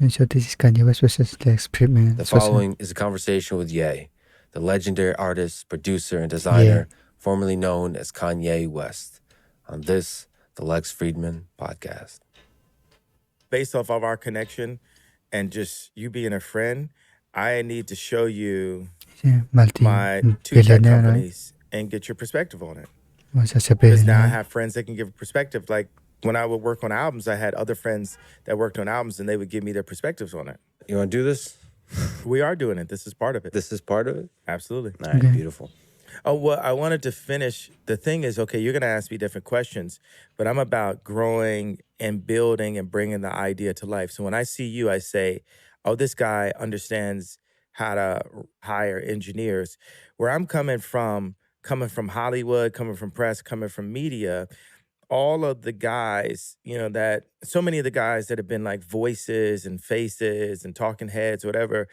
And so this is Kanyewest versus Lex Fridman. The following is a conversation with Ye, the legendary artist, producer, and designer, formerly known as Kanyewest, on this, the Lex Fridman podcast. Based off of our connection and just you being a friend, I need to show you my two tech companies and get your perspective on it. Because now I have friends that can give a perspective. Like when I would work on albums, I had other friends that worked on albums and they would give me their perspectives on it. You want to do this? We are doing it. This is part of it. This is part of it? Absolutely. All right, beautiful. Oh, well, I wanted to finish. The thing is, okay, you're going to ask me different questions, but I'm about growing and building and bringing the idea to life. So when I see you, I say, oh, this guy understands how to hire engineers. Where I'm coming from Hollywood, coming from press, coming from media, all of the guys, that so many of the guys that have been like voices and faces and talking heads, whatever,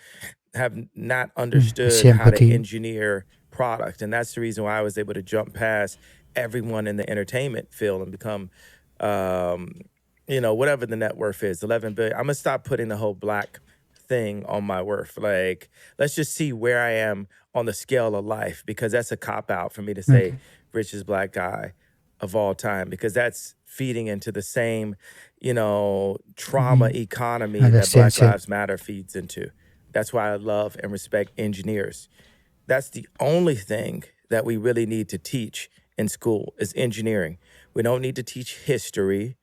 have not understood how to engineer product. And that's the reason why I was able to jump past everyone in the entertainment field and become, whatever the net worth is, 11 billion. I'm gonna stop putting the whole black thing on my worth. Like, let's just see where I am on the scale of life, because that's a cop out for me to say richest black guy of all time, because that's feeding into the same, trauma economy that Black Lives Matter feeds into. That's why I love and respect engineers. That's the only thing that we really need to teach in school is engineering. We don't need to teach history.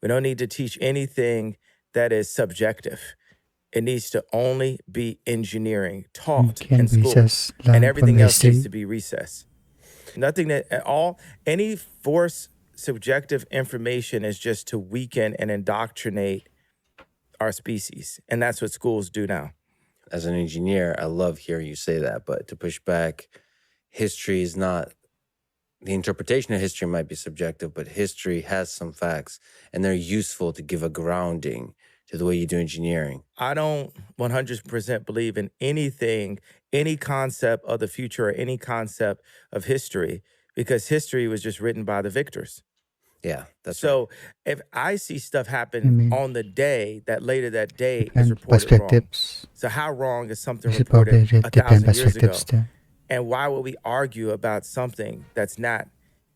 We don't need to teach anything that is subjective. It needs to only be engineering taught in school, and everything else needs to be recess. Nothing that at all, any forced subjective information is just to weaken and indoctrinate our species. And that's what schools do now. As an engineer, I love hearing you say that, but to push back, history is not, the interpretation of history might be subjective, but history has some facts, and they're useful to give a grounding to the way you do engineering. I don't 100% believe in anything, any concept of the future or any concept of history, because history was just written by the victors. Yeah, that's so. Right. If I see stuff happen on the day that later that day is reported wrong, so how wrong is something reported 1,000 years ago? And why would we argue about something that's not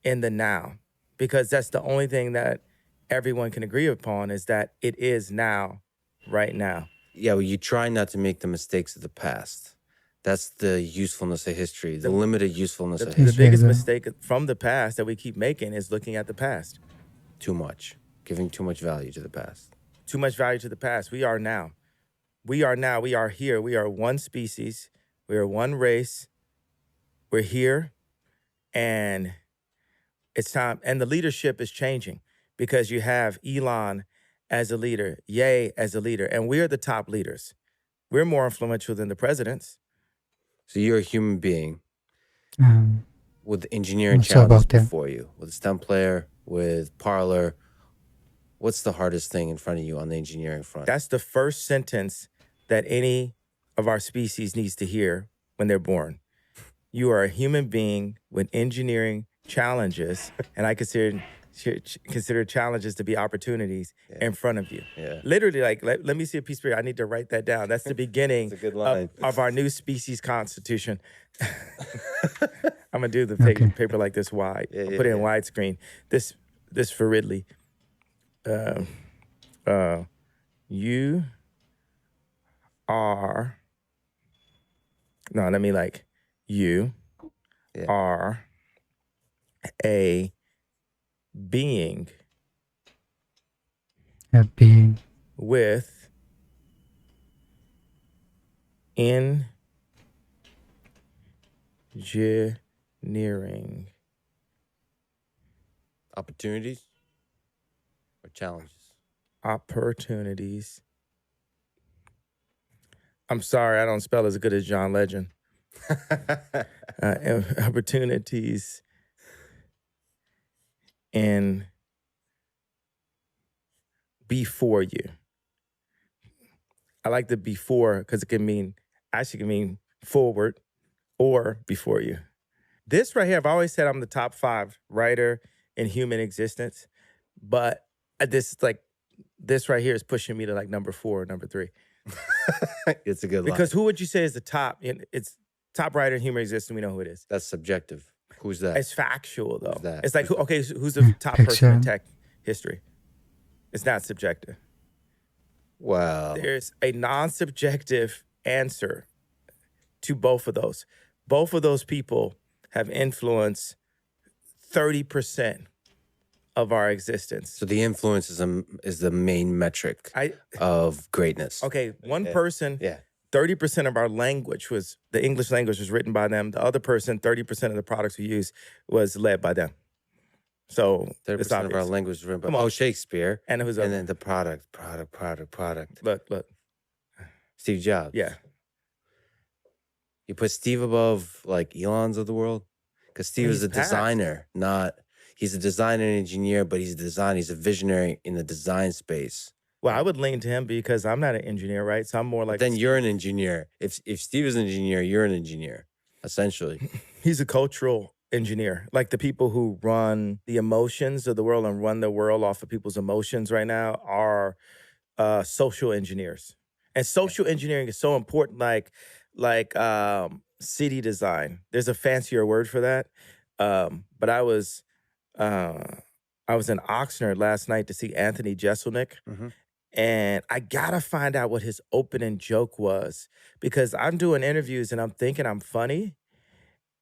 in the now? Because that's the only thing that everyone can agree upon, is that it is now, right now. Yeah, well, you try not to make the mistakes of the past. That's the usefulness of history, the limited usefulness of history. The biggest mistake from the past that we keep making is looking at the past. Too much. Giving too much value to the past. Too much value to the past. We are now. We are now. We are here. We are one species. We are one race. We're here. And it's time. And the leadership is changing, because you have Elon as a leader, Ye as a leader, and we're the top leaders. We're more influential than the presidents. So you're a human being with engineering challenges before you, with a STEM player, with Parlor. What's the hardest thing in front of you on the engineering front? That's the first sentence that any of our species needs to hear when they're born. You are a human being with engineering challenges, and I consider challenges to be opportunities in front of you. Yeah. Literally, like, let me see a piece of paper. I need to write that down. That's the beginning That's a good line. Of our new species constitution. I'm going to do the paper like this wide. I'll put it in widescreen. This for Ridley. You are... No, let me like... You are a being. A being. With engineering. Opportunities or challenges? Opportunities. I'm sorry, I don't spell as good as John Legend. Opportunities in before you. I like the before because it can mean forward or before you. This right here, I've always said I'm the top 5 writer in human existence, but this is like this right here is pushing me to like number 4 or number 3. It's a good Because line. who would you say is the top? It's top writer in human existence. We know who it is. That's subjective. Who's that? It's factual though. Who's that? It's like, Who's that? who's the top person in Picture. tech history? It's not subjective. Wow. There's a non-subjective answer to both of those. Both of those people have influenced 30% of our existence. So the influence is the main metric of greatness. Okay, one person, Yeah. 30% of our language was, the English language was written by them. The other person, 30% of the products we use was led by them. So 30% of our language is written by, Come on. Shakespeare. And it was And then the product. Look. Steve Jobs. Yeah. You put Steve above like Elon's of the world? Because Steve is He's a passed. designer, he's a designer and engineer, but he's a visionary in the design space. Well, I would lean to him because I'm not an engineer, right? So I'm more like... Then you're an engineer. If Steve is an engineer, you're an engineer, essentially. He's a cultural engineer. Like the people who run the emotions of the world and run the world off of people's emotions right now are social engineers. And social engineering is so important, like city design. There's a fancier word for that. But I was in Oxnard last night to see Anthony Jeselnik. Mhm. And I gotta find out what his opening joke was because I'm doing interviews and I'm thinking I'm funny.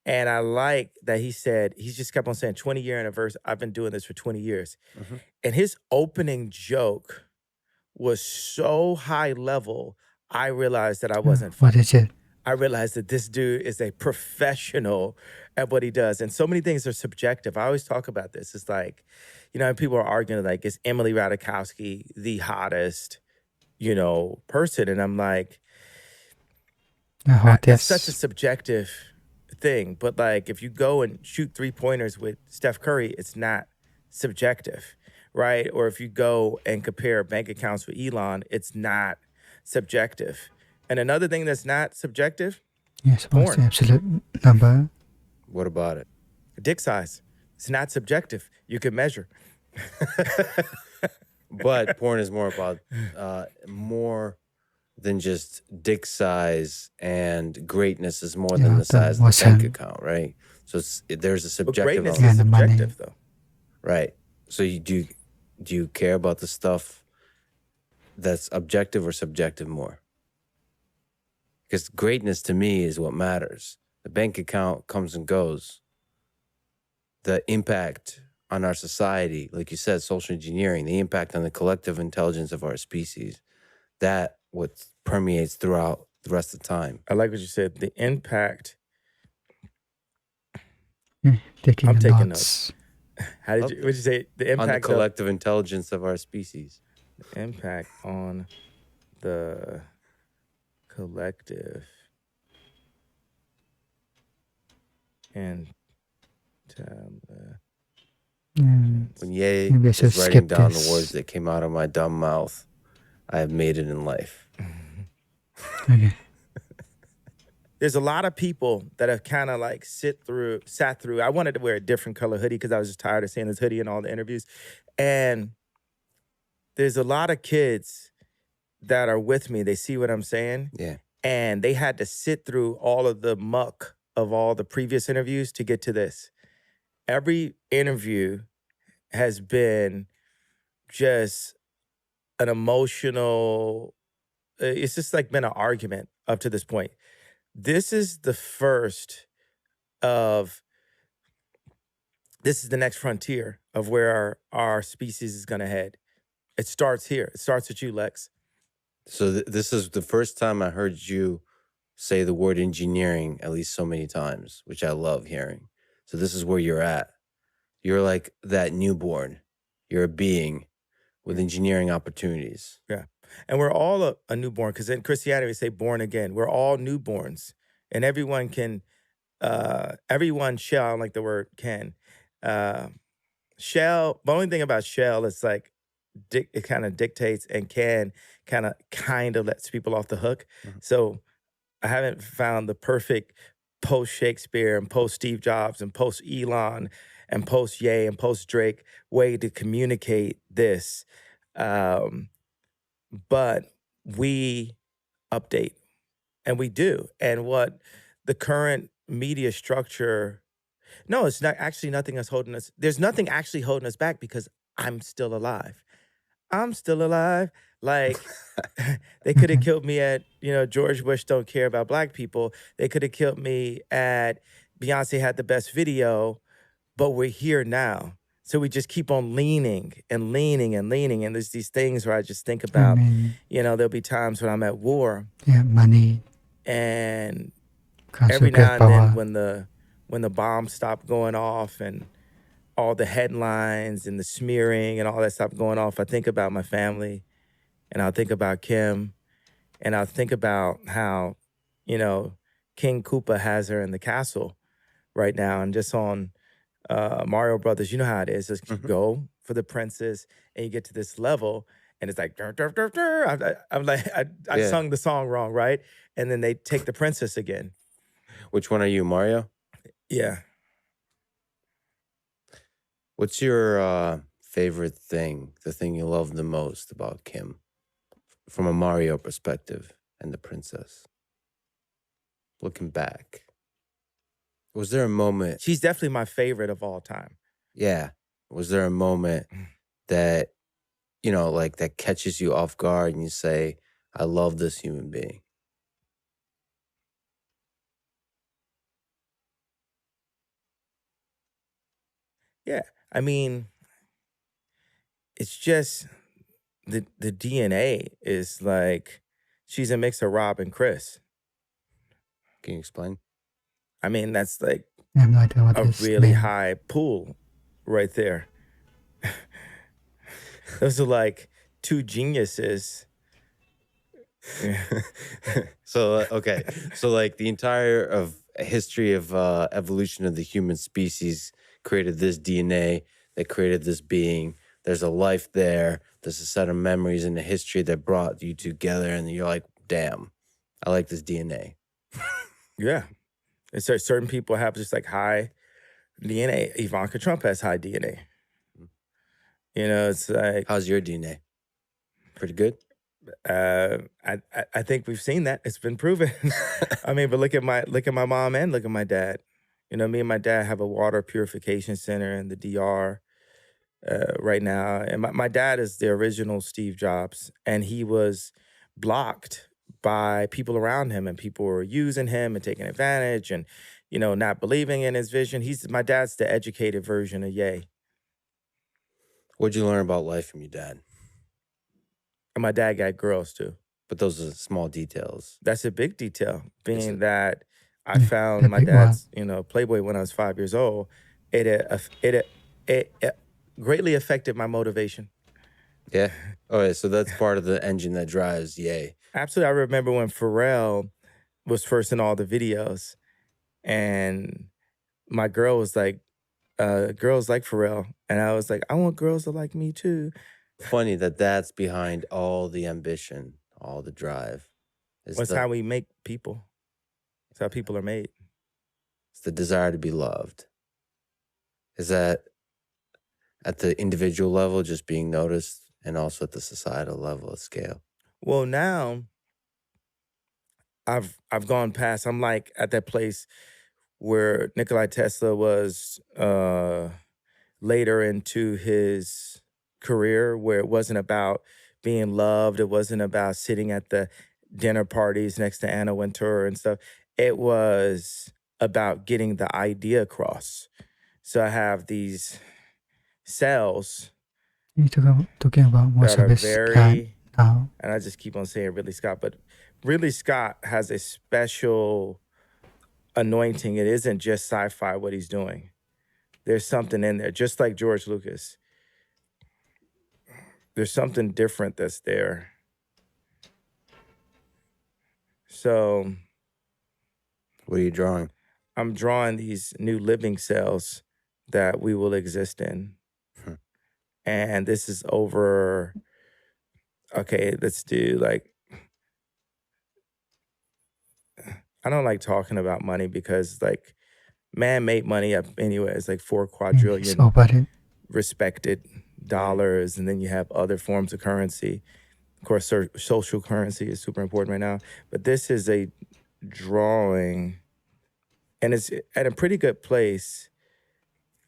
And I like that he just kept on saying 20-year anniversary. I've been doing this for 20 years. Mhm. And his opening joke was so high level, I realized that I wasn't funny. What is it? I realized that this dude is a professional at what he does. And so many things are subjective. I always talk about this. It's like, people are arguing like, is Emily Ratajkowski the hottest, person? And I'm like, that's such a subjective thing. But like, if you go and shoot 3-pointers with Steph Curry, it's not subjective, right? Or if you go and compare bank accounts with Elon, it's not subjective. And another thing that's not subjective, Yes, what's the porn. absolute number? What about it? Dick size. It's not subjective. You can measure. But porn is more about more than just dick size, and greatness is more than the size of the bank account, right? So there's a But subjective greatness element. is Yeah, the money. subjective, though. Right. So do you care about the stuff that's objective or subjective more? Because greatness to me is what matters. The bank account comes and goes. The impact on our society, like you said, social engineering, the impact on the collective intelligence of our species, that what permeates throughout the rest of the time. I like what you said. The impact. Taking I'm taking notes. How did you? What'd you say? The On the impact collective intelligence of our species. impact on the collective and When Ye Maybe I should is writing skip down this. the words that came out of my dumb mouth, I have made it in life. Okay. There's a lot of people that have kind of like sat through. I wanted to wear a different color hoodie because I was just tired of seeing this hoodie in all the interviews. And there's a lot of kids that are with me. They see what I'm saying. Yeah. And they had to sit through all of the muck of all the previous interviews to get to this. Every interview has been just an emotional, it's just like been an argument up to this point. This is the first this is the next frontier of where our species is gonna head. It starts here. It starts with you, Lex. So this is the first time I heard you say the word engineering at least so many times, which I love hearing. So this is where you're at. You're like that newborn. You're a being with engineering opportunities. Yeah. And we're all a newborn, because in Christianity we say born again. We're all newborns. And everyone shall, I don't like the word can. Shall, the only thing about shall is like it kind of dictates, and can kind of lets people off the hook. Mhm. So I haven't found the perfect post-Shakespeare and post-Steve Jobs and post-Elon and post-Ye and post-Drake way to communicate this. Um, but we update, and we do. And what the current media structure, no, it's not actually nothing that's holding us. There's nothing actually holding us back because I'm still alive. I'm still alive. Like they could have Okay. killed me at, George Bush don't care about black people. They could have killed me at Beyonce had the best video, but we're here now. So we just keep on leaning and leaning and leaning. And there's these things where I just think I about, mean, there'll be times when I'm at war, yeah, money, and council every now get and then power. when the bombs stop going off and all the headlines and the smearing and all that stuff going off, I think about my family, and I'll think about Kim, and I'll think about how, King Koopa has her in the castle right now, and just on Mario Brothers, you know how it is. Just you Mhm. go for the princess, and you get to this level, and it's like, "Dur, dur, dur, dur." I'm like, I Yeah. sung the song wrong, right? And then they take the princess again. Which one are you, Mario? Yeah. What's your favorite thing, the thing you love the most about Kim from a Mario perspective and the princess? Looking back, was there a moment? She's definitely my favorite of all time. Yeah. Was there a moment that, like that catches you off guard and you say, I love this human being? Yeah. I mean, it's just the DNA is like she's a mix of Rob and Chris. Can you explain? I mean, that's like I have no idea what a this really means. high pool right there. Those are like two geniuses. So okay, so like the entire of history of evolution of the human species created this DNA that created this being. There's a life there. There's a set of memories in the history that brought you together, and you're like, damn, I like this DNA. Yeah. It's like certain people have just like high DNA. Ivanka Trump has high DNA. It's like How's your DNA? Pretty good. I think we've seen that. It's been proven. I mean, but look at my mom and look at my dad. Me and my dad have a water purification center in the DR right now. And my dad is the original Steve Jobs, and he was blocked by people around him, and people were using him and taking advantage and, not believing in his vision. My dad's the educated version of Ye. What'd you learn about life from your dad? And my dad got girls too. But those are small details. That's a big detail, being it? that I Yeah, found the my big dad's, Playboy when I was 5 years old. It greatly affected my motivation. Yeah. All right. So that's part of the engine that drives Ye. Absolutely. I remember when Pharrell was first in all the videos, and my girl was like, girls like Pharrell. And I was like, I want girls to like me too. Funny that that's behind all the ambition, all the drive. That's how we make people. That's how people are made. It's the desire to be loved. Is that at the individual level, just being noticed, and also at the societal level of scale? Well, now I've gone past. I'm like at that place where Nikola Tesla was later into his career, where it wasn't about being loved. It wasn't about sitting at the dinner parties next to Anna Wintour and stuff. It was about getting the idea across. So I have these cells You're talking about most that of are his very, now. and I just keep on saying Ridley Scott, but Ridley Scott has a special anointing. It isn't just sci-fi what he's doing. There's something in there, just like George Lucas. There's something different that's there. So What are you drawing? I'm drawing these new living cells that we will exist in. Hmm. And this is over, okay, let's do like, I don't like talking about money because like man-made money anyway is like 4 quadrillion So, but respected dollars, and then you have other forms of currency. Of course, social currency is super important right now. But this is a drawing, and it's at a pretty good place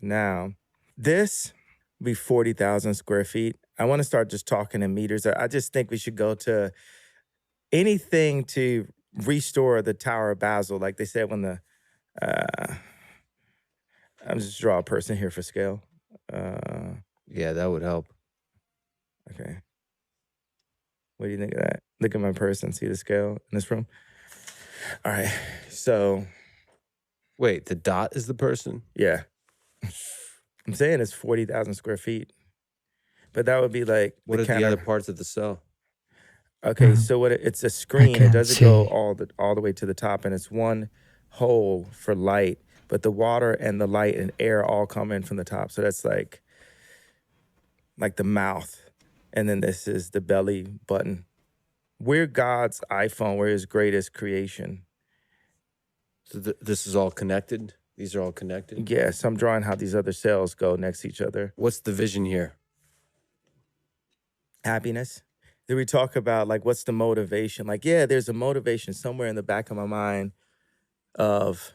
now. This be 40,000 square feet. I want to start just talking in meters. I just think we should go to anything to restore the Tower of Basel, like they said when the. I'm just draw a person here for scale. Yeah, that would help. Okay. What do you think of that? Look at my person. See the scale in this room? All right. So. Wait, the dot is the person? Yeah. I'm saying it's 40,000 square feet. But that would be like. What are the other parts of the cell? Okay, so it's a screen. It can doesn't go see. all the way to the top, and it's one hole for light. But the water and the light and air all come in from the top. So that's like the mouth. And then this is the belly button. We're God's iPhone. We're his greatest creation. So this is all connected? These are all connected? Yes, I'm drawing how these other cells go next to each other. What's the vision here? Happiness. Then we talk about, like, what's the motivation? Like, yeah, there's a motivation somewhere in the back of my mind of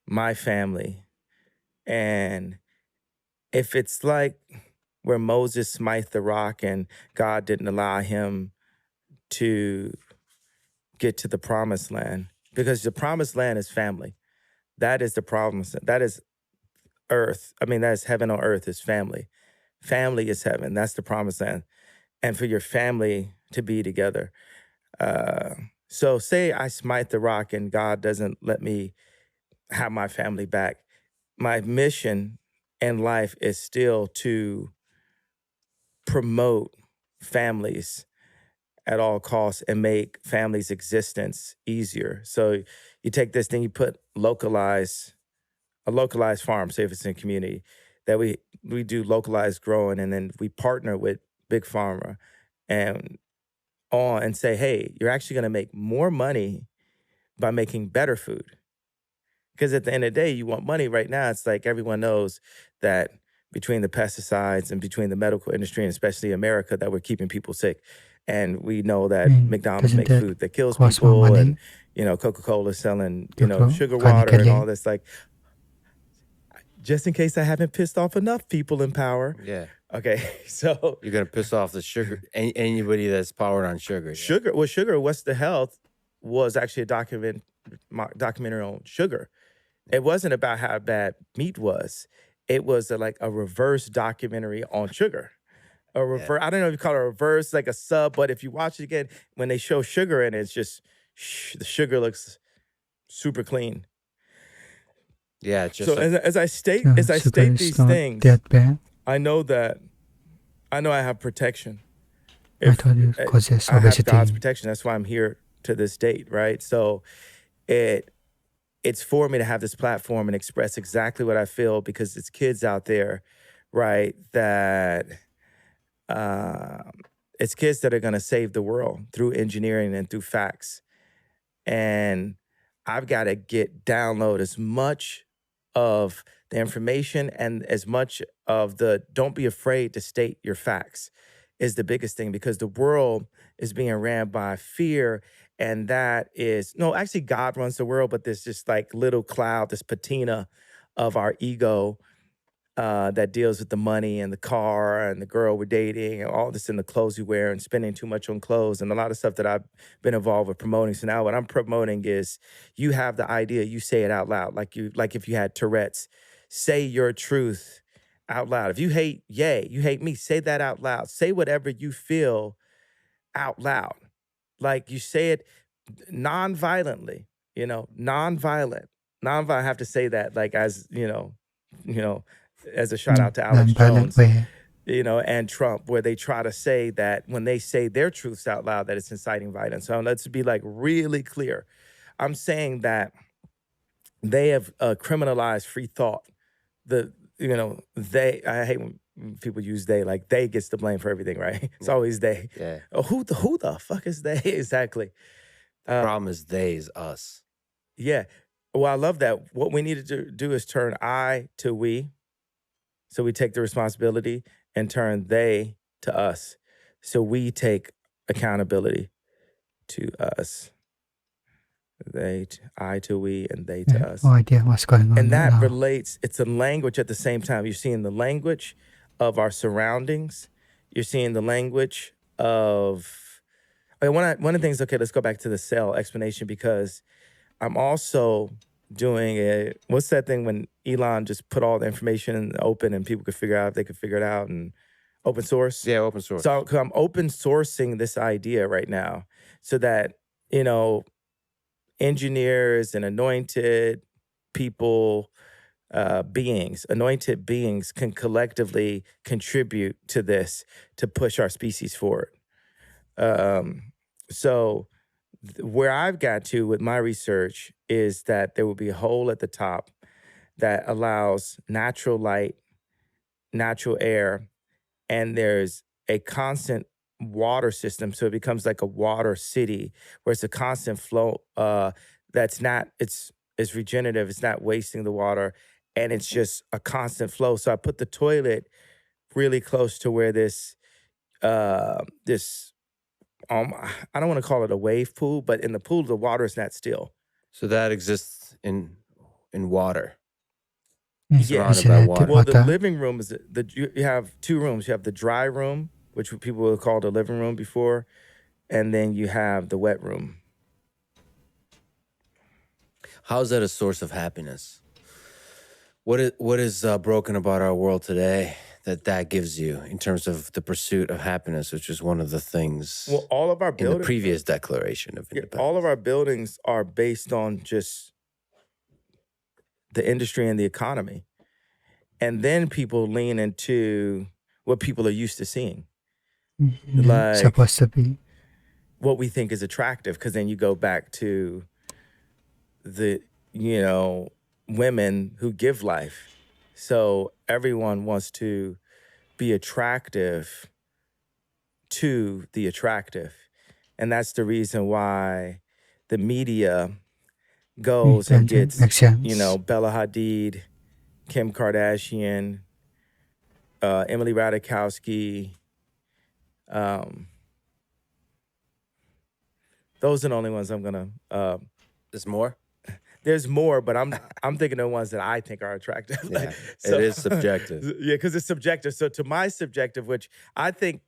my family. And if it's like where Moses smite the rock and God didn't allow him to get to the promised land, because the promised land is family. That is the promise. That is earth. I mean, that is heaven on earth is family. Family is heaven. That's the promised land. And for your family to be together. So say I smite the rock and God doesn't let me have my family back. My mission in life is still to promote families at all costs and make families' existence easier. So you take this thing, you put a localized farm, say if it's in a community, that we do localized growing, and then we partner with Big Pharma and say, hey, you're actually gonna make more money by making better food. Because at the end of the day, you want money right now. It's like everyone knows that between the pesticides and between the medical industry, and especially America, that we're keeping people sick. And we know that McDonald's doesn't makes that food that kills cost more people, money? and Coca-Cola selling, to grow sugar water and all organically? this. Like, just in case I haven't pissed off enough people in power. Yeah. Okay, so You're going to piss off the sugar, anybody that's powered on sugar. Yeah. Sugar, What's the Health was actually a documentary on sugar. It wasn't about how bad meat was. It was like a reverse documentary on sugar. I don't know if you call it a reverse, like a sub, but if you watch it again, when they show sugar in it, it's just the sugar looks super clean. Yeah, it's just so like, as I state Sugar is these not things, that bad. I know I have protection. I thought it causes I have God's obesity. protection. That's why I'm here to this date, right? So it's for me to have this platform and express exactly what I feel, because it's kids out there, right, that it's kids that are going to save the world through engineering and through facts. And I've got to download as much of the information and as much of don't be afraid to state your facts is the biggest thing, because the world is being ran by fear. And that is, no, actually God runs the world, but there's just like little cloud, this patina of our ego that deals with the money and the car and the girl we're dating and all this in the clothes you wear and spending too much on clothes and a lot of stuff that I've been involved with promoting. So now what I'm promoting is you have the idea, you say it out loud, like if you had Tourette's, say your truth out loud. If you hate Ye, you hate me, say that out loud. Say whatever you feel out loud. Like you say it non-violently, non-violent. I have to say that like as, as a shout out to Alex Non-violent Jones, way. and Trump, where they try to say that when they say their truths out loud, that it's inciting violence. So let's be like really clear. I'm saying that they have criminalized free thought. I hate when people use they, like they gets the blame for everything, right? It's always they. yeah. Oh, who the fuck is they? Exactly. The problem is they is us. Yeah. Well, I love that. What we need to do is turn I to we. So we take the responsibility and turn they to us. So we take accountability to us. I to we, and they to us. No idea what's going on And right that now. relates, it's a language at the same time. You're seeing the language of our surroundings. You're seeing the language of, okay, one of the things, okay, let's go back to the cell explanation, because I'm also doing what's that thing when Elon just put all the information in the open and people could figure out if they could figure it out, and open source? Yeah, open source. So I'm open sourcing this idea right now so that, engineers and anointed people, anointed beings can collectively contribute to this to push our species forward. So where I've got to with my research is that there will be a hole at the top that allows natural light, natural air, and there's a constant water system. So it becomes like a water city where it's a constant flow that's not, it's regenerative, it's not wasting the water, and it's just a constant flow. So I put the toilet really close to where this I don't want to call it a wave pool, but in the pool, the water is not still. So that exists in water. Yeah. Surrounded by water. Well, the living room is you have two rooms. You have the dry room, which people would call the living room before, and then you have the wet room. How is that a source of happiness? What is broken about our world today that gives you in terms of the pursuit of happiness, which is one of the things all of our buildings, in the previous Declaration of Independence? All of our buildings are based on just the industry and the economy. And then people lean into what people are used to seing. Like supposed to be what we think is attractive, because then you go back to the, women who give life. So everyone wants to be attractive to the attractive. And that's the reason why the media goes and gets, Bella Hadid, Kim Kardashian, Emily Ratajkowski. Those are the only ones I'm gonna. There's more. There's more, but I'm thinking of the ones that I think are attractive. Yeah, it is subjective. Yeah, because it's subjective. So to my subjective, which I think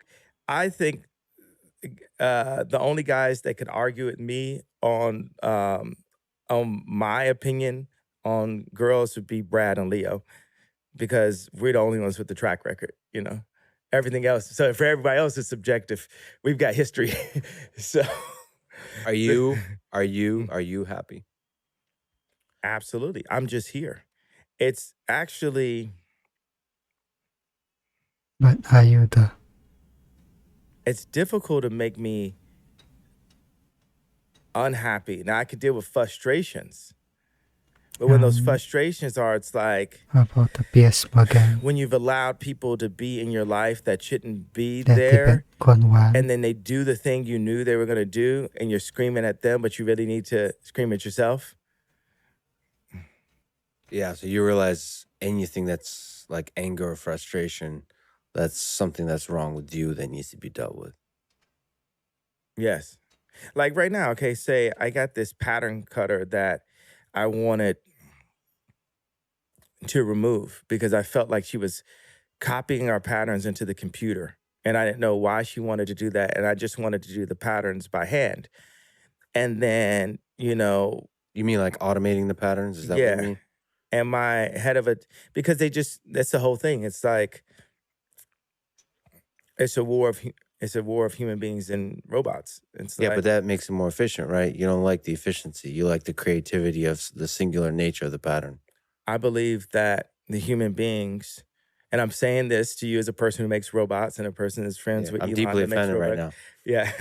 the only guys that could argue with me on my opinion on girls would be Brad and Leo, because we're the only ones with the track record, Everything else. So for everybody else, it's subjective. We've got history. So are you happy? Absolutely. I'm just here. It's actually. But are you the? It's difficult to make me unhappy. Now I could deal with frustrations, but when those frustrations are, it's like, how about the PS again? When you've allowed people to be in your life that shouldn't be there, and then they do the thing you knew they were going to do, and you're screaming at them, but you really need to scream at yourself. Yeah, so you realize anything that's like anger or frustration, that's something that's wrong with you that needs to be dealt with. Yes. Like right now, okay, say I got this pattern cutter that I wanted to remove because I felt like she was copying our patterns into the computer. And I didn't know why she wanted to do that. And I just wanted to do the patterns by hand. And then, You mean like automating the patterns? Is that what you mean? And my head of it, because that's the whole thing. It's like, it's a war of human beings and robots. But that makes it more efficient, right? You don't like the efficiency. You like the creativity of the singular nature of the pattern. I believe that the human beings, and I'm saying this to you as a person who makes robots and a person who's friends with Elon. I'm deeply offended right now. Yeah.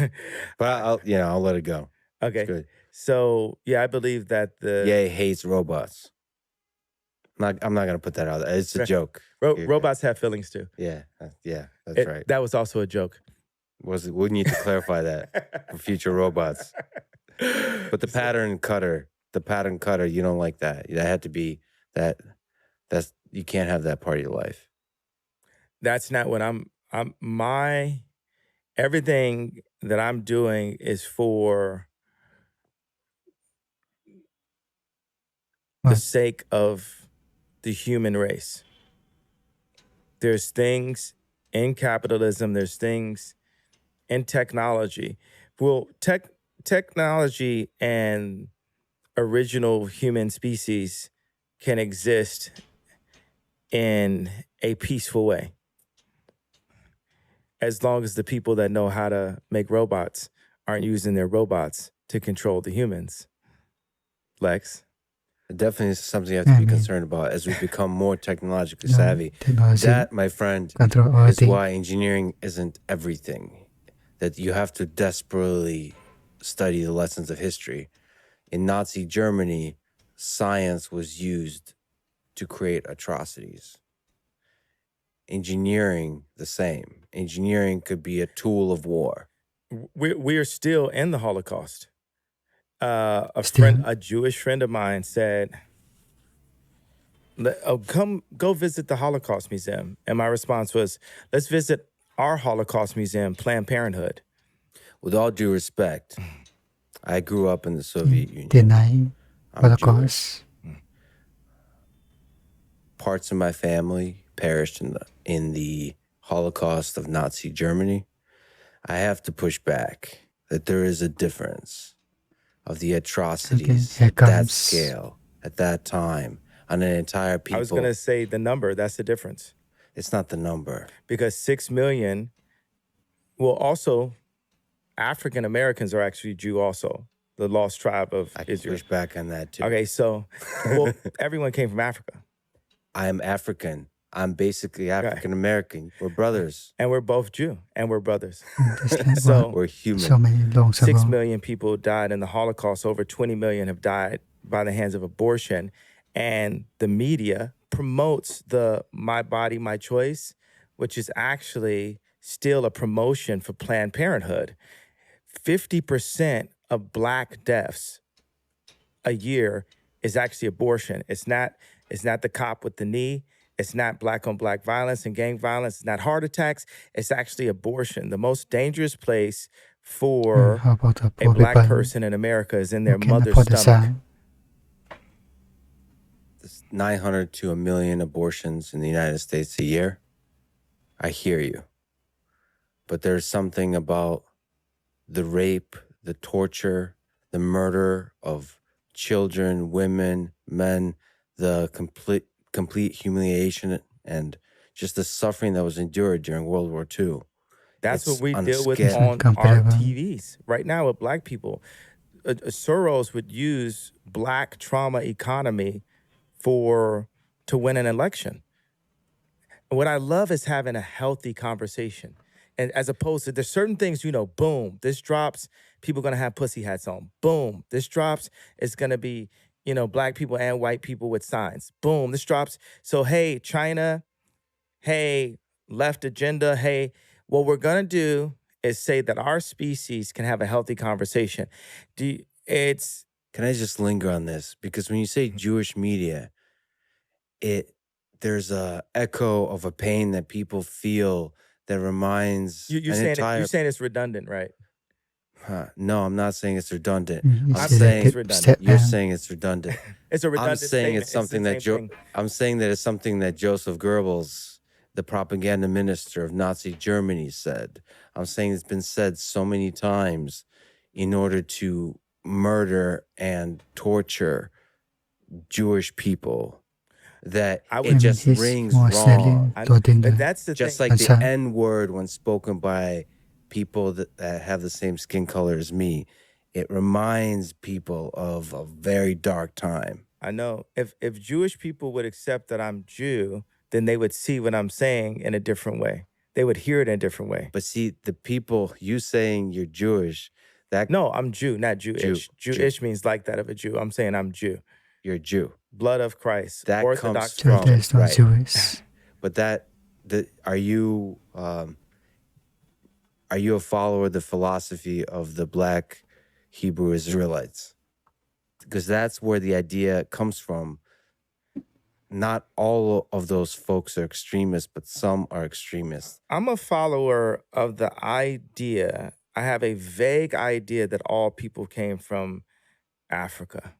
But I'll let it go. Okay. It's good. So, I believe that Ye hates robots. I'm not going to put that out there. It's a joke. Robots have feelings too. Yeah, that's right. That was also a joke. We need to clarify that for future robots. But the pattern cutter, you don't like that. That had to be that. You can't have that part of your life. That's not what my everything that I'm doing is for the What? sake of the human race. There's things in capitalism, there's things in technology. Well, technology and original human species can exist in a peaceful way as long as the people that know how to make robots aren't using their robots to control the humans. Lex? It definitely is something you have to I be mean, concerned about as we become more technologically no, savvy. technology That, my friend, control all is things. why engineering isn't everything. That you have to desperately study the lessons of history. In Nazi Germany, science was used to create atrocities. Engineering, the same. Engineering could be a tool of war. We're still in the Holocaust. Still. A Jewish friend of mine said, go visit the Holocaust Museum. And my response was, let's visit our Holocaust Museum, Planned Parenthood. With all due respect, I grew up in the Soviet Union. Denying I'm Jewish. Holocaust. Parts of my family perished in the Holocaust of Nazi Germany. I have to push back that there is a difference of the atrocities here at that comes. scale, at that time, on an entire people. I was going to say the number, that's the difference. It's not the number. Because 6 million, well, also, African Americans are actually Jew also, the lost tribe of I can Israel. push back on that too. Okay, so, well, everyone came from Africa. I'm African. I'm basically African American. We're brothers. And we're both Jew, and we're brothers. So we're human. So many long 6 ago. million people died in the Holocaust. Over 20 million have died by the hands of abortion. And the media promotes the my body, my choice, which is actually still a promotion for Planned Parenthood. 50% of Black deaths a year is actually abortion. It's not the cop with the knee. It's not Black on Black violence and gang violence. It's not heart attacks. It's actually abortion. The most dangerous place for How about a poor Black people person in America is in who their can mother's afford the stomach. sound? There's 900 to 1 million abortions in the United States a year. I hear you. But there's something about the rape, the torture, the murder of children, women, men, the complete humiliation and just the suffering that was endured during World War II. That's It's what we on a deal with scale. on our Comparable. TVs right now with Black people. Soros would use Black trauma economy to win an election. And what I love is having a healthy conversation. And as opposed to, there's certain things, boom, this drops, people gonna have pussy hats on. Boom, this drops, it's gonna be, Black people and white people with signs. Boom, this drops. So, hey, China, hey, left agenda, hey, what we're gonna do is say that our species can have a healthy conversation. Can I just linger on this? Because when you say Jewish media, there's a echo of a pain that people feel that reminds you're saying it's redundant, right? No, I'm not saying it's redundant. I'm saying it's redundant. You're saying it's redundant. It's a redundant I'm saying statement. it's something I'm saying that it's something that Joseph Goebbels, the propaganda minister of Nazi Germany, said. I'm saying it's been said so many times in order to murder and torture Jewish people that it just rings wrong. But that's the just thing. like the N-word when spoken by people that have the same skin color as me, it reminds people of a very dark time. I know. If Jewish people would accept that I'm Jew, then they would see what I'm saying in a different way. They would hear it in a different way. But see, the people, you saying you're Jewish, No, I'm Jew, not Jewish. Jewish means like that of a Jew. I'm saying I'm Jew. You're a Jew. Blood of Christ. That Orthodox comes from, right. Jewish. But are you a follower of the philosophy of the Black Hebrew Israelites? Because that's where the idea comes from. not all of those folks are extremists, but some are extremists. I'm a follower of the idea. I have a vague idea that all people came from Africa.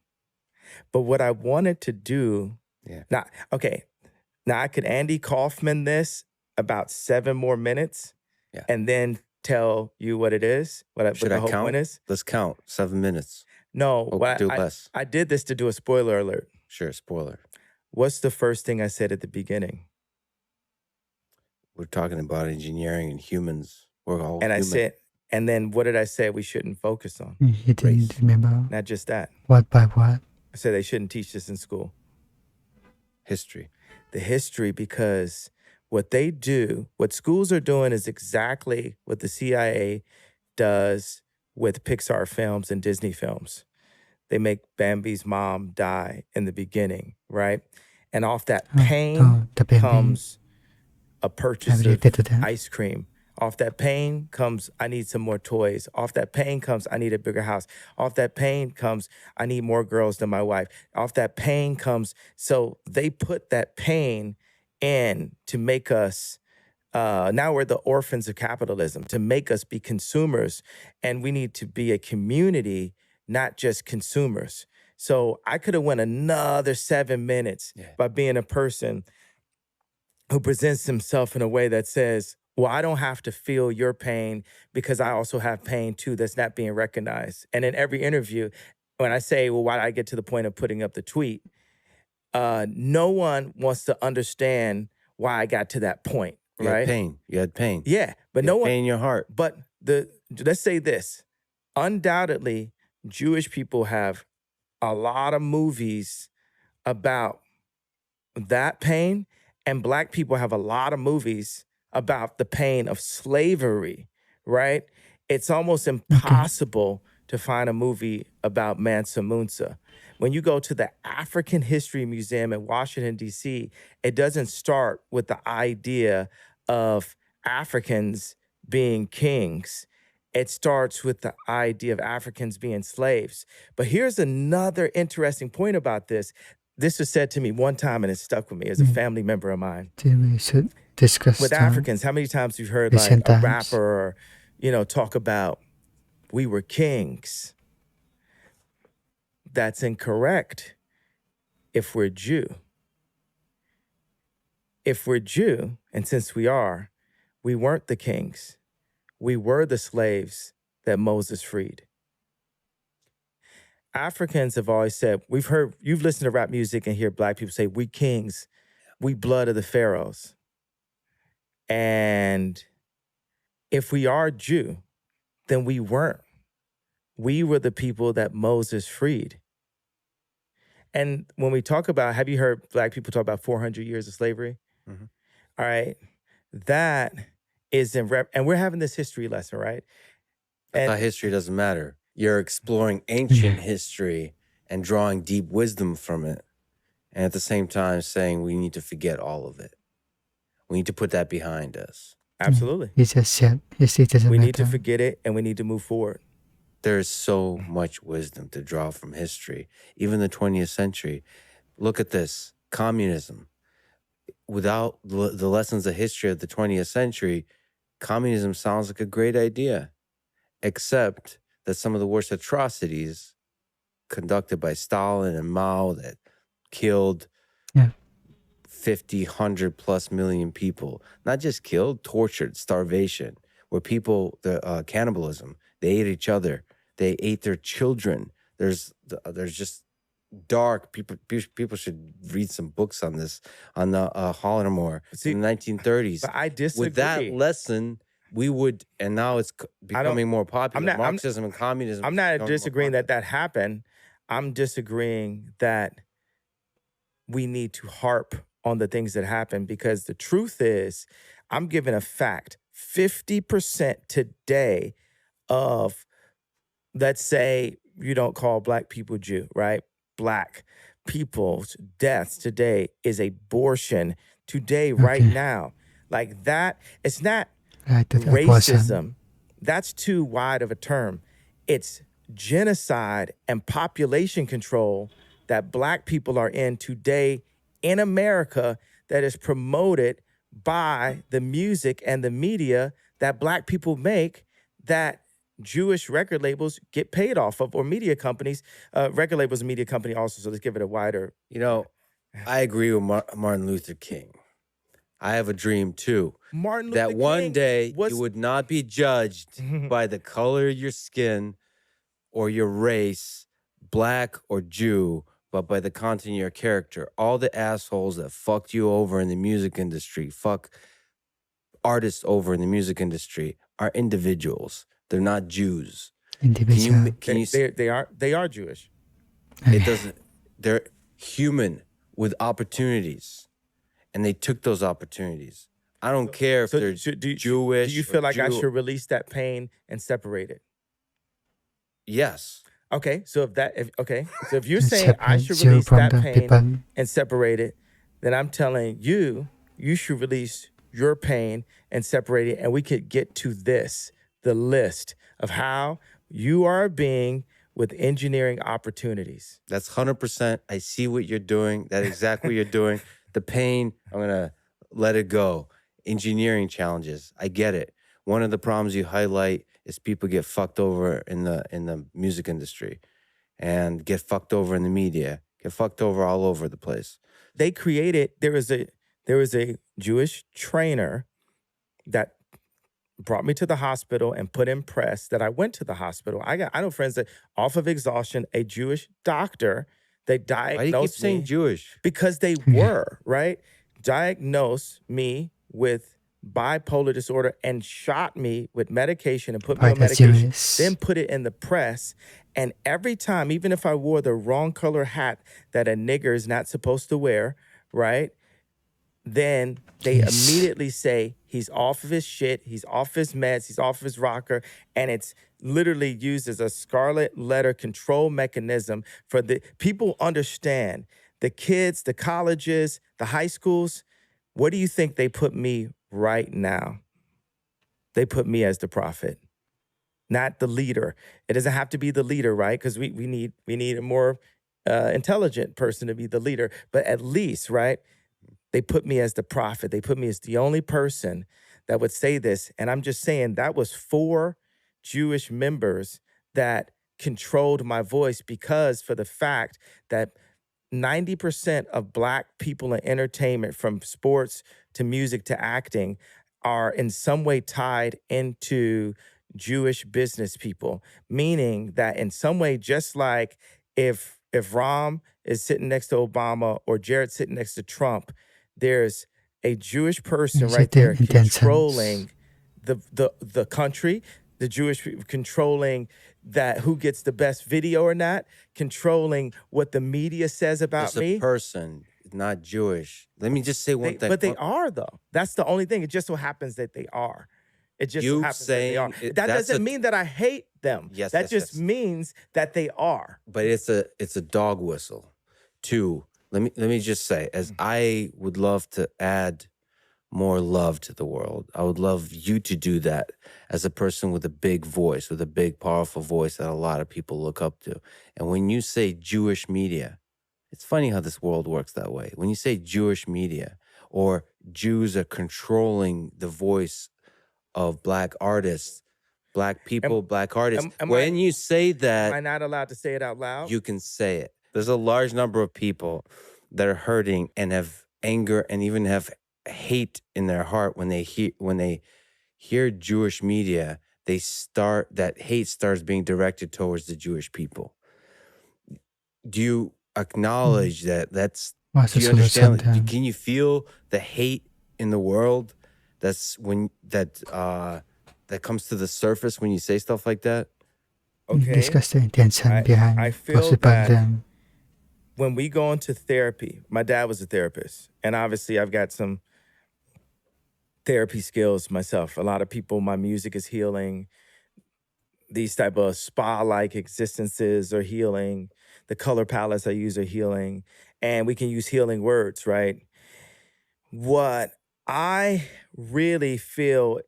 But what I wanted to do, Yeah. now, okay, now I could Andy Kaufman this about 7 more minutes Yeah. and then tell you what it is, what Should the I whole count? point is. Let's count 7 minutes. No, Or do less. I did this to do a spoiler alert. Sure, spoiler. What's the first thing I said at the beginning? We're talking about engineering and humans. We're all And human. I said, and then what did I say we shouldn't focus on? He didn't remember Not just that. what by what. I said they shouldn't teach this in school. History. The history, because what they do, what schools are doing is exactly what the CIA does with Pixar films and Disney films. They make Bambi's mom die in the beginning, right? And off that pain the Bambi. comes a purchase really of did that. ice cream. Off that pain comes, I need some more toys. Off that pain comes, I need a bigger house. Off that pain comes, I need more girls than my wife. Off that pain comes, so they put that pain in to make us, now we're the orphans of capitalism, to make us be consumers. And we need to be a community, not just consumers. So I could have went another 7 minutes by being a person who presents himself in a way that says, well, I don't have to feel your pain because I also have pain too that's not being recognized. And in every interview, when I say, well, why did I get to the point of putting up the tweet? No one wants to understand why I got to that point, You right? had pain. You had pain. Yeah, but You no had one, pain in your heart. but let's say this, undoubtedly, Jewish people have a lot of movies about that pain, and Black people have a lot of movies about the pain of slavery, right? It's almost impossible to find a movie about Mansa Musa. When you go to the African History Museum in Washington, D.C., it doesn't start with the idea of Africans being kings. It starts with the idea of Africans being slaves. But here's another interesting point about this. This was said to me one time and it stuck with me as a family member of mine. We should discuss With Africans, how many times you've heard like recent a times. rapper or, talk about we were kings? That's incorrect if we're Jew. If we're Jew, and since we are, we weren't the kings. We were the slaves that Moses freed. Africans have always said, you've listened to rap music and hear Black people say, we kings, we blood of the pharaohs. And if we are Jew, then we weren't. We were the people that Moses freed. And when we talk about, have you heard Black people talk about 400 years of slavery? Mm-hmm. All right. That is and we're having this history lesson, right? I thought history doesn't matter. You're exploring ancient history and drawing deep wisdom from it. And at the same time saying we need to forget all of it. We need to put that behind us. Absolutely. He just said history doesn't We matter. need to forget it and we need to move forward. There's so much wisdom to draw from history. Even the 20th century. Look at this. Communism. Without the lessons of history of the 20th century, communism sounds like a great idea. Except that some of the worst atrocities conducted by Stalin and Mao that killed 50, 100 plus million people. Not just killed, tortured, starvation, where people, cannibalism, they ate each other. They ate their children. There's just dark, people should read some books on this, on the Holodomor in the 1930s. But I disagree. With that lesson, we would, and now it's becoming more popular. Marxism and communism. I'm not disagreeing that happened. I'm disagreeing that we need to harp on the things that happened, because the truth is, I'm giving a fact. 50% today of, let's say you don't call Black people Jew, right? Black people's deaths today is abortion today, right now. Like that, it's not racism. That's too wide of a term. It's genocide and population control that Black people are in today in America that is promoted by the music and the media that Black people make that Jewish record labels get paid off of, or media companies. Record labels and media company also, so let's give it a wider. You know, I agree with Martin Luther King. I have a dream too. Martin Luther that one King day was- you would not be judged by the color of your skin or your race, Black or Jew, but by the content of your character. All the assholes that fucked you over in the music industry, fuck artists over in the music industry, are individuals. They're not Jews. Individual. They are Jewish. It doesn't. They're human with opportunities, and they took those opportunities. I don't care if they're Jewish. Do you feel like I Jew- should release that pain and separate it? Yes. Okay, so if you're And saying I separate should you release from that the pain people. and separate it, then I'm telling you should release your pain and separate it, and we could get to this, the list of how you are a being with engineering opportunities. That's 100%. I see what you're doing. That's exactly what you're doing. The pain, I'm going to let it go. Engineering challenges, I get it. One of the problems you highlight is people get fucked over in the music industry and get fucked over in the media, get fucked over all over the place. They created, there was a Jewish trainer that brought me to the hospital and put in press that I went to the hospital. I know friends that off of exhaustion, a Jewish doctor, they diagnosed Why do you keep saying me Jewish? because they were, right? Diagnosed me with bipolar disorder and shot me with medication and put me on medication, then put it in the press. And every time, even if I wore the wrong color hat that a nigger is not supposed to wear, right? Then they immediately say he's off of his shit, he's off his meds, he's off his rocker, and it's literally used as a scarlet letter control mechanism for the people. Understand the kids, the colleges, the high schools. What do you think they put me right now? They put me as the prophet, not the leader. It doesn't have to be the leader, right? Because we need a more intelligent person to be the leader. But at least, right? They put me as the prophet. They put me as the only person that would say this. And I'm just saying that was 4 Jewish members that controlled my voice because for the fact that 90% of Black people in entertainment, from sports to music to acting, are in some way tied into Jewish business people, meaning that in some way, just like if Ram is sitting next to Obama or Jared sitting next to Trump, there's a Jewish person right there controlling the country, the Jewish people controlling that who gets the best video or not, controlling what the media says about me. It's a person, not Jewish. Let me just say one thing. But they are, though. That's the only thing. It just so happens that they are. It just so happens that they are. That doesn't mean that I hate them. Yes, that just means that they are. But it's a dog whistle. Too. Let me just say, as I would love to add more love to the world, I would love you to do that as a person with a big voice, with a big, powerful voice that a lot of people look up to. And when you say Jewish media, it's funny how this world works that way. When you say Jewish media or Jews are controlling the voice of Black artists, Black people, Black artists, when you say that... Am I not allowed to say it out loud? You can say it. There's a large number of people that are hurting and have anger and even have hate in their heart when they hear Jewish media. That hate starts being directed towards the Jewish people. Do you acknowledge that? Do you understand? Can you feel the hate in the world? That comes to the surface when you say stuff like that. Okay. Discuss the intention behind I feel possible that when we go into therapy, my dad was a therapist, and obviously I've got some therapy skills myself. A lot of people, my music is healing. These type of spa-like existences are healing. The color palettes I use are healing. And we can use healing words, right? What I really feel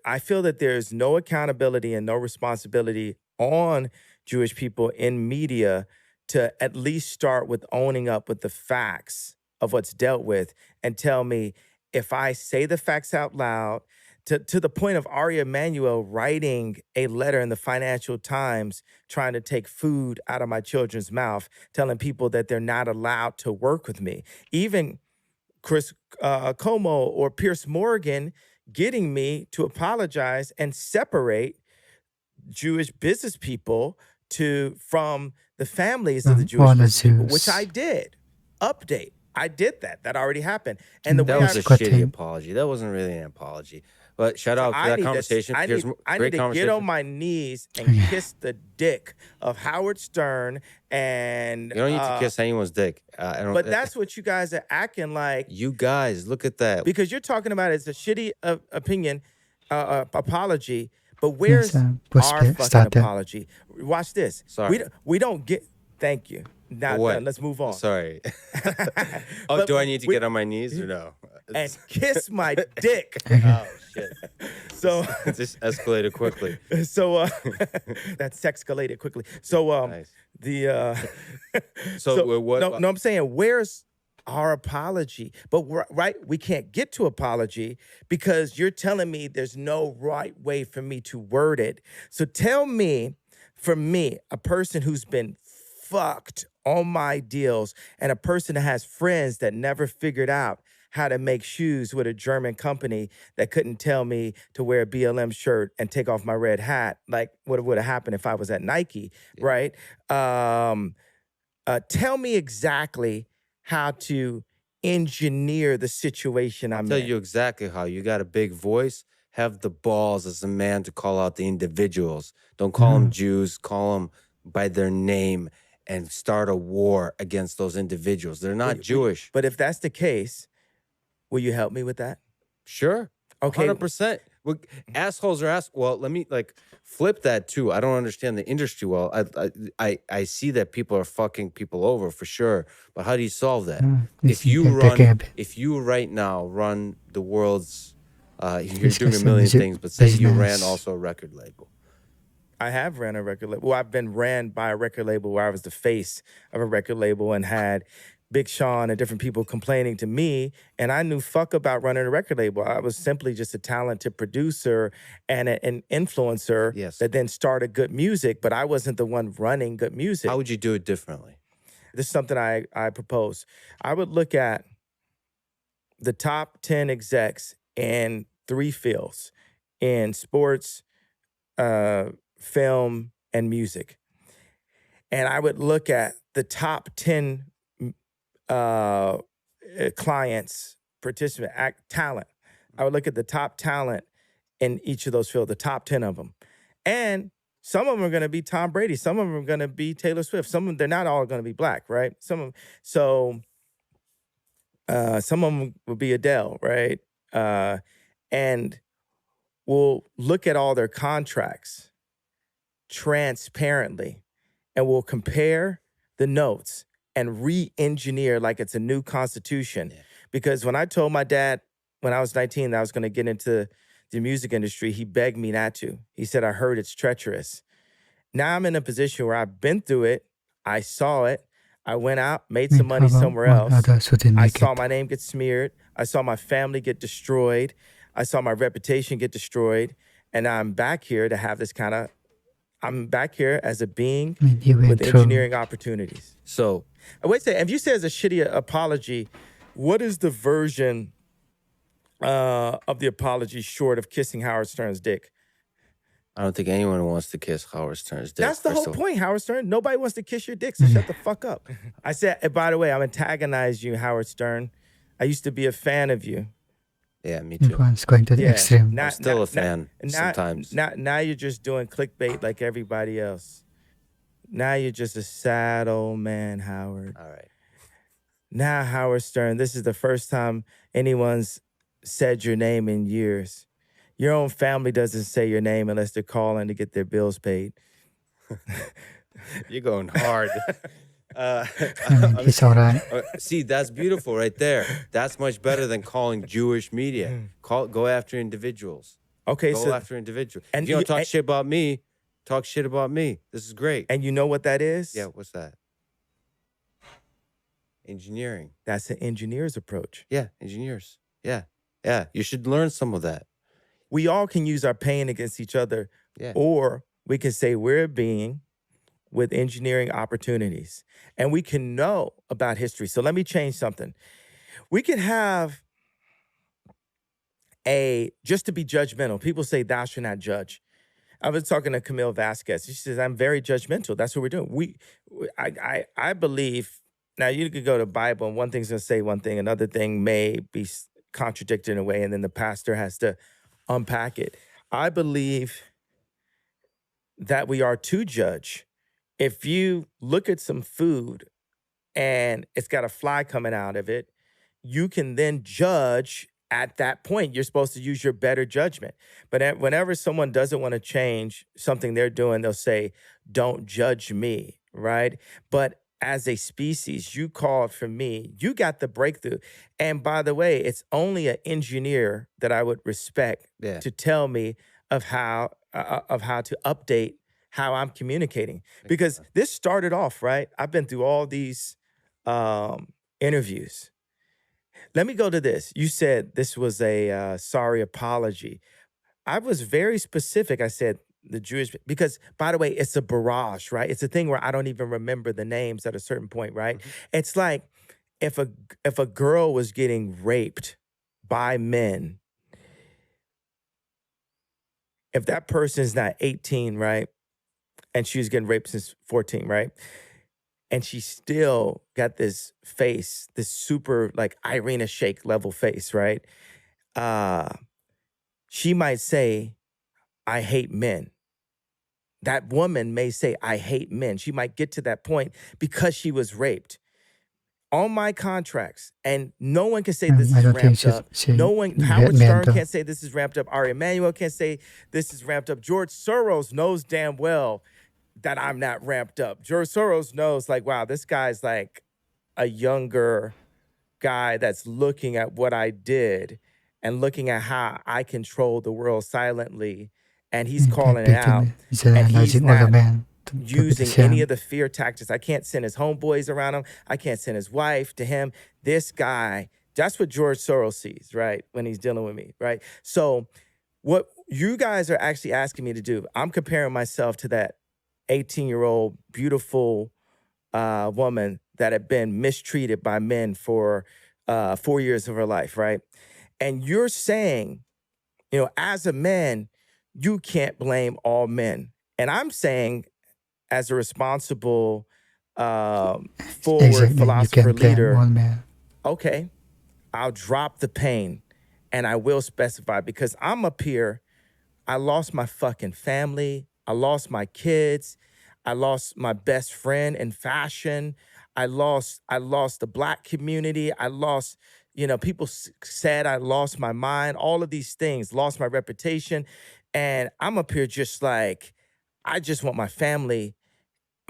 I feel that there's no accountability and no responsibility on Jewish people in media to at least start with owning up with the facts of what's dealt with and tell me if I say the facts out loud, to the point of Ari Emanuel writing a letter in the Financial Times trying to take food out of my children's mouth, telling people that they're not allowed to work with me. Even Chris Como or Pierce Morgan getting me to apologize and separate Jewish business people from the families of the Jewish business people, which I did. Update. I did that. That already happened. And the that way was a shitty apology. That wasn't really an apology. But shout out to that conversation. I need to get on my knees and kiss the dick of Howard Stern. And you don't need to kiss anyone's dick. But that's what you guys are acting like. You guys, look at that. Because you're talking about it's a shitty opinion, apology. But where's our fucking apology? Watch this. Sorry. We don't get. Thank you. Now let's move on. Sorry. Do I need to get on my knees or no? And kiss my dick. Oh shit. So this escalated quickly. So that's escalated quickly. So nice. What? No, I'm saying where's our apology? But we can't get to apology because you're telling me there's no right way for me to word it. So tell me, for me, a person who's been fucked on my deals and a person that has friends that never figured out how to make shoes with a German company that couldn't tell me to wear a BLM shirt and take off my red hat, like what would have happened if I was at Nike, right? Tell me exactly how to engineer the situation I'm in. I'll tell you exactly how. You got a big voice. Have the balls as a man to call out the individuals. Don't call them Jews. Call them by their name and start a war against those individuals. They're not Jewish. But if that's the case, will you help me with that? Sure. Okay. 100%. Well, assholes are well, let me flip that too. I don't understand the industry well. I see that people are fucking people over for sure. But how do you solve that? If you right now run the world's you're doing a million things, but say you ran also a record label. I have ran a record label. Well, I've been ran by a record label where I was the face of a record label and had Big Sean and different people complaining to me, and I knew fuck about running a record label. I was simply just a talented producer and an influencer that then started good music, but I wasn't the one running good music. How would you do it differently? This is something I propose. I would look at the top 10 execs in 3 fields, in sports, film, and music. And I would look at the top 10 clients, talent. I would look at the top talent in each of those fields, the top 10 of them. And some of them are going to be Tom Brady. Some of them are going to be Taylor Swift. Some of them, they're not all going to be black, right? Some of them will be Adele, right? And we'll look at all their contracts transparently, and we'll compare the notes and re-engineer like it's a new constitution. Yeah. Because when I told my dad when I was 19 that I was going to get into the music industry, he begged me not to. He said, I heard it's treacherous. Now I'm in a position where I've been through it. I saw it. I went out, made some money somewhere else. I saw my name get smeared. I saw my family get destroyed. I saw my reputation get destroyed. And I'm back here to have this I'm back here as a being with engineering opportunities. So, wait a second. If you say it's a shitty apology, what is the version of the apology short of kissing Howard Stern's dick? I don't think anyone wants to kiss Howard Stern's dick. That's the whole point, Howard Stern. Nobody wants to kiss your dick, so shut the fuck up. I said, by the way, I'm antagonizing you, Howard Stern. I used to be a fan of you. Yeah, me too. Everyone's going to the extreme. I'm still a fan sometimes. Now you're just doing clickbait like everybody else. Now you're just a sad old man, Howard. All right. Now, Howard Stern, this is the first time anyone's said your name in years. Your own family doesn't say your name unless they're calling to get their bills paid. You're going hard. He's all right. See, that's beautiful right there. That's much better than calling Jewish media. Go after individuals. Okay, go after individuals. And if you don't talk shit about me, talk shit about me. This is great. And you know what that is? Yeah, what's that? Engineering. That's an engineer's approach. Yeah, engineers. Yeah. Yeah. You should learn some of that. We all can use our pain against each other, Yeah. or we can say we're a being with engineering opportunities, and we can know about history. So let me change something. We can have just to be judgmental. People say thou shalt not judge. I was talking to Camille Vasquez. She says, I'm very judgmental. That's what we're doing. I believe, now you could go to Bible and one thing's gonna say one thing, another thing may be contradicted in a way, and then the pastor has to unpack it. I believe that we are to judge. If you look at some food and it's got a fly coming out of it, you can then judge at that point. You're supposed to use your better judgment. But whenever someone doesn't want to change something they're doing, they'll say, don't judge me, right? But as a species, you called for me. You got the breakthrough. And by the way, it's only an engineer that I would respect to tell me of how to update how I'm communicating. Because this started off, right? I've been through all these interviews. Let me go to this. You said this was a sorry apology. I was very specific. I said the Jewish, because by the way, it's a barrage, right? It's a thing where I don't even remember the names at a certain point, right? Mm-hmm. It's like if a girl was getting raped by men, if that person's not 18, right? And she was getting raped since 14, right? And she still got this face, this super like Irina Shayk level face, right? She might say, I hate men. That woman may say, I hate men. She might get to that point because she was raped. On my contracts, and no one can say this is ramped up. No one, Howard Stern can't say this is ramped up. Ari Emanuel can't say this is ramped up. George Soros knows damn well that I'm not ramped up. George Soros knows, like, wow, this guy's like a younger guy that's looking at what I did and looking at how I control the world silently, and he's calling it out. And he's not using any of the fear tactics. I can't send his homeboys around him. I can't send his wife to him. This guy, that's what George Soros sees, right, when he's dealing with me, right? So what you guys are actually asking me to do, I'm comparing myself to that 18-year-old beautiful woman that had been mistreated by men for 4 years of her life, right? And you're saying, you know, as a man, you can't blame all men. And I'm saying, as a responsible, forward philosopher leader, okay, I'll drop the pain and I will specify, because I'm up here, I lost my fucking family, I lost my kids, I lost my best friend in fashion, I lost the Black community, I lost, you know, people said I lost my mind, all of these things, lost my reputation, and I'm up here just like, I just want my family,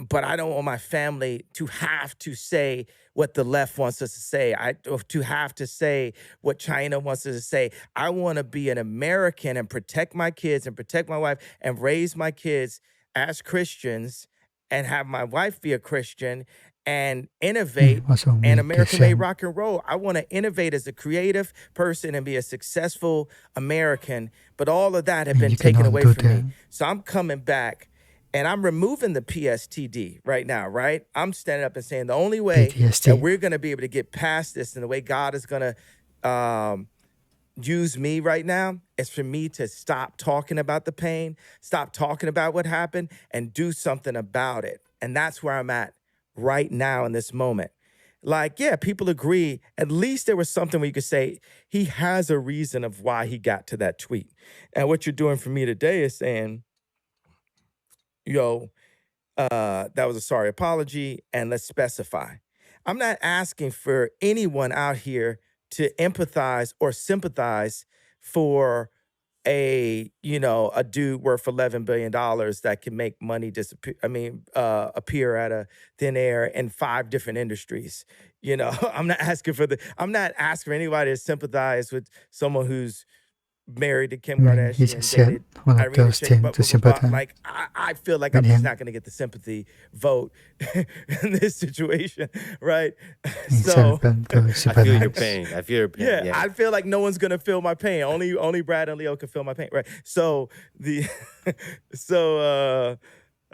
but I don't want my family to have to say what the left wants us to say, or to have to say what China wants us to say. I want to be an American and protect my kids and protect my wife and raise my kids as Christians and have my wife be a Christian and innovate. And America made rock and roll. I want to innovate as a creative person and be a successful American, but all of that had been taken away from me. So I'm coming back. And I'm removing the PSTD right now, right? I'm standing up and saying the only way that we're going to be able to get past this and the way God is going to use me right now is for me to stop talking about the pain, stop talking about what happened, and do something about it. And that's where I'm at right now in this moment. Like, yeah, people agree. At least there was something where you could say, he has a reason of why he got to that tweet. And what you're doing for me today is saying, yo, that was a sorry apology, and let's specify. I'm not asking for anyone out here to empathize or sympathize for a dude worth $11 billion that can make money disappear. Appear out of thin air in 5 different industries. You know, I'm not asking for anybody to sympathize with someone who's married to Kim When he Kardashian, just said dated all of Irina those Shayk, things blah, to blah, blah, blah. sympathize Like, I feel like with I'm just him. not going to get the sympathy vote in this situation, right? Instead So, of them to I feel your sympathize. pain. I feel your pain. yeah, Yeah. I feel like no one's going to feel my pain. Only Brad and Leo can feel my pain, right? So,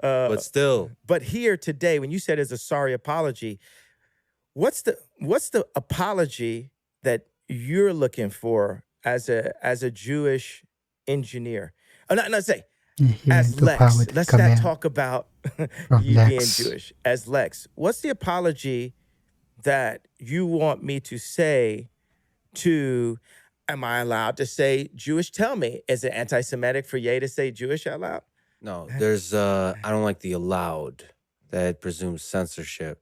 But still, but here today, when you said it's a sorry apology, what's the apology that you're looking for as a Jewish engineer? Say Hearing as to power Lex. with Let's not command talk about from you being Lex. Jewish. As Lex, what's the apology that you want me to say to? Am I allowed to say Jewish? Tell me, is it anti-Semitic for Ye to say Jewish out loud? no, there's I don't like the allowed. That presumes censorship.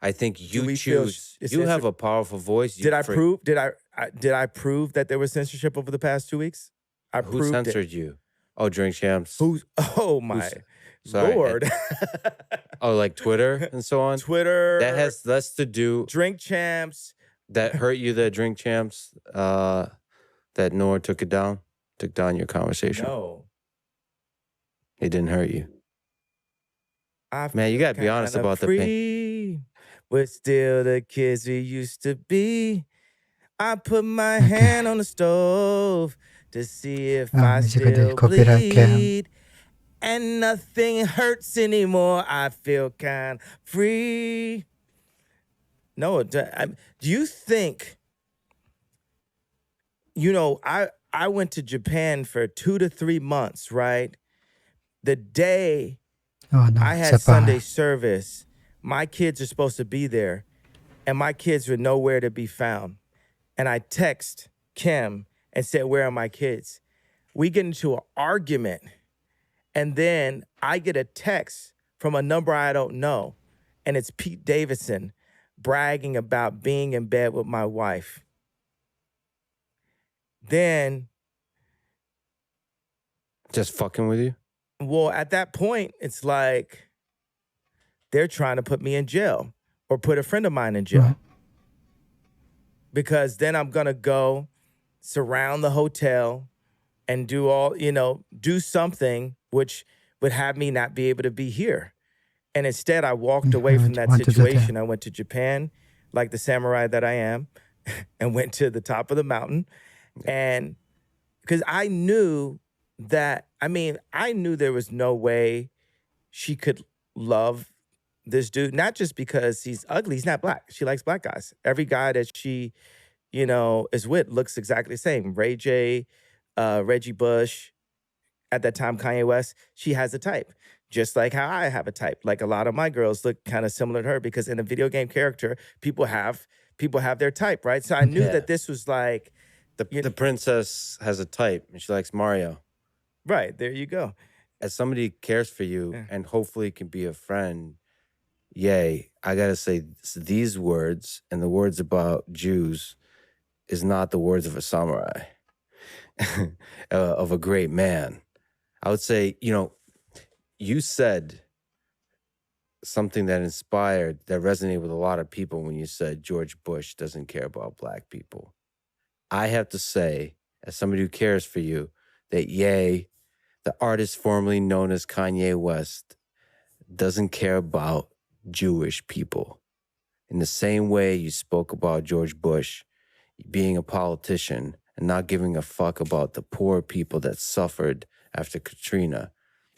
I think Do you we feel choose. it's You have censored? a powerful voice. Did I prove? Did I prove that there was censorship over the past 2 weeks? I Who proved it. censored you? Oh, Drink Champs. Who's? Oh my Sorry. Lord! Oh, like Twitter and so on. Twitter. That has less to do. Drink Champs. That hurt you. That Drink Champs. That Noah took down your conversation. No, It didn't hurt you. I Man, you gotta be honest kinda about the pain. free. We're still the kids we used to be. I put my hand on the stove to see if I musica del still copyright che bleed. And nothing hurts anymore. I feel kind of free. No, do you think, I went to Japan for 2 to 3 months, right? The day oh no, I had sa Sunday bahay. service, my kids are supposed to be there, and my kids were nowhere to be found. And I text Kim and said, "Where are my kids?" We get into an argument, and then I get a text from a number I don't know, and it's Pete Davidson bragging about being in bed with my wife. Then, Just fucking with you. well, at that point, it's like they're trying to put me in jail or put a friend of mine in jail. Right. Because then I'm gonna go surround the hotel and do something which would have me not be able to be here. And instead, I walked away from that wanted to do that. situation. I went to Japan, like the samurai that I am, and went to the top of the mountain. And because I knew there was no way she could love this dude, not just because he's ugly. He's not black. She likes black guys. Every guy that she, is with looks exactly the same. Ray J, Reggie Bush, at that time Kanyewest. She has a type, just like how I have a type. Like a lot of my girls look kind of similar to her because in a video game character, people have their type, right? So I knew that this was like The princess has a type, and she likes Mario. right. There you go. As somebody who cares for you and hopefully can be a friend, yay, I gotta say these words and the words about Jews is not the words of a samurai, of a great man. I would say, you said something that resonated with a lot of people when you said George Bush doesn't care about black people. I have to say, as somebody who cares for you, that Ye, the artist formerly known as Kanyewest, doesn't care about Jewish people. In the same way you spoke about George Bush being a politician and not giving a fuck about the poor people that suffered after Katrina,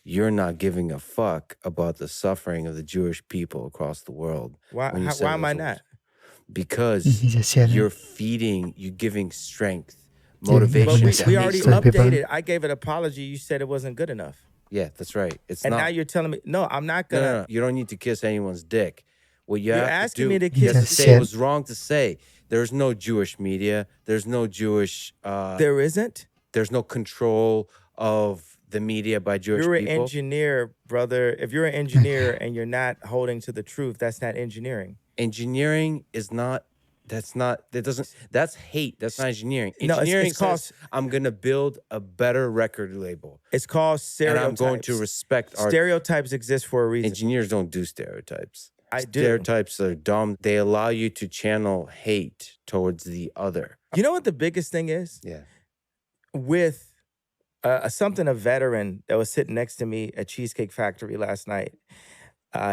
you're not giving a fuck about the suffering of the Jewish people across the world. Why am I not? Because He just said you're giving strength, motivation. But we already Some people- updated. I gave an apology. You said it wasn't good enough. Yeah, that's right. Now you're telling me, no, I'm not No, gonna. no, no. You don't need to kiss anyone's dick. What you You're have asking to do, me to you have kiss to the say it dick. was wrong to say. There's no Jewish media. There's no Jewish. There isn't. There's no control of the media by Jewish You're an people. engineer, brother. If you're an engineer and you're not holding to the truth, that's not engineering. Engineering is not. That's hate. That's not engineering. No, it's Engineering called- says, I'm going to build a better record label. It's called And stereotypes. I'm going to respect art. Stereotypes exist for a reason. Engineers don't do stereotypes. I do. Stereotypes are dumb. They allow you to channel hate towards the other. You know what the biggest thing is? Yeah. with something a veteran that was sitting next to me at Cheesecake Factory last night.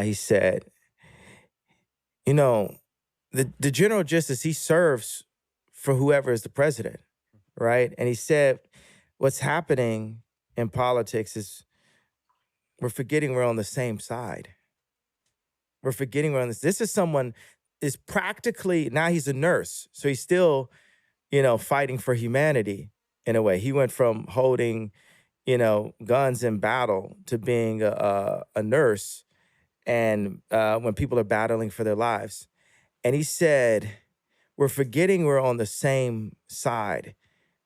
He said, you know, the General Justice, he serves for whoever is the president, right? And he said, what's happening in politics is we're forgetting we're on the same side. We're forgetting we're on this. This is someone is practically, now he's a nurse. So he's still, fighting for humanity in a way. He went from holding, guns in battle to being a nurse and when people are battling for their lives. And he said, we're forgetting we're on the same side.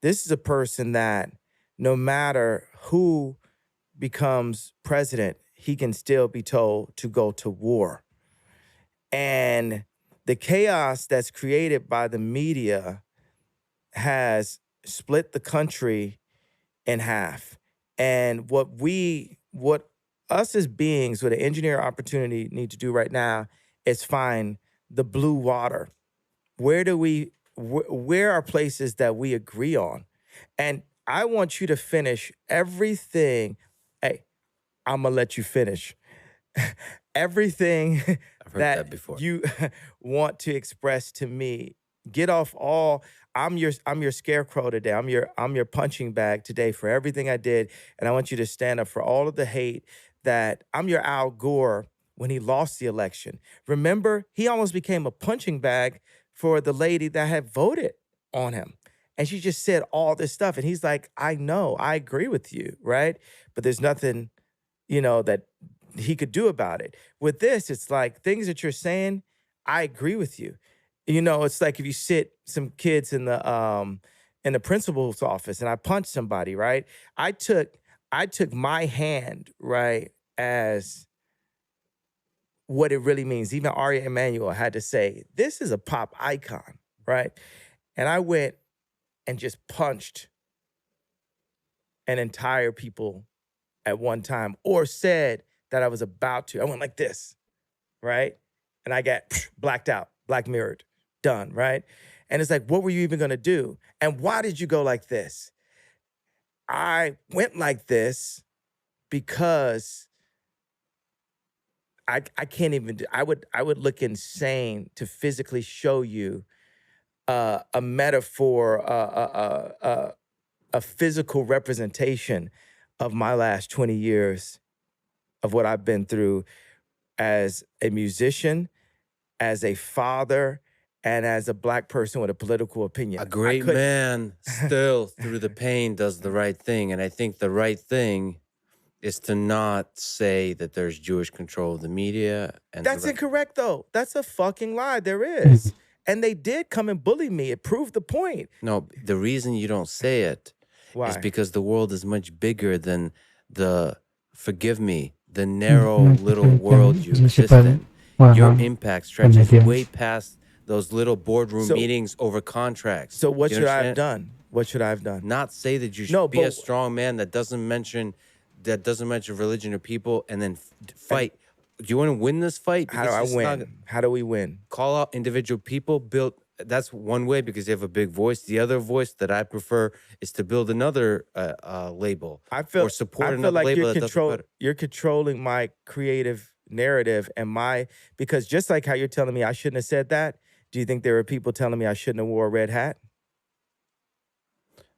This is a person that no matter who becomes president, he can still be told to go to war. And the chaos that's created by the media has split the country in half. And what us as beings with an engineer opportunity need to do right now is find the blue water. Where are places that we agree on? And I want you to finish everything. Hey, I'm gonna let you finish. Everything I've heard that before. You want to express to me. Get off all. I'm your scarecrow today. I'm your punching bag today for everything I did. And I want you to stand up for all of the hate that I'm your Al Gore when he lost the election. Remember, he almost became a punching bag for the lady that had voted on him. And she just said all this stuff. And he's like, I know, I agree with you, right? But there's nothing, that he could do about it. With this, it's like things that you're saying, I agree with you. It's like if you sit some kids in the principal's office and I punch somebody, right? I took my hand, right, as what it really means. Even Aria Emanuel had to say, this is a pop icon, right? And I went and just punched an entire people at one time, or said that I was about to. I went like this, right? And I got blacked out, black mirrored, done, right? And it's like, what were you even gonna do? And why did you go like this? I went like this because I can't even, I would look insane to physically show you a metaphor, a physical representation of my last 20 years of what I've been through as a musician, as a father, and as a Black person with a political opinion. A great man still through the pain does the right thing. And I think the right thing is to not say that there's Jewish control of the media. And that's incorrect, though. That's a fucking lie. There is. And they did come and bully me. It proved the point. No, the reason you don't say it is because the world is much bigger than forgive me, the narrow little world you exist in. Your impact stretches way past those little boardroom meetings over contracts. So what should I have done? What should I have done? Not say that you should be a strong man that doesn't mention religion or people, and then fight. Do you want to win this fight? How do I win? How do we win? Call out individual people. That's one way because you have a big voice. The other voice that I prefer is to build another label. I feel another like label you're controlling my creative narrative because just like how you're telling me I shouldn't have said that, do you think there are people telling me I shouldn't have wore a red hat?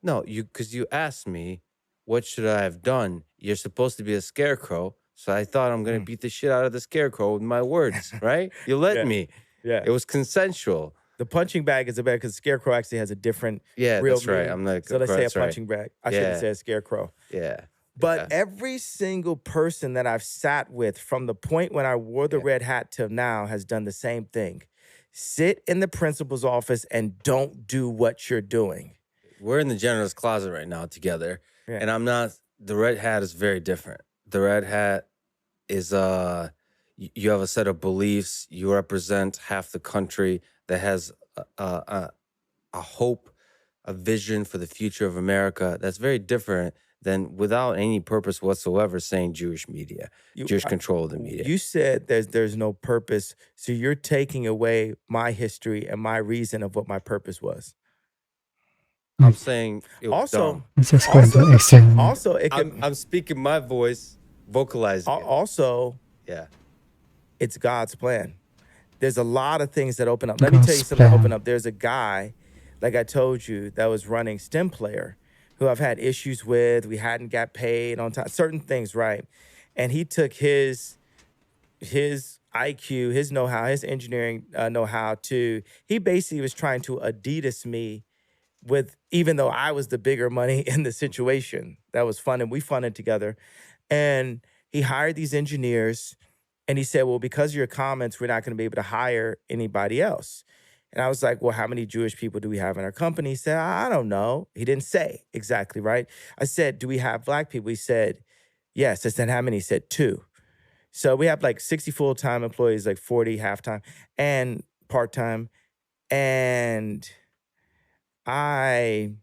No, because you asked me, what should I have done? You're supposed to be a scarecrow, so I thought I'm going to beat the shit out of the scarecrow with my words, right? You let me. Yeah. It was consensual. The punching bag is better because scarecrow actually has a different real that's right. meaning. I'm like, so let's say a punching bag. I should have said scarecrow. Yeah. But every single person that I've sat with from the point when I wore the red hat till now has done the same thing. Sit in the principal's office and don't do what you're doing. We're in the general's closet right now together. Yeah. And I'm not, the red hat is very different. The red hat is, you have a set of beliefs. You represent half the country that has a hope, a vision for the future of America. That's very different than without any purpose whatsoever saying Jewish media, Jewish control of the media. You said there's no purpose. So you're taking away my history and my reason of what my purpose was. I'm saying it was Also, dumb. It's just going to extend. also it can. I'm speaking my voice, vocalizing it. Also, Yeah. it's God's plan. There's a lot of things that open up. Let me tell you God's something that plan. open up. There's a guy, like I told you, that was running STEM Player, who I've had issues with. We hadn't got paid on time, certain things, right? And he took his IQ, his know-how, his engineering know-how to, he basically was trying to Adidas me with, even though I was the bigger money in the situation. That was fun, and we funded together. And he hired these engineers, and he said, well, because of your comments, we're not going to be able to hire anybody else. And I was like, well, how many Jewish people do we have in our company? He said, I don't know. He didn't say exactly, right? I said, do we have Black people? He said, yes. I said, how many? He said, 2. So we have like 60 full-time employees, like 40 half-time and part-time. And I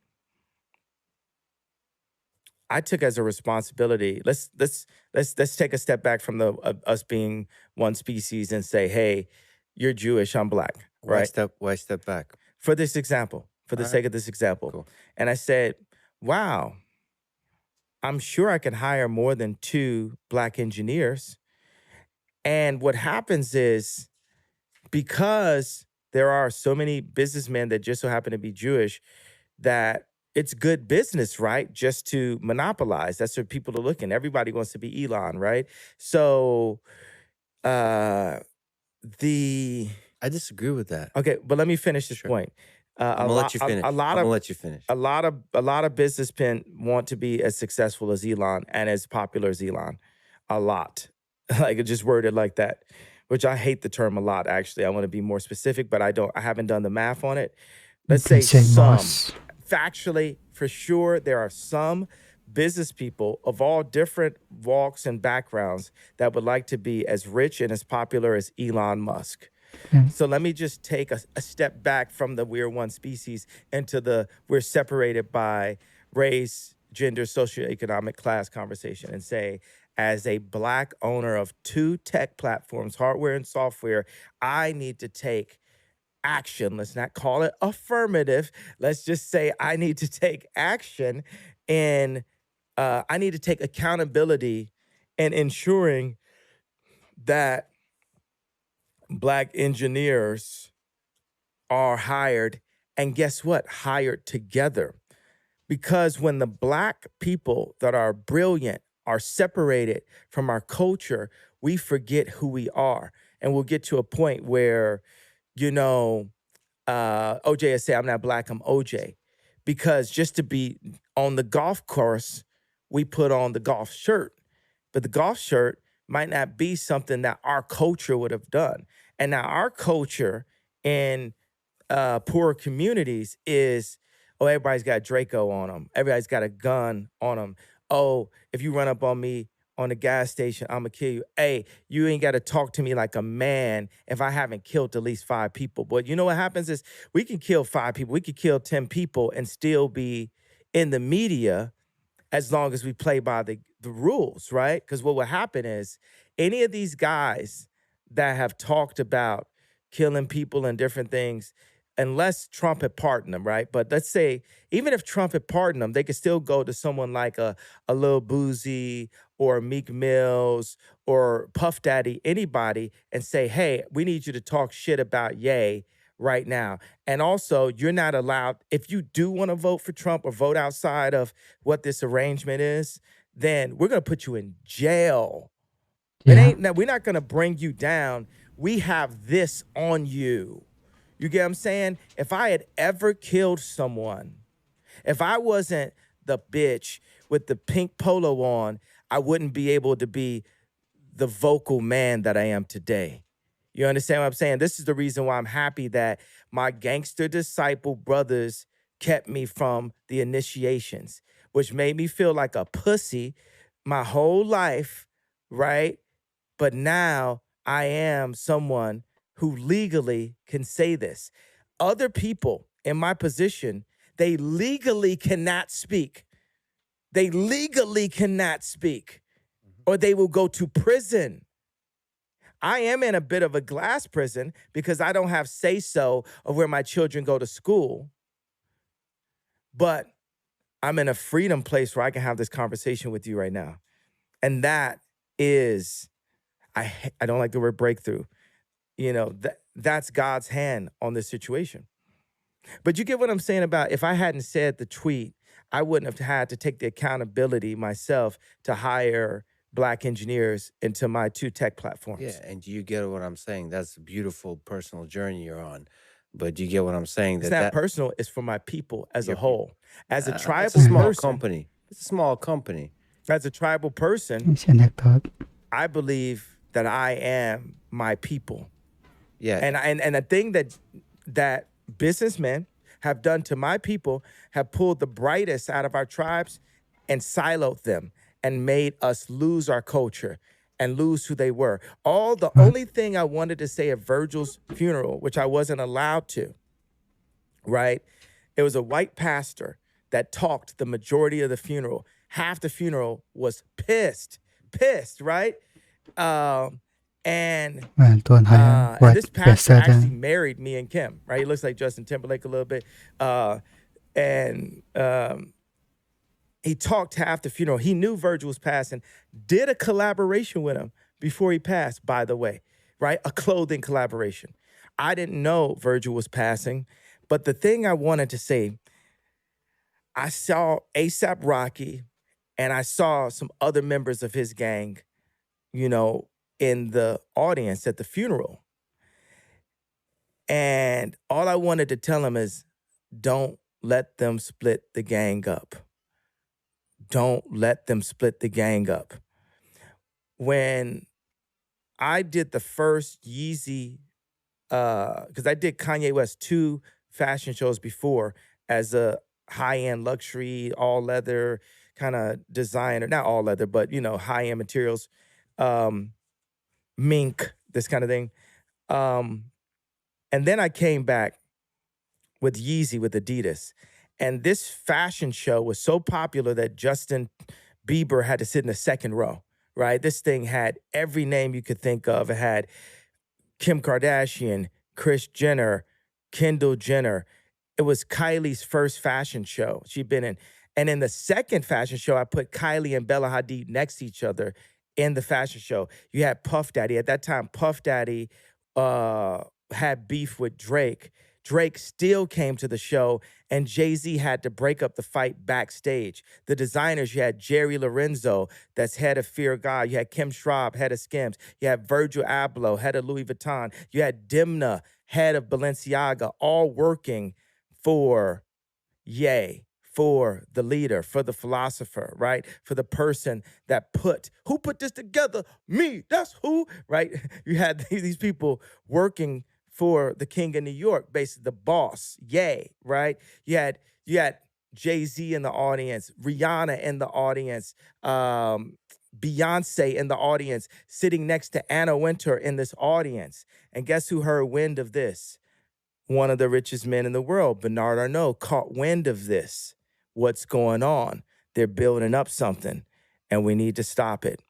took as a responsibility. Let's take a step back from the us being one species and say, hey, you're Jewish, I'm Black, right? Why step back? For this example, for the sake of this example. Cool. And I said, wow, I'm sure I can hire more than 2 Black engineers. And what happens is, because there are so many businessmen that just so happen to be Jewish, that it's good business, right? Just to monopolize. That's what people are looking. Everybody wants to be Elon, right? So I disagree with that. okay, but let me finish this Sure. point. I'm gonna let you finish. I'm gonna let you finish. A lot of businessmen want to be as successful as Elon and as popular as Elon. A lot. Like, it just worded like that, which I hate the term a lot, actually. I want to be more specific, but I haven't done the math on it. Let's say some. Factually, for sure, there are some business people of all different walks and backgrounds that would like to be as rich and as popular as Elon Musk. So let me just take a step back from the we're one species into the we're separated by race, gender, socioeconomic class conversation, and say, as a Black owner of 2 tech platforms, hardware and software, I need to take action. Let's not call it affirmative. Let's just say I need to take action, and I need to take accountability in ensuring that Black engineers are hired, and guess what? Hired together. Because when the Black people that are brilliant are separated from our culture, we forget who we are. And we'll get to a point where, you know, OJ will say, I'm not Black, I'm OJ. Because just to be on the golf course, we put on the golf shirt. But the golf shirt might not be something that our culture would have done. And now our culture in poorer communities is, oh, everybody's got Draco on them. Everybody's got a gun on them. Oh, if you run up on me on the gas station, I'm gonna kill you. Hey, you ain't gotta talk to me like a man if I haven't killed at least 5 people. But you know what happens is, we can kill 5 people, we could kill 10 people and still be in the media as long as we play by the rules, right? Because what will happen is, any of these guys that have talked about killing people and different things, unless Trump had pardoned them, right? But let's say, even if Trump had pardoned them, they could still go to someone like a Lil Boozy or Meek Mills or Puff Daddy, anybody, and say, hey, we need you to talk shit about Ye right now. And also, you're not allowed, if you do want to vote for Trump or vote outside of what this arrangement is, then we're going to put you in jail. Now, we're not going to bring you down. We have this on you. You get what I'm saying? If I had ever killed someone, if I wasn't the bitch with the pink polo on, I wouldn't be able to be the vocal man that I am today. You understand what I'm saying? This is the reason why I'm happy that my gangster disciple brothers kept me from the initiations, which made me feel like a pussy my whole life, right? But now I am someone who legally can say this. Other people in my position, they legally cannot speak. They legally cannot speak, or they will go to prison. I am in a bit of a glass prison because I don't have say-so of where my children go to school. But I'm in a freedom place where I can have this conversation with you right now. And that is, I don't like the word breakthrough. You know, that's God's hand on this situation. But you get what I'm saying about if I hadn't said the tweet, I wouldn't have had to take the accountability myself to hire Black engineers into my 2 tech platforms. Yeah, and you get what I'm saying. That's a beautiful personal journey you're on. But you get what I'm saying? It's not personal, it's for my people as a Your whole. As a it's tribal a small person, company. It's a small company. as a tribal person, Connected. I believe that I am my people. Yeah. And the thing that businessmen have done to my people have pulled the brightest out of our tribes and siloed them and made us lose our culture and lose who they were. The only thing I wanted to say at Virgil's funeral, which I wasn't allowed to, right? It was a white pastor that talked the majority of the funeral. Half the funeral was pissed, right? And this pastor actually married me and Kim, right? He looks like Justin Timberlake a little bit. He talked half the funeral. He knew Virgil was passing, did a collaboration with him before he passed, by the way, right? A clothing collaboration. I didn't know Virgil was passing, but the thing I wanted to say, I saw A$AP Rocky and I saw some other members of his gang, you know, in the audience at the funeral. And all I wanted to tell him is, don't let them split the gang up. Don't let them split the gang up. When I did the first Yeezy, because I did Kanyewest 2 fashion shows before as a high-end luxury, all leather kind of designer, not all leather, but you know, high-end materials, mink, this kind of thing. And then I came back with Yeezy with Adidas. And this fashion show was so popular that Justin Bieber had to sit in the second row, right? This thing had every name you could think of. It had Kim Kardashian, Kris Jenner, Kendall Jenner. It was Kylie's first fashion show she'd been in. And in the second fashion show, I put Kylie and Bella Hadid next to each other in the fashion show. You had Puff Daddy. At that time, Puff Daddy had beef with Drake. Drake still came to the show, and Jay-Z had to break up the fight backstage. The designers, you had Jerry Lorenzo, that's head of Fear God. You had Kim Schraub, head of Skims. You had Virgil Abloh, head of Louis Vuitton. You had Dimna, head of Balenciaga, all working for Ye, for the leader, for the philosopher, right? For the person that who put this together? Me, that's who, right? You had these people working for the king of New York, basically the boss, Ye, right? You had Jay-Z in the audience, Rihanna in the audience, Beyonce in the audience, sitting next to Anna Wintour in this audience. And guess who heard wind of this? One of the richest men in the world, Bernard Arnault, caught wind of this. What's going on? They're building up something, and we need to stop it.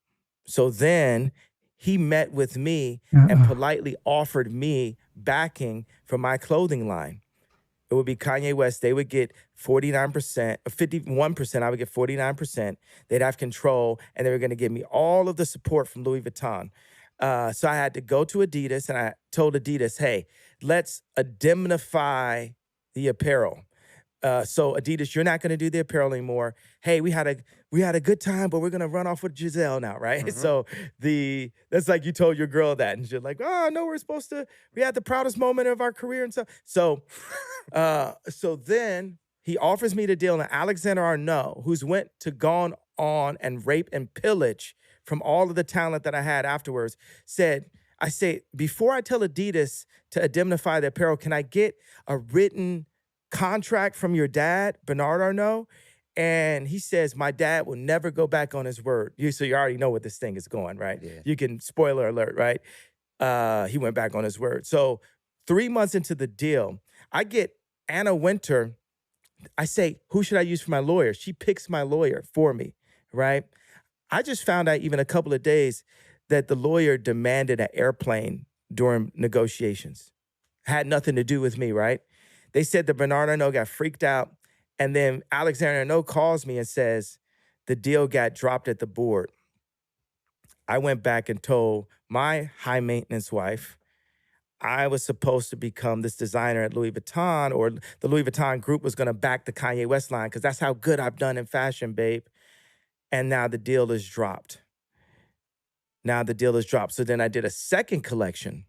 So then he met with me and politely offered me backing for my clothing line. It would be Kanyewest. They would get 49%, 51%. I would get 49%. They'd have control, and they were going to give me all of the support from Louis Vuitton. So I had to go to Adidas, and I told Adidas, hey, let's indemnify the apparel. So Adidas, you're not going to do the apparel anymore. Hey, we had a good time, but we're going to run off with Giselle now, right? Mm-hmm. So that's like you told your girl that, and she's like, oh, no, we had the proudest moment of our career and stuff. So then he offers me the deal, and Alexander Arnault, who's gone on and rape and pillage from all of the talent that I had afterwards, I say, before I tell Adidas to indemnify the apparel, can I get a written contract from your dad, Bernard Arnault? And he says, my dad will never go back on his word. So you already know what this thing is going, right? Yeah. You can, spoiler alert, right? He went back on his word. So 3 months into the deal, I get Anna Wintour. I say, who should I use for my lawyer? She picks my lawyer for me, right? I just found out even a couple of days that the lawyer demanded an airplane during negotiations. Had nothing to do with me, right? They said that Bernard Arnault got freaked out And then Alexander No calls me and says, the deal got dropped at the board. I went back and told my high maintenance wife I was supposed to become this designer at Louis Vuitton, or the Louis Vuitton group was going to back the Kanyewest line because that's how good I've done in fashion, babe. And now the deal is dropped. So then I did a second collection,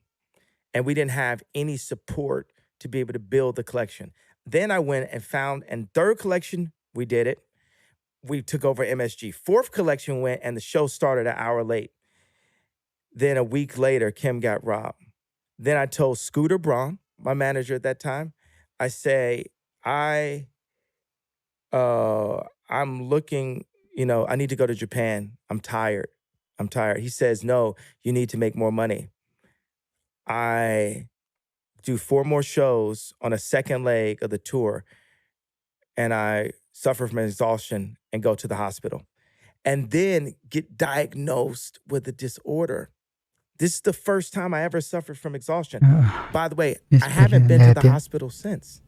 and we didn't have any support to be able to build the collection. Then I went and found, and third collection, we did it. We took over MSG. Fourth collection went, and the show started an hour late. Then a week later, Kim got robbed. Then I told Scooter Braun, my manager at that time, I say, I'm looking, I need to go to Japan. I'm tired. He says, no, you need to make more money. I do 4 more shows on a second leg of the tour, and I suffer from exhaustion and go to the hospital, and then get diagnosed with a disorder. This is the first time I ever suffered from exhaustion. By the way, I haven't been to the hospital since.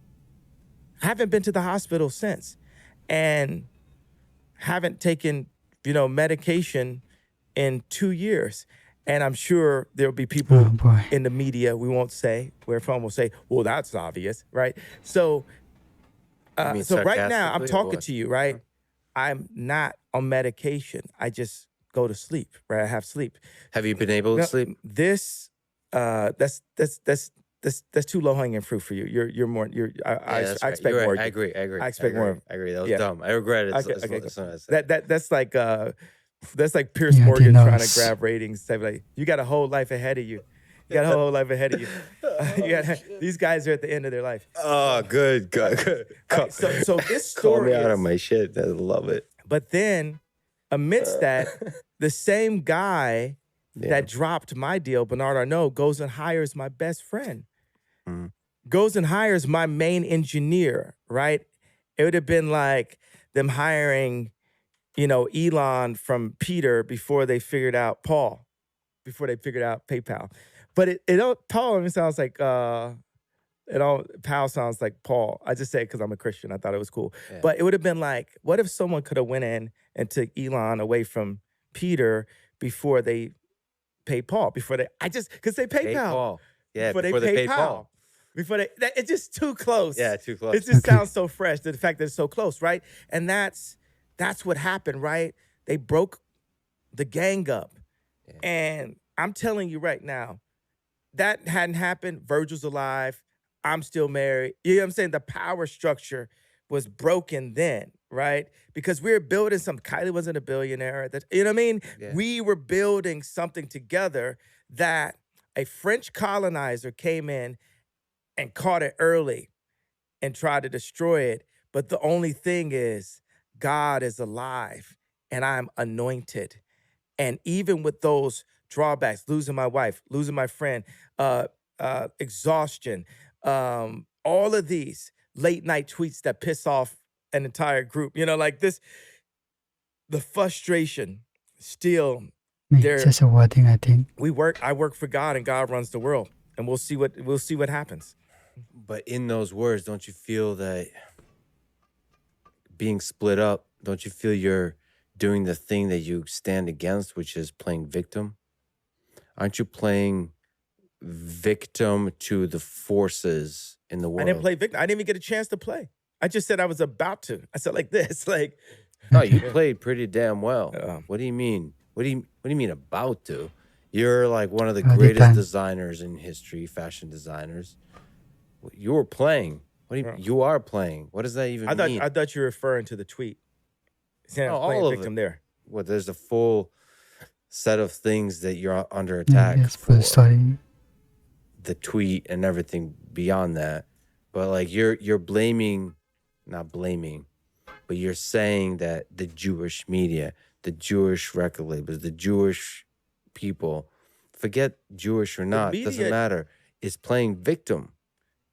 And haven't taken, medication in 2 years. And I'm sure there'll be people in the media, we won't say, where from will say, well, that's obvious, right? So right now, I'm talking to you, right? I'm not on medication. I just go to sleep, right? I have sleep. Have you been able to sleep? That's too low hanging fruit for you. You're more. I expect more. I agree. I expect more. I agree. That was dumb. I regret it. That's like Pierce Morgan trying to grab ratings. Say like, you got a whole life ahead of you. These guys are at the end of their life. Oh, good. Right, so this call story me out of my shit. I love it. But then, amidst that, the same guy that dropped my deal, Bernard Arnault, goes and hires my best friend. Goes and hires my main engineer, right? It would have been like them hiring, Elon from Peter before they figured out Paul, before they figured out PayPal. But Paul sounds like, Paul sounds like Paul. I just say it because I'm a Christian. I thought it was cool. Yeah. But it would have been like, what if someone could have went in and took Elon away from Peter before they pay Paul? because they pay Paul. Yeah, before they pay Paul. It's just too close. Yeah, too close. It just sounds so fresh, the fact that it's so close, right? And that's what happened, right? They broke the gang up. Yeah. And I'm telling you right now, that hadn't happened. Virgil's alive. I'm still married. You know what I'm saying? The power structure was broken then, right? Because we were building something. Kylie wasn't a billionaire. You know what I mean? Yeah. We were building something together that a French colonizer came in and caught it early and tried to destroy it. But the only thing is, God is alive and I'm anointed. And even with those drawbacks, losing my wife, losing my friend, exhaustion, all of these late night tweets that piss off an entire group, like this, the frustration still there. It's just a wording, I think. I work for God and God runs the world, and we'll see what happens. But in those words, don't you feel that being split up, don't you feel you're doing the thing that you stand against, which is playing victim? Aren't you playing victim to the forces in the world? I didn't play victim. I didn't even get a chance to play. I just said I was about to. I said like this, like. No, you played pretty damn well. What do you mean? What do you mean about to? You're like one of the greatest designers in history, fashion designers. You were playing. What do you are playing? What does that even mean? I thought you were referring to the tweet. Saying I'm playing victim there. Well, there's a full set of things that you're under attack for. The tweet and everything beyond that. But like you're blaming, not blaming, but you're saying that the Jewish media, the Jewish record labels, the Jewish people, forget Jewish or not, doesn't matter, is playing victim,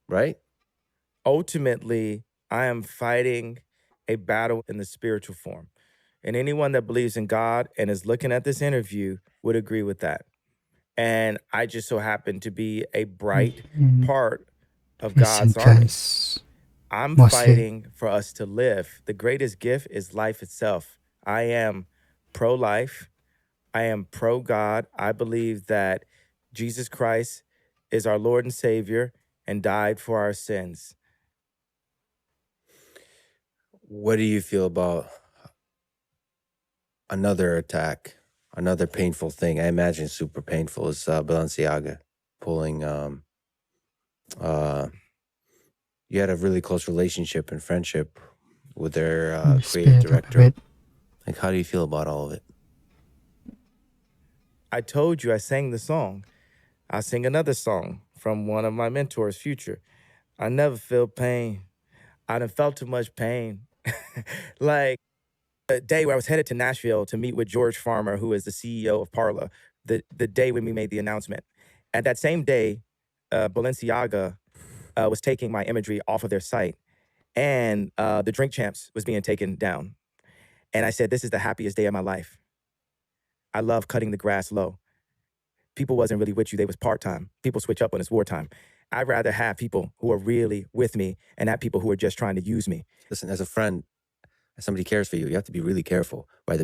right? Ultimately, I am fighting a battle in the spiritual form. And anyone that believes in God and is looking at this interview would agree with that. And I just so happen to be a bright part of God's army. I'm Mostly. fighting for us to live. The greatest gift is life itself. I am pro-life. I am pro-God. I believe that Jesus Christ is our Lord and Savior and died for our sins. What do you feel about another attack, another painful thing? I imagine super painful is Balenciaga pulling. You had a really close relationship and friendship with their creative Spirit of director. it. Like, how do you feel about all of it? I told you I sang the song. I'll sing another song from one of my mentors, Future. I never feel pain. I done felt too much pain. Like the day where I was headed to Nashville to meet with George Farmer, who is the CEO of Parla, the day when we made the announcement. And that same day, Balenciaga was taking my imagery off of their site. And the Drink Champs was being taken down. And I said, this is the happiest day of my life. I love cutting the grass low. People wasn't really with you. They was part-time. People switch up when it's wartime. I'd rather have people who are really with me and not people who are just trying to use me. Listen, as a friend, as somebody cares for you, you have to be really careful by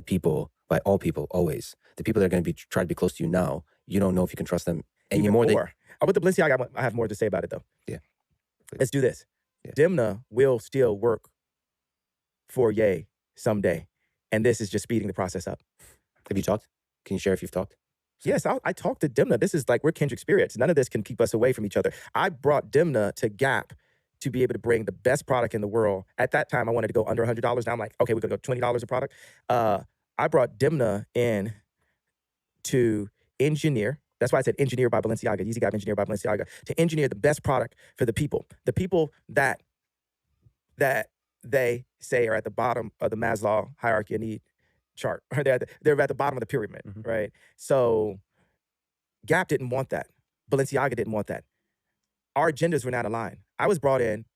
all people, always. The people that are going to try to be close to you now, you don't know if you can trust them anymore. With the Balenciaga, I have more to say about it, though. Yeah. Please. Let's do this. Yeah. Dimna will still work for Ye someday. And this is just speeding the process up. Have you talked? Can you share if you've talked? Yes, I talked to Dimna. This is like, we're kindred spirits. None of this can keep us away from each other. I brought Dimna to Gap to be able to bring the best product in the world. At that time, I wanted to go under $100. Now I'm like, okay, we're gonna go $20 a product. I brought Dimna in to engineer. That's why I said engineer by Balenciaga. Yeezy Gap engineer by Balenciaga. To engineer the best product for the people. The people that they say are at the bottom of the Maslow hierarchy of need chart. They're at the bottom of the pyramid, right? So Gap didn't want that. Balenciaga didn't want that. Our agendas were not aligned. I was brought in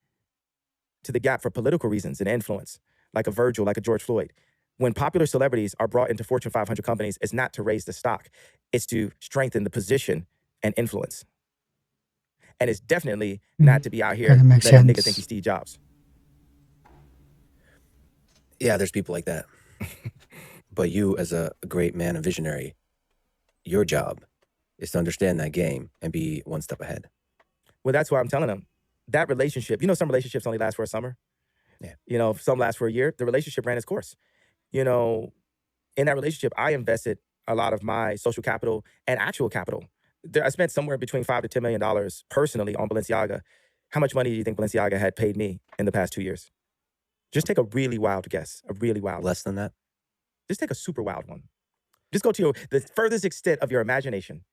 to the Gap for political reasons and influence, like a Virgil, like a George Floyd. When popular celebrities are brought into Fortune 500 companies, it's not to raise the stock. It's to strengthen the position and influence. And it's definitely not to be out here letting a nigga think he's Steve Jobs. Yeah, there's people like that. But you, as a great man, a visionary, your job is to understand that game and be one step ahead. Well, that's why I'm telling them. That relationship, some relationships only last for a summer. Yeah. Some last for a year. The relationship ran its course. In that relationship, I invested a lot of my social capital and actual capital. I spent somewhere between $5 to $10 million personally on Balenciaga. How much money do you think Balenciaga had paid me in the past 2 years? Just take a really wild guess. A really wild. Less than that? Just take a super wild one. Just go to the furthest extent of your imagination.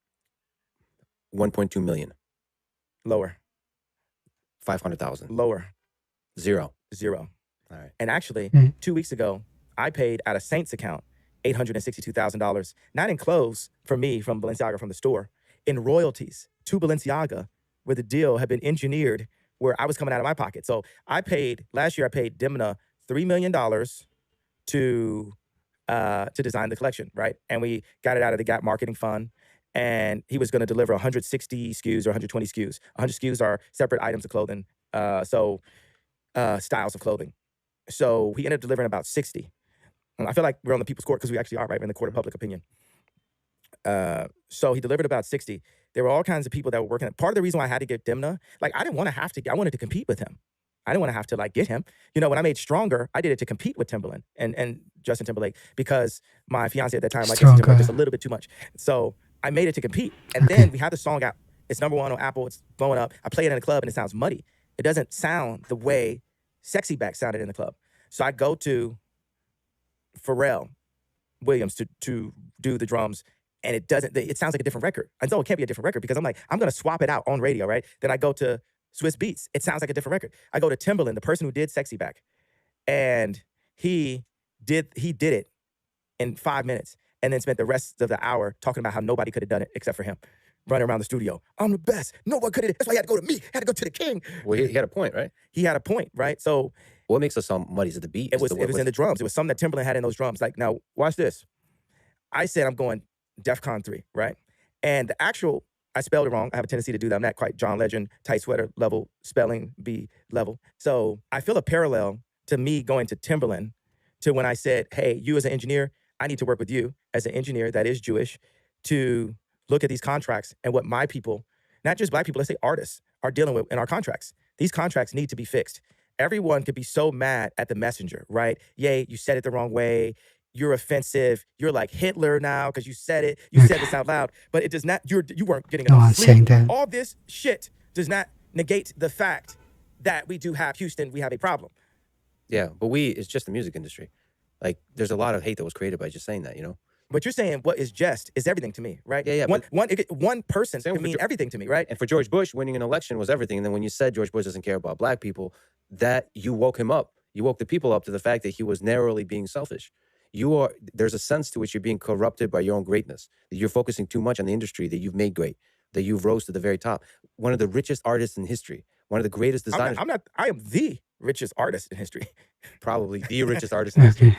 1.2 million. Lower. 500,000. Lower. Zero. All right. And actually, 2 weeks ago, I paid out of Saint's account $862,000, not in clothes for me from Balenciaga from the store, in royalties to Balenciaga, where the deal had been engineered, where I was coming out of my pocket. So last year I paid Dimna $3 million to design the collection, right? And we got it out of the Gap marketing fund. And he was going to deliver 160 SKUs or 120 SKUs. 100 SKUs are separate items of clothing, styles of clothing. So he ended up delivering about 60. I feel like we're on the people's court because we actually are, right? We're in the court of public opinion. So he delivered about 60. There were all kinds of people that were working. Part of the reason why I had to get Dimna, I didn't want to I wanted to compete with him. I didn't want to have to get him. When I made Stronger, I did it to compete with Timbaland and Justin Timberlake because my fiance at that time, Justin Timberlake, just a little bit too much. So I made it to compete. And then we had the song out. It's #1 on Apple. It's blowing up. I play it in a club and it sounds muddy. It doesn't sound the way Sexy Back sounded in the club. So I go to Pharrell Williams to do the drums, and it sounds like a different record. I know it can't be a different record because I'm going to swap it out on radio, right? Then I go to Swiss Beats. It sounds like a different record. I go to Timbaland, the person who did Sexy Back, and he did it in 5 minutes and then spent the rest of the hour talking about how nobody could have done it except for him. Running around the studio. I'm the best. No one could have. That's why he had to go to me. Had to go to the king. Well, he had a point, right? He had a point, right? So what makes us sound muddy? Is it the beat? It was in the drums. It was something that Timbaland had in those drums. Now, watch this. I said I'm going DEF CON 3, right? And the actual I spelled it wrong. I have a tendency to do that. I'm not quite John Legend, tight sweater level, spelling bee level. So I feel a parallel to me going to Timberland to when I said, hey, you as an engineer, I need to work with you as an engineer that is Jewish to look at these contracts and what my people, not just black people, let's say artists, are dealing with in our contracts. These contracts need to be fixed. Everyone could be so mad at the messenger, right? Yay, you said it the wrong way. You're offensive. You're like Hitler now because you said it. You said this out loud, but it does not. You weren't getting No enough one's saying sleep. that. All this shit does not negate the fact that we do have Houston. We have a problem. Yeah, but it's just the music industry. Like, there's a lot of hate that was created by just saying that, you know? But you're saying what is just is everything to me, right? Yeah, yeah. One person Same can for mean everything to me, right? And for George Bush, winning an election was everything. And then when you said George Bush doesn't care about black people, that you woke him up. You woke the people up to the fact that he was narrowly being selfish. There's a sense to which you're being corrupted by your own greatness, that you're focusing too much on the industry that you've made great, that you've rose to the very top. One of the richest artists in history, one of the greatest designers. I am the richest artist in history. Probably the richest artist in history.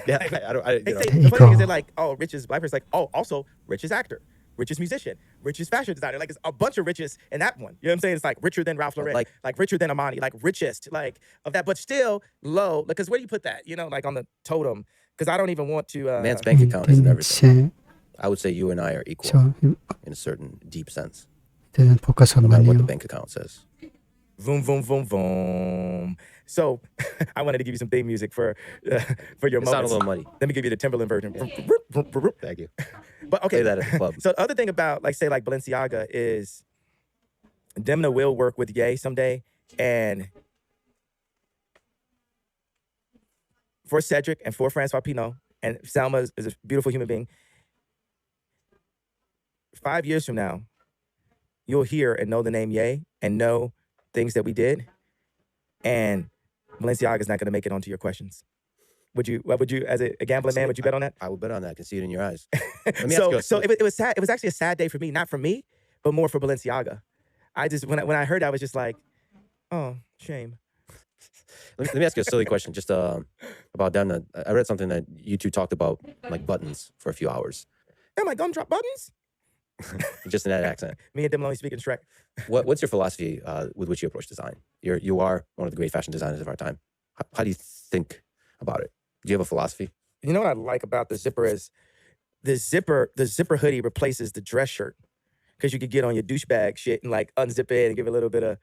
Yeah, The funny thing is they're like, oh, richest black person, like, oh, also richest actor, richest musician, richest fashion designer. Like, it's a bunch of riches in that one. You know what I'm saying? It's like richer than Ralph Lauren, like richer than Amani, like richest, like of that, but still low. Because where do you put that? You know, like on the totem. Because I don't even want to. Man's bank account isn't everything. I would say you and I are equal in a certain deep sense. Doesn't focus on No matter money. what the bank account says. Boom, boom, boom, boom. So I wanted to give you some theme music for your moments. Sound a little muddy. Let me give you the Timberland version. Thank you. But okay, Play that at the club. So the other thing about like Balenciaga is Demna will work with Ye someday, and for Cedric and for Francois Pinot, and Salma is a beautiful human being. 5 years from now, you'll hear and know the name Ye and know things that we did, and Balenciaga is not going to make it onto your questions. Would you, as a gambling man, would you bet on that? I would bet on that. I can see it in your eyes. Let me So ask you it was sad. It was actually a sad day for me, not for me, but more for Balenciaga. I just when I heard that, I was just like, oh, shame. Let me ask you a silly question, just about Demna. I read something that you two talked about, like buttons, for a few hours. Am I gumdrop buttons? Just in that accent. Me and Demna only speak in Shrek. What's your philosophy with which you approach design? You are one of the great fashion designers of our time. How do you think about it? Do you have a philosophy? You know what I like about the zipper is the zipper hoodie replaces the dress shirt. Because you could get on your douchebag shit and like unzip it and give it a little bit of,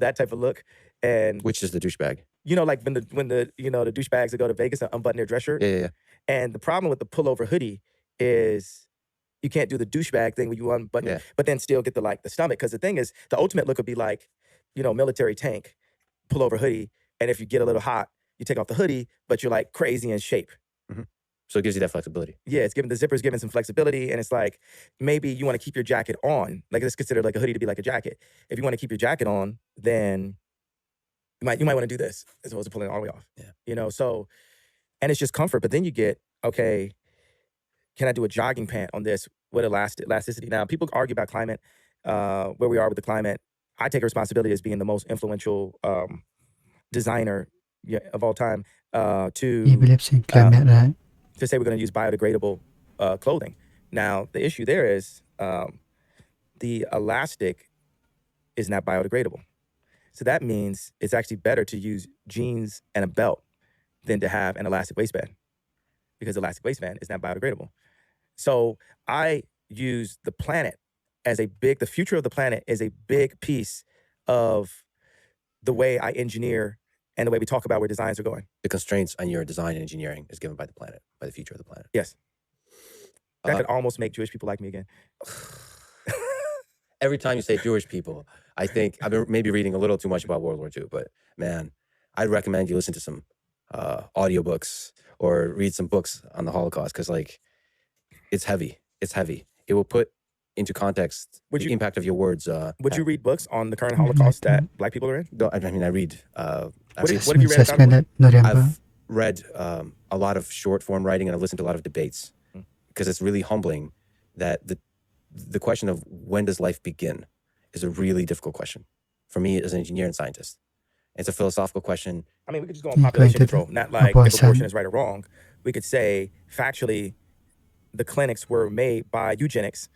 that type of look. And which is the douchebag? Like when the the douchebags that go to Vegas and unbutton their dress shirt. Yeah. And the problem with the pullover hoodie is you can't do the douchebag thing where you unbutton it, but then still get the stomach. Because the thing is, the ultimate look would be like, military tank, pullover hoodie. And if you get a little hot, you take off the hoodie, but you're like crazy in shape. Mm-hmm. So it gives you that flexibility. Yeah, the zipper's giving some flexibility, and it's like maybe you want to keep your jacket on. Like it's considered like a hoodie to be like a jacket. If you want to keep your jacket on, then you might want to do this as opposed to pulling it all the way off. Yeah. So, and it's just comfort. But then you get, okay, can I do a jogging pant on this with elasticity? Now, people argue about climate, where we are with the climate. I take responsibility as being the most influential designer of all time He believes in climate, right? to say we're going to use biodegradable clothing. Now, the issue there is the elastic is not biodegradable. So that means it's actually better to use jeans and a belt than to have an elastic waistband, because elastic waistband is not biodegradable. So I use the planet as the future of the planet is a big piece of the way I engineer and the way we talk about where designs are going. The constraints on your design and engineering is given by the planet, by the future of the planet. Yes. That could almost make Jewish people like me again. Every time you say Jewish people, I think I've been maybe reading a little too much about World War II, but man, I'd recommend you listen to some audiobooks or read some books on the Holocaust, because it's heavy. It's heavy. It will put into context the impact of your words. Would you read books on the current Holocaust that Black people are in? I read. What have you read about? I've read a lot of short form writing, and I've listened to a lot of debates, because it's really humbling that the question of when does life begin is a really difficult question for me as an engineer and scientist. It's a philosophical question. I mean, we could just go on population control, not like if abortion is right or wrong. We could say factually the clinics were made by eugenics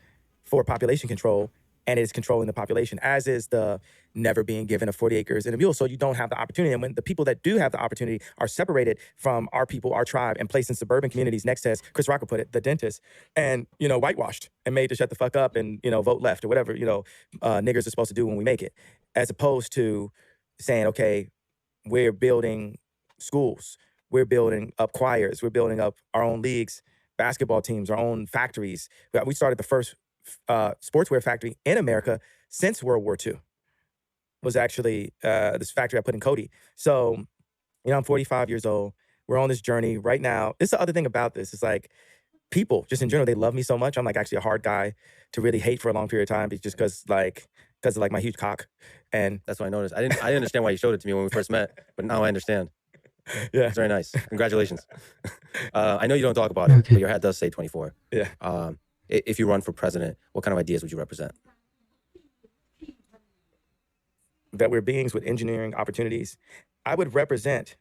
for population control, and it is controlling the population, as is the never being given a 40 acres and a mule. So you don't have the opportunity. And when the people that do have the opportunity are separated from our people, our tribe, and placed in suburban communities next to, as Chris Rocker put it, the dentist, and, whitewashed and made to shut the fuck up and, vote left or whatever, niggers are supposed to do when we make it, as opposed to saying, okay, we're building schools, we're building up choirs, we're building up our own leagues, basketball teams, our own factories. We started the first sportswear factory in America since World War II. Was actually this factory I put in Cody. So, I'm 45 years old. We're on this journey right now. This is the other thing about this. It's like people, just in general, they love me so much. I'm like actually a hard guy to really hate for a long period of time, just because of my huge cock. And that's what I noticed. I didn't understand why you showed it to me when we first met, but now I understand. Yeah, it's very nice. Congratulations. I know you don't talk about it, but your hat does say 24. Yeah. If you run for president, what kind of ideas would you represent? That we're beings with engineering opportunities. I would represent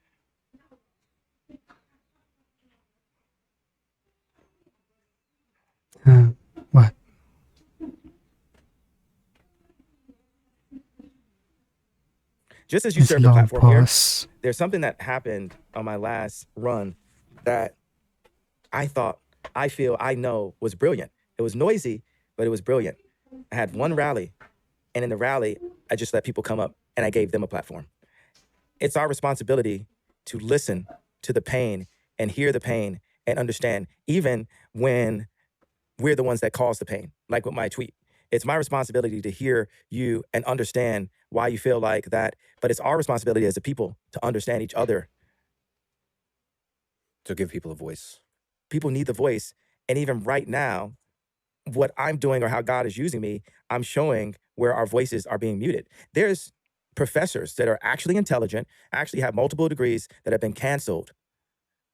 what? Just as you serve the platform here, there's something that happened on my last run that I know was brilliant. It was noisy, but it was brilliant. I had one rally, and in the rally, I just let people come up and I gave them a platform. It's our responsibility to listen to the pain and hear the pain and understand, even when we're the ones that cause the pain, like with my tweet. It's my responsibility to hear you and understand why you feel like that. But it's our responsibility as a people to understand each other. To give people a voice. People need the voice. And even right now, what I'm doing or how God is using me, I'm showing where our voices are being muted. There's professors that are actually intelligent, actually have multiple degrees that have been canceled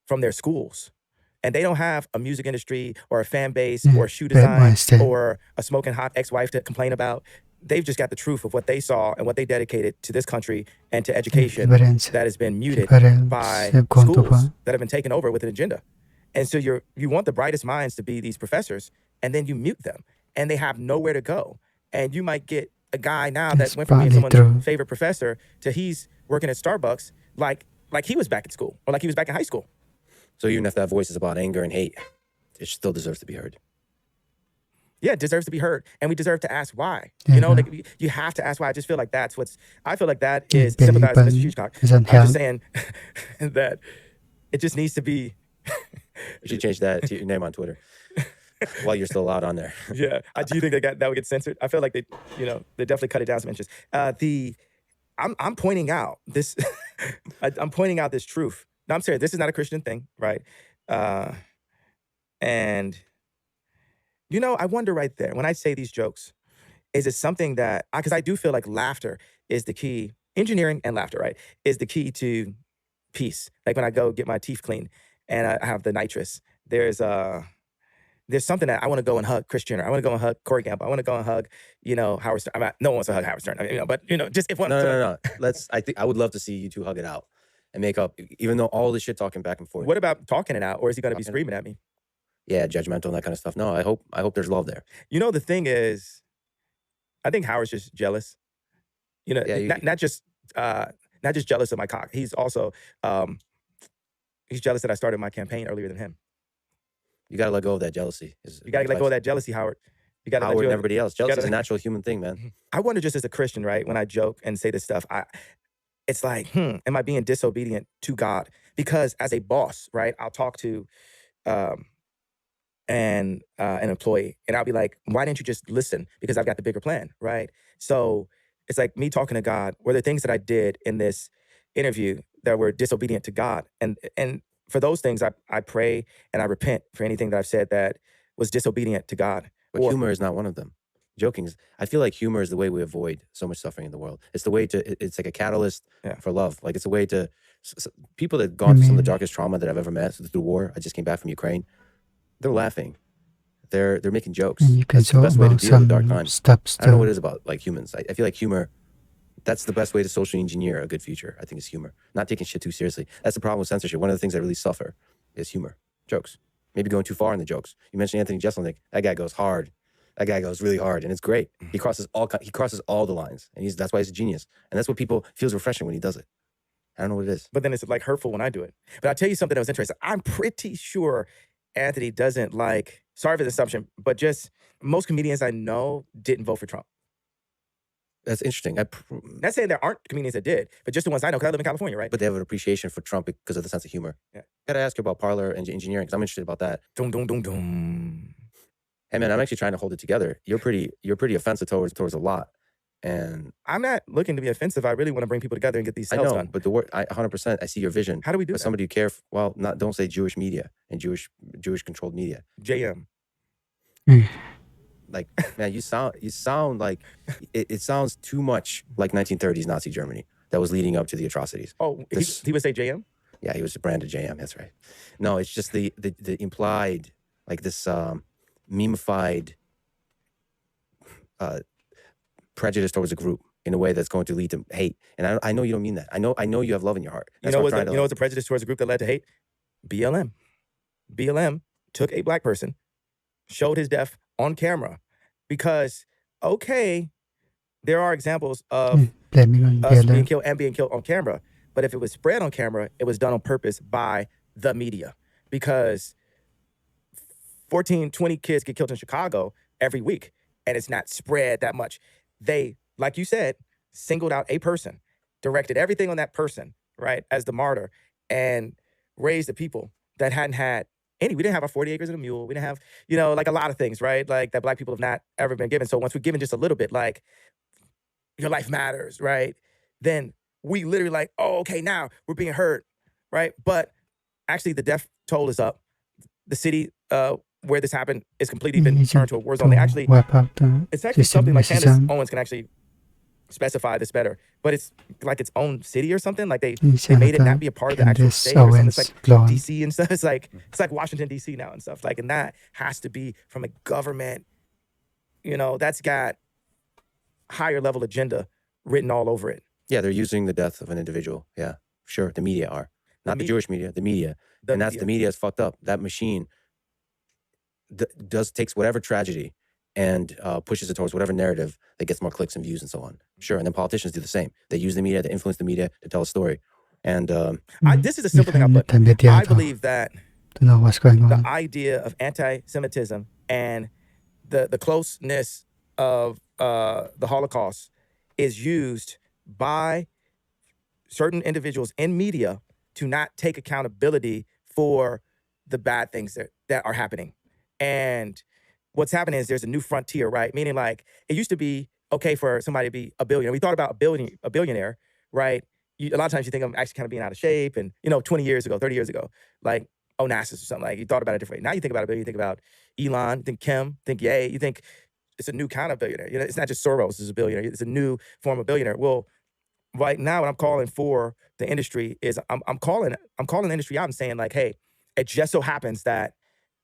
from their schools. And they don't have a music industry or a fan base or shoe design or a smoking hot ex-wife to complain about. They've just got the truth of what they saw and what they dedicated to this country and to education that has been muted by schools that have been taken over with an agenda. And so you want the brightest minds to be these professors, and then you mute them, and they have nowhere to go. And you might get a guy now that went from being someone's favorite professor to he's working at Starbucks like he was back in school or like he was back in high school. So even if that voice is about anger and hate, it still deserves to be heard. Yeah, it deserves to be heard. And we deserve to ask why. You have to ask why. I just feel like I feel like that is sympathizing with Mr. Hugecock. I'm just saying that it just needs to be. You should change that to your name on Twitter while you're still out on there. Yeah. Do you think that would get censored? I feel like they definitely cut it down some inches. I'm pointing out this, I'm pointing out this truth. No, I'm serious. This is not a Christian thing, right? And, I wonder right there, when I say these jokes, is it something that, because I do feel like laughter is the key, engineering and laughter, right, is the key to peace. Like when I go get my teeth cleaned and I have the nitrous, there's something that I want to go and hug Chris Jenner. I want to go and hug Corey Gamble. I want to go and hug, Howard Stern. No one wants to hug Howard Stern, but, just if one. No. I would love to see you two hug it out and make up, even though all this shit talking back and forth. What about talking it out? Or is he going to be screaming at me? Yeah, judgmental and that kind of stuff. No, I hope there's love there. The thing is, I think Howard's just jealous. Not just jealous of my cock. He's also, he's jealous that I started my campaign earlier than him. You got to let go of that jealousy. You got to let go of that jealousy, Howard. You got to Howard and everybody else. Jealousy is a natural human thing, man. I wonder, just as a Christian, right, when I joke and say this stuff, it's like, am I being disobedient to God? Because as a boss, right, I'll talk to an employee and I'll be like, why didn't you just listen? Because I've got the bigger plan, right? So it's like me talking to God. Were there things that I did in this interview that were disobedient to God? And for those things, I pray and I repent for anything that I've said that was disobedient to God. But humor is not one of them. Joking is, I feel like humor is the way we avoid so much suffering in the world. It's the way it's like a catalyst for love. Like it's a way to, people that have gone through some of the darkest trauma that I've ever met through war. I just came back from Ukraine. They're laughing. They're making jokes. That's the best way to deal with dark times. I don't know what it is about like humans. I feel like humor, that's the best way to socially engineer a good future. I think is humor. Not taking shit too seriously. That's the problem with censorship. One of the things I really suffer is humor. Jokes. Maybe going too far in the jokes. You mentioned Anthony Jeselnik. That guy goes hard. That guy goes really hard, and it's great. He crosses all the lines, and that's why he's a genius. And that's what people feels refreshing when he does it. I don't know what it is. But then it's like hurtful when I do it. But I'll tell you something that was interesting. I'm pretty sure Anthony doesn't like, sorry for the assumption, but just most comedians I know didn't vote for Trump. That's interesting. Not saying there aren't comedians that did, but just the ones I know, because I live in California, right? But they have an appreciation for Trump because of the sense of humor. Yeah. Gotta ask you about parlor and engineering, because I'm interested about that. Dum, dum, dum, dum. Hey man, I'm actually trying to hold it together. You're pretty offensive towards a lot. And I'm not looking to be offensive. I really want to bring people together and get these sales done. But the word, 100%, I see your vision. How do we do but that? Somebody you care for, don't say Jewish media and Jewish controlled media. JM. Like, man, you sound like it sounds too much like 1930s Nazi Germany that was leading up to the atrocities. Oh, he would say JM? Yeah, he was branded JM. That's right. No, it's just the implied, like this memeified prejudice towards a group in a way that's going to lead to hate. And I know you don't mean that. I know you have love in your heart. That's what's a prejudice towards a group that led to hate? BLM. BLM took a black person, showed his death on camera, because, okay, there are examples of us being killed and being killed on camera. But if it was spread on camera, it was done on purpose by the media. Because 14, 20 kids get killed in Chicago every week, and it's not spread that much. They, like you said, singled out a person, directed everything on that person, right, as the martyr, and raised the people that hadn't had any. We didn't have our 40 acres and a mule. We didn't have, like a lot of things, right, like that black people have not ever been given. So once we're given just a little bit, like, your life matters, right, then we literally like, oh, okay, now we're being heard, right? But actually the death toll is up. The city where this happened is completely been turned to a war zone. They actually, it's actually something like Candace Owens can actually specify this better, but it's like its own city or something. Like they made it not be a part of the actual state or something. It's like DC and stuff. It's like Washington DC now and stuff. Like, and that has to be from a government, that's got higher level agenda written all over it. Yeah, they're using the death of an individual. Yeah, sure. The media are. Not the Jewish media, the media. The media is fucked up. That machine takes whatever tragedy and pushes it towards whatever narrative that gets more clicks and views and so on. Sure, and then politicians do the same. They use the media, they influence the media to tell a story. And this is a simple thing I put. I believe that to know what's going on. The idea of anti-Semitism and the closeness of the Holocaust is used by certain individuals in media to not take accountability for the bad things that are happening. And what's happening is there's a new frontier, right? Meaning, like, it used to be okay for somebody to be a billionaire. We thought about a billionaire, right? A lot of times you think I'm actually kind of being out of shape. And, 20 years ago, 30 years ago, like Onassis or something, like you thought about it differently. Now you think about a billionaire, you think about Elon, you think Kim, you think Ye, you think it's a new kind of billionaire. It's not just Soros is a billionaire. It's a new form of billionaire. Well, right now what I'm calling for the industry is I'm calling the industry out and saying, like, hey, it just so happens that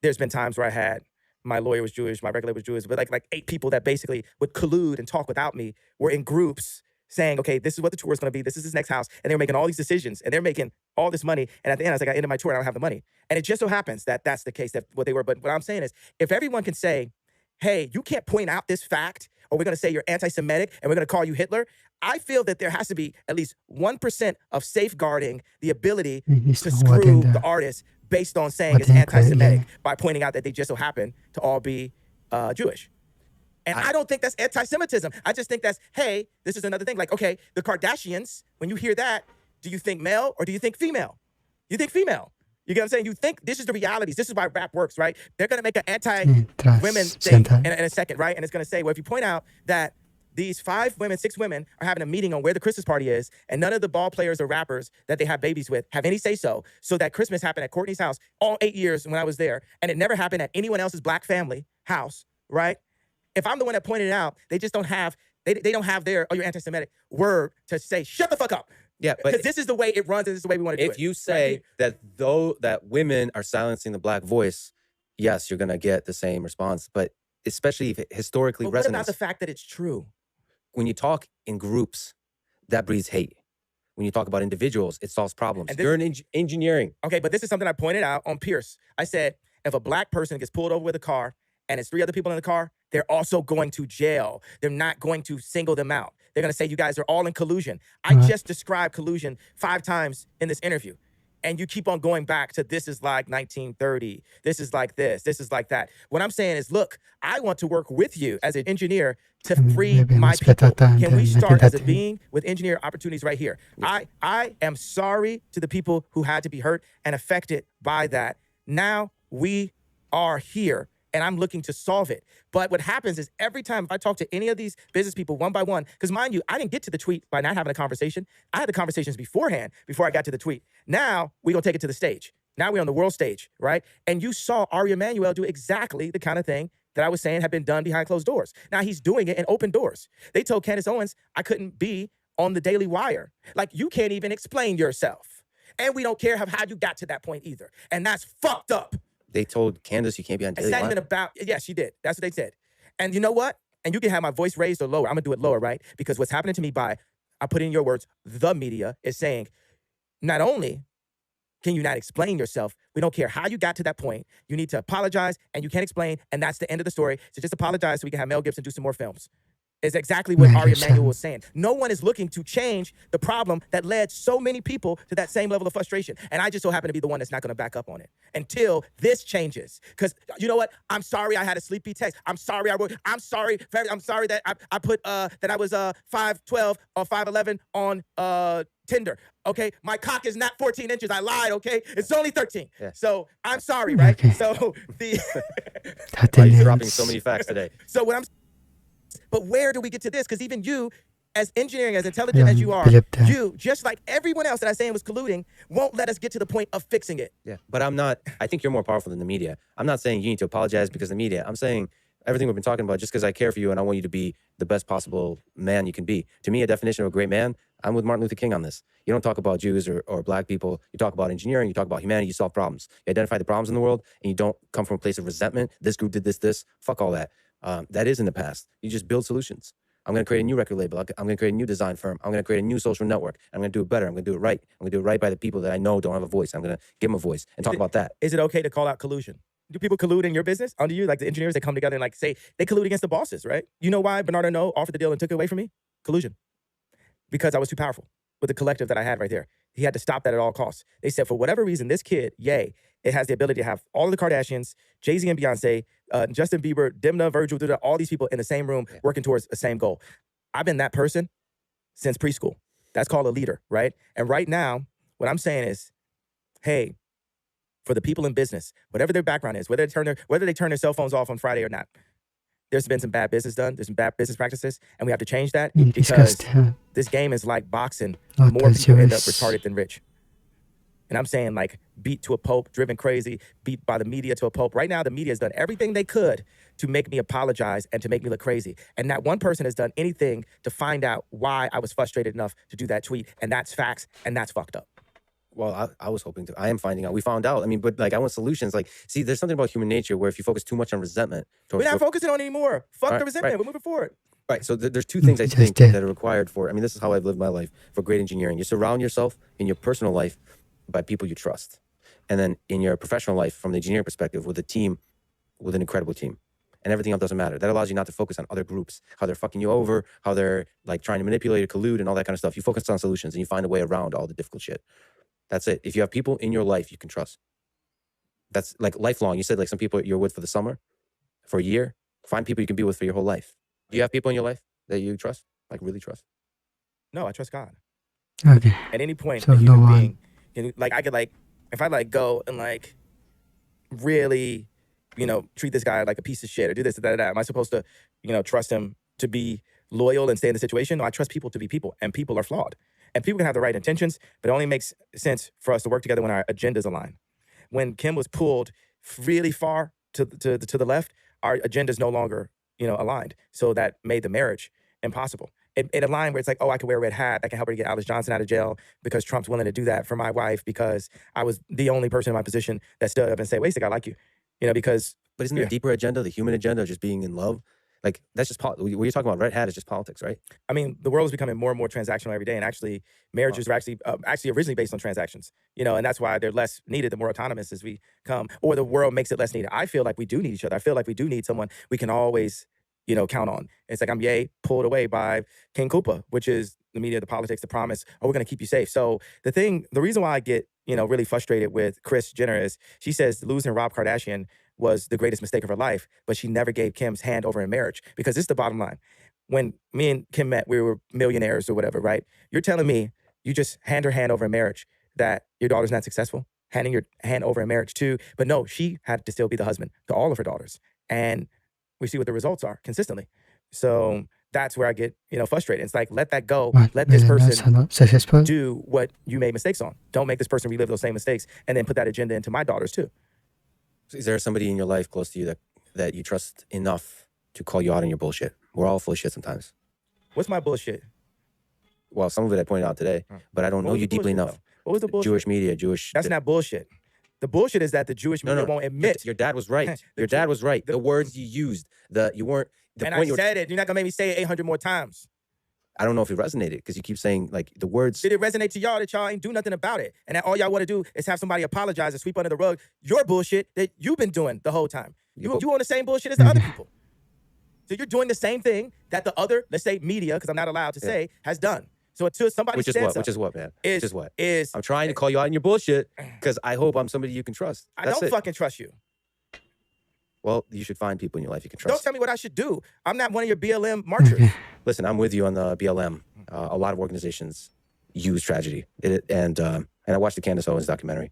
there's been times where I had my lawyer was Jewish, my regulator was Jewish, but like 8 people that basically would collude and talk without me were in groups saying, okay, this is what the tour is going to be. This is his next house. And they were making all these decisions and they're making all this money. And at the end, I was like, I ended my tour and I don't have the money. And it just so happens that that's the case, that what they were. But what I'm saying is, if everyone can say, hey, you can't point out this fact, or we're going to say you're anti-Semitic and we're going to call you Hitler, I feel that there has to be at least 1% of safeguarding the ability to screw the artist based on saying it's anti-Semitic by pointing out that they just so happen to all be Jewish. And I don't think that's anti-Semitism. I just think that's, hey, this is another thing. Like, okay, the Kardashians, when you hear that, do you think male or do you think female? You think female. You get what I'm saying? You think this is the realities. This is why rap works, right? They're going to make an anti-women thing in a second, right? And it's going to say, well, if you point out that these 6 women are having a meeting on where the Christmas party is, and none of the ball players or rappers that they have babies with have any say-so, so that Christmas happened at Courtney's house all 8 years when I was there, and it never happened at anyone else's black family house, right? If I'm the one that pointed it out, they just don't have, they don't have their, oh, you're anti-Semitic word to say, shut the fuck up. Yeah, but because this is the way it runs, and this is the way we want to do it. If you say that women are silencing the black voice, yes, you're going to get the same response. But especially if it historically resonates. What about the fact that it's true? When you talk in groups, that breeds hate. When you talk about individuals, it solves problems. You're in engineering. Okay, but this is something I pointed out on Pierce. I said, if a black person gets pulled over with a car and it's 3 other people in the car they're also going to jail. They're not going to single them out. They're going to say you guys are all in collusion. I just described collusion 5 times in this interview. And you keep on going back to this is like 1930. This is like this. This is like that. What I'm saying is, look, I want to work with you as an engineer to free my people. Can we start as a being with engineer opportunities right here? I am sorry to the people who had to be hurt and affected by that. Now we are here. And I'm looking to solve it. But what happens is every time if I talk to any of these business people one by one, because mind you, I didn't get to the tweet by not having a conversation. I had the conversations beforehand before I got to the tweet. Now we're going to take it to the stage. Now we're on the world stage, right? And you saw Ari Emanuel do exactly the kind of thing that I was saying had been done behind closed doors. Now he's doing it in open doors. They told Candace Owens I couldn't be on the Daily Wire. Like, you can't even explain yourself. And we don't care how you got to that point either. And that's fucked up. They told Candace you can't be on Daily Wire? It's not even about, yes, she did. That's what they said. And you know what? And you can have my voice raised or lower. I'm going to do it lower, right? Because what's happening to me I put in your words, the media is saying, not only can you not explain yourself, we don't care how you got to that point. You need to apologize, and you can't explain, and that's the end of the story. So just apologize so we can have Mel Gibson do some more films. Is exactly what Ari Emanuel was saying. No one is looking to change the problem that led so many people to that same level of frustration. And I just so happen to be the one that's not going to back up on it until this changes. Because you know what? I'm sorry I had a sleepy text. I'm sorry I'm sorry that I put that I was 5'12" or 5'11" on Tinder. Okay, my cock is not 14 inches. I lied. Okay, it's only 13. Yeah. So I'm sorry, right? Okay. So you're dropping so many facts today. So but where do we get to this? Because even you, as engineering, as intelligent as you are, you, just like everyone else that I saying was colluding, won't let us get to the point of fixing it. Yeah, but I think you're more powerful than the media. I'm not saying you need to apologize because of the media. I'm saying everything we've been talking about, just because I care for you and I want you to be the best possible man you can be. To me, a definition of a great man, I'm with Martin Luther King on this. You don't talk about Jews or black people. You talk about engineering. You talk about humanity. You solve problems. You identify the problems in the world, and you don't come from a place of resentment. This group did this. Fuck all that. That is in the past. You just build solutions. I'm going to create a new record label. I'm going to create a new design firm. I'm going to create a new social network. I'm going to do it better. I'm going to do it right. I'm going to do it right by the people that I know don't have a voice. I'm going to give them a voice and talk about that. Is it okay to call out collusion? Do people collude in your business under you? Like the engineers, they come together and like say they collude against the bosses, right? You know why Bernardo No offered the deal and took it away from me? Collusion. Because I was too powerful with the collective that I had right there. He had to stop that at all costs. They said, for whatever reason, this kid, it has the ability to have all of the Kardashians, Jay-Z and Beyonce, Justin Bieber, Dimna, Virgil, all these people in the same room working towards the same goal. I've been that person since preschool. That's called a leader, right? And right now, what I'm saying is, hey, for the people in business, whatever their background is, whether they turn their cell phones off on Friday or not, there's been some bad business done. There's some bad business practices, and we have to change that because this game is like boxing. More people end up retarded than rich. And I'm saying, like, beat to a pulp, driven crazy, beat by the media to a pulp. Right now, the media has done everything they could to make me apologize and to make me look crazy. And not one person has done anything to find out why I was frustrated enough to do that tweet. And that's facts, and that's fucked up. Well, I was hoping to. I am finding out. We found out. I mean, but like, I want solutions. Like, see, there's something about human nature where if you focus too much on resentment. We're not focusing on it anymore. Fuck the resentment. We're moving forward. Right. So there's two things I think that are required for, I mean, this is how I've lived my life for great engineering. You surround yourself in your personal life by people you trust. And then in your professional life, from the engineering perspective, with a team, with an incredible team. And everything else doesn't matter. That allows you not to focus on other groups, how they're fucking you over, how they're like trying to manipulate or collude and all that kind of stuff. You focus on solutions and you find a way around all the difficult shit. That's it. If you have people in your life you can trust. That's like lifelong. You said like some people you're with for the summer, for a year. Find people you can be with for your whole life. Do you have people in your life that you trust? Like really trust? No, I trust God. Okay. At any point, So a human no one- being, like I could like, if I like go and like really, treat this guy like a piece of shit or do this or that, am I supposed to, trust him to be loyal and stay in the situation? No, I trust people to be people, and people are flawed. And people can have the right intentions, but it only makes sense for us to work together when our agendas align. When Kim was pulled really far to the left, our agendas no longer, aligned. So that made the marriage impossible. It aligned where it's like, oh, I can wear a red hat. I can help her to get Alice Johnson out of jail because Trump's willing to do that for my wife because I was the only person in my position that stood up and said, wait a second, I like you. Because... But isn't there a deeper agenda, the human agenda of just being in love? Like, that's just, what you're talking about, red hat is just politics, right? I mean, the world is becoming more and more transactional every day. And actually, marriages are actually originally based on transactions, and that's why they're less needed the more autonomous as we come, or the world makes it less needed. I feel like we do need each other. I feel like we do need someone we can always count on. It's like I'm pulled away by King Koopa, which is the media, the politics, the promise, oh, we're going to keep you safe. So the reason why I get, really frustrated with Kris Jenner is she says losing Rob Kardashian was the greatest mistake of her life, but she never gave Kim's hand over in marriage, because this is the bottom line. When me and Kim met, we were millionaires or whatever, right? You're telling me you just hand her hand over in marriage, that your daughter's not successful, handing your hand over in marriage too. But no, she had to still be the husband to all of her daughters. And we see what the results are consistently. So that's where I get, frustrated. It's like, let that go. Let this person successful. do what you made mistakes on. Don't make this person relive those same mistakes and then put that agenda into my daughters too. Is there somebody in your life close to you that you trust enough to call you out on your bullshit? We're all full of shit sometimes. What's my bullshit? Well, some of it I pointed out today, but I don't know you deeply enough. Though? What was the bullshit? Jewish media, Jewish... That's not bullshit. The bullshit is that the Jewish media won't admit. Your dad was right. Your dad was right. The words you used, you weren't... And I said it. You're not going to make me say it 800 more times. I don't know if it resonated, because you keep saying, like, the words... Did it resonate to y'all that y'all ain't do nothing about it? And that all y'all want to do is have somebody apologize and sweep under the rug your bullshit that you've been doing the whole time. You on the same bullshit as the other people. So you're doing the same thing that the other, let's say media, because I'm not allowed to say, has done. So until somebody stands up... Which is what, man? Is I'm trying to call you out on your bullshit, because I hope I'm somebody you can trust. I don't fucking trust you. Well, you should find people in your life you can trust. Don't tell me what I should do. I'm not one of your BLM marchers. Listen, I'm with you on the BLM. A lot of organizations use tragedy. And I watched the Candace Owens documentary.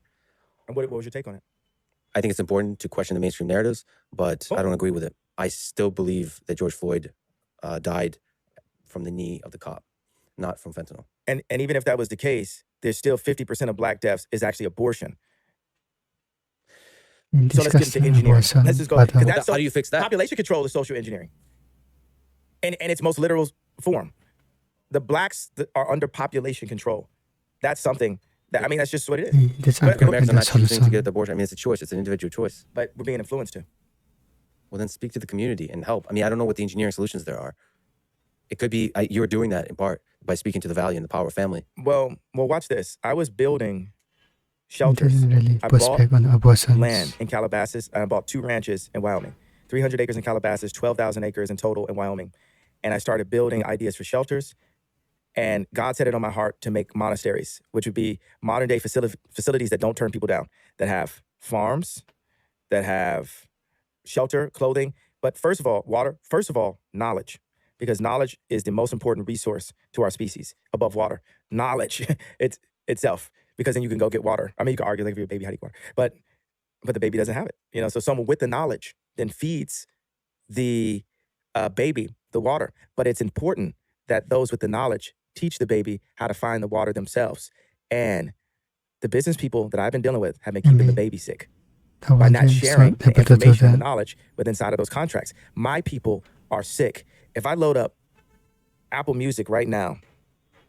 And what was your take on it? I think it's important to question the mainstream narratives, but I don't agree with it. I still believe that George Floyd died from the knee of the cop, not from fentanyl. And even if that was the case, there's still 50% of black deaths is actually abortion. So let's get into engineering. Let's just go. How do you fix that? Population control is social engineering. In its most literal form. The blacks are under population control. That's something that, that's just what it is. Americans are not choosing to get the abortion. It's a choice. It's an individual choice. But we're being influenced to. Well, then speak to the community and help. I don't know what the engineering solutions there are. It could be you were doing that in part by speaking to the value and the power of family. Well, watch this. I was building shelters. I bought land in Calabasas, and I bought 2 ranches in Wyoming. 300 acres in Calabasas, 12,000 acres in total in Wyoming. And I started building ideas for shelters. And God set it on my heart to make monasteries, which would be modern day facilities that don't turn people down, that have farms, that have shelter, clothing. But first of all, water. First of all, knowledge. Because knowledge is the most important resource to our species above water. Knowledge itself. Because then you can go get water. You can argue like if you're a baby, how do you get water? But the baby doesn't have it. So someone with the knowledge then feeds the baby the water. But it's important that those with the knowledge teach the baby how to find the water themselves. And the business people that I've been dealing with have been keeping the baby sick by not sharing the information and the knowledge within inside of those contracts. My people are sick. If I load up Apple Music right now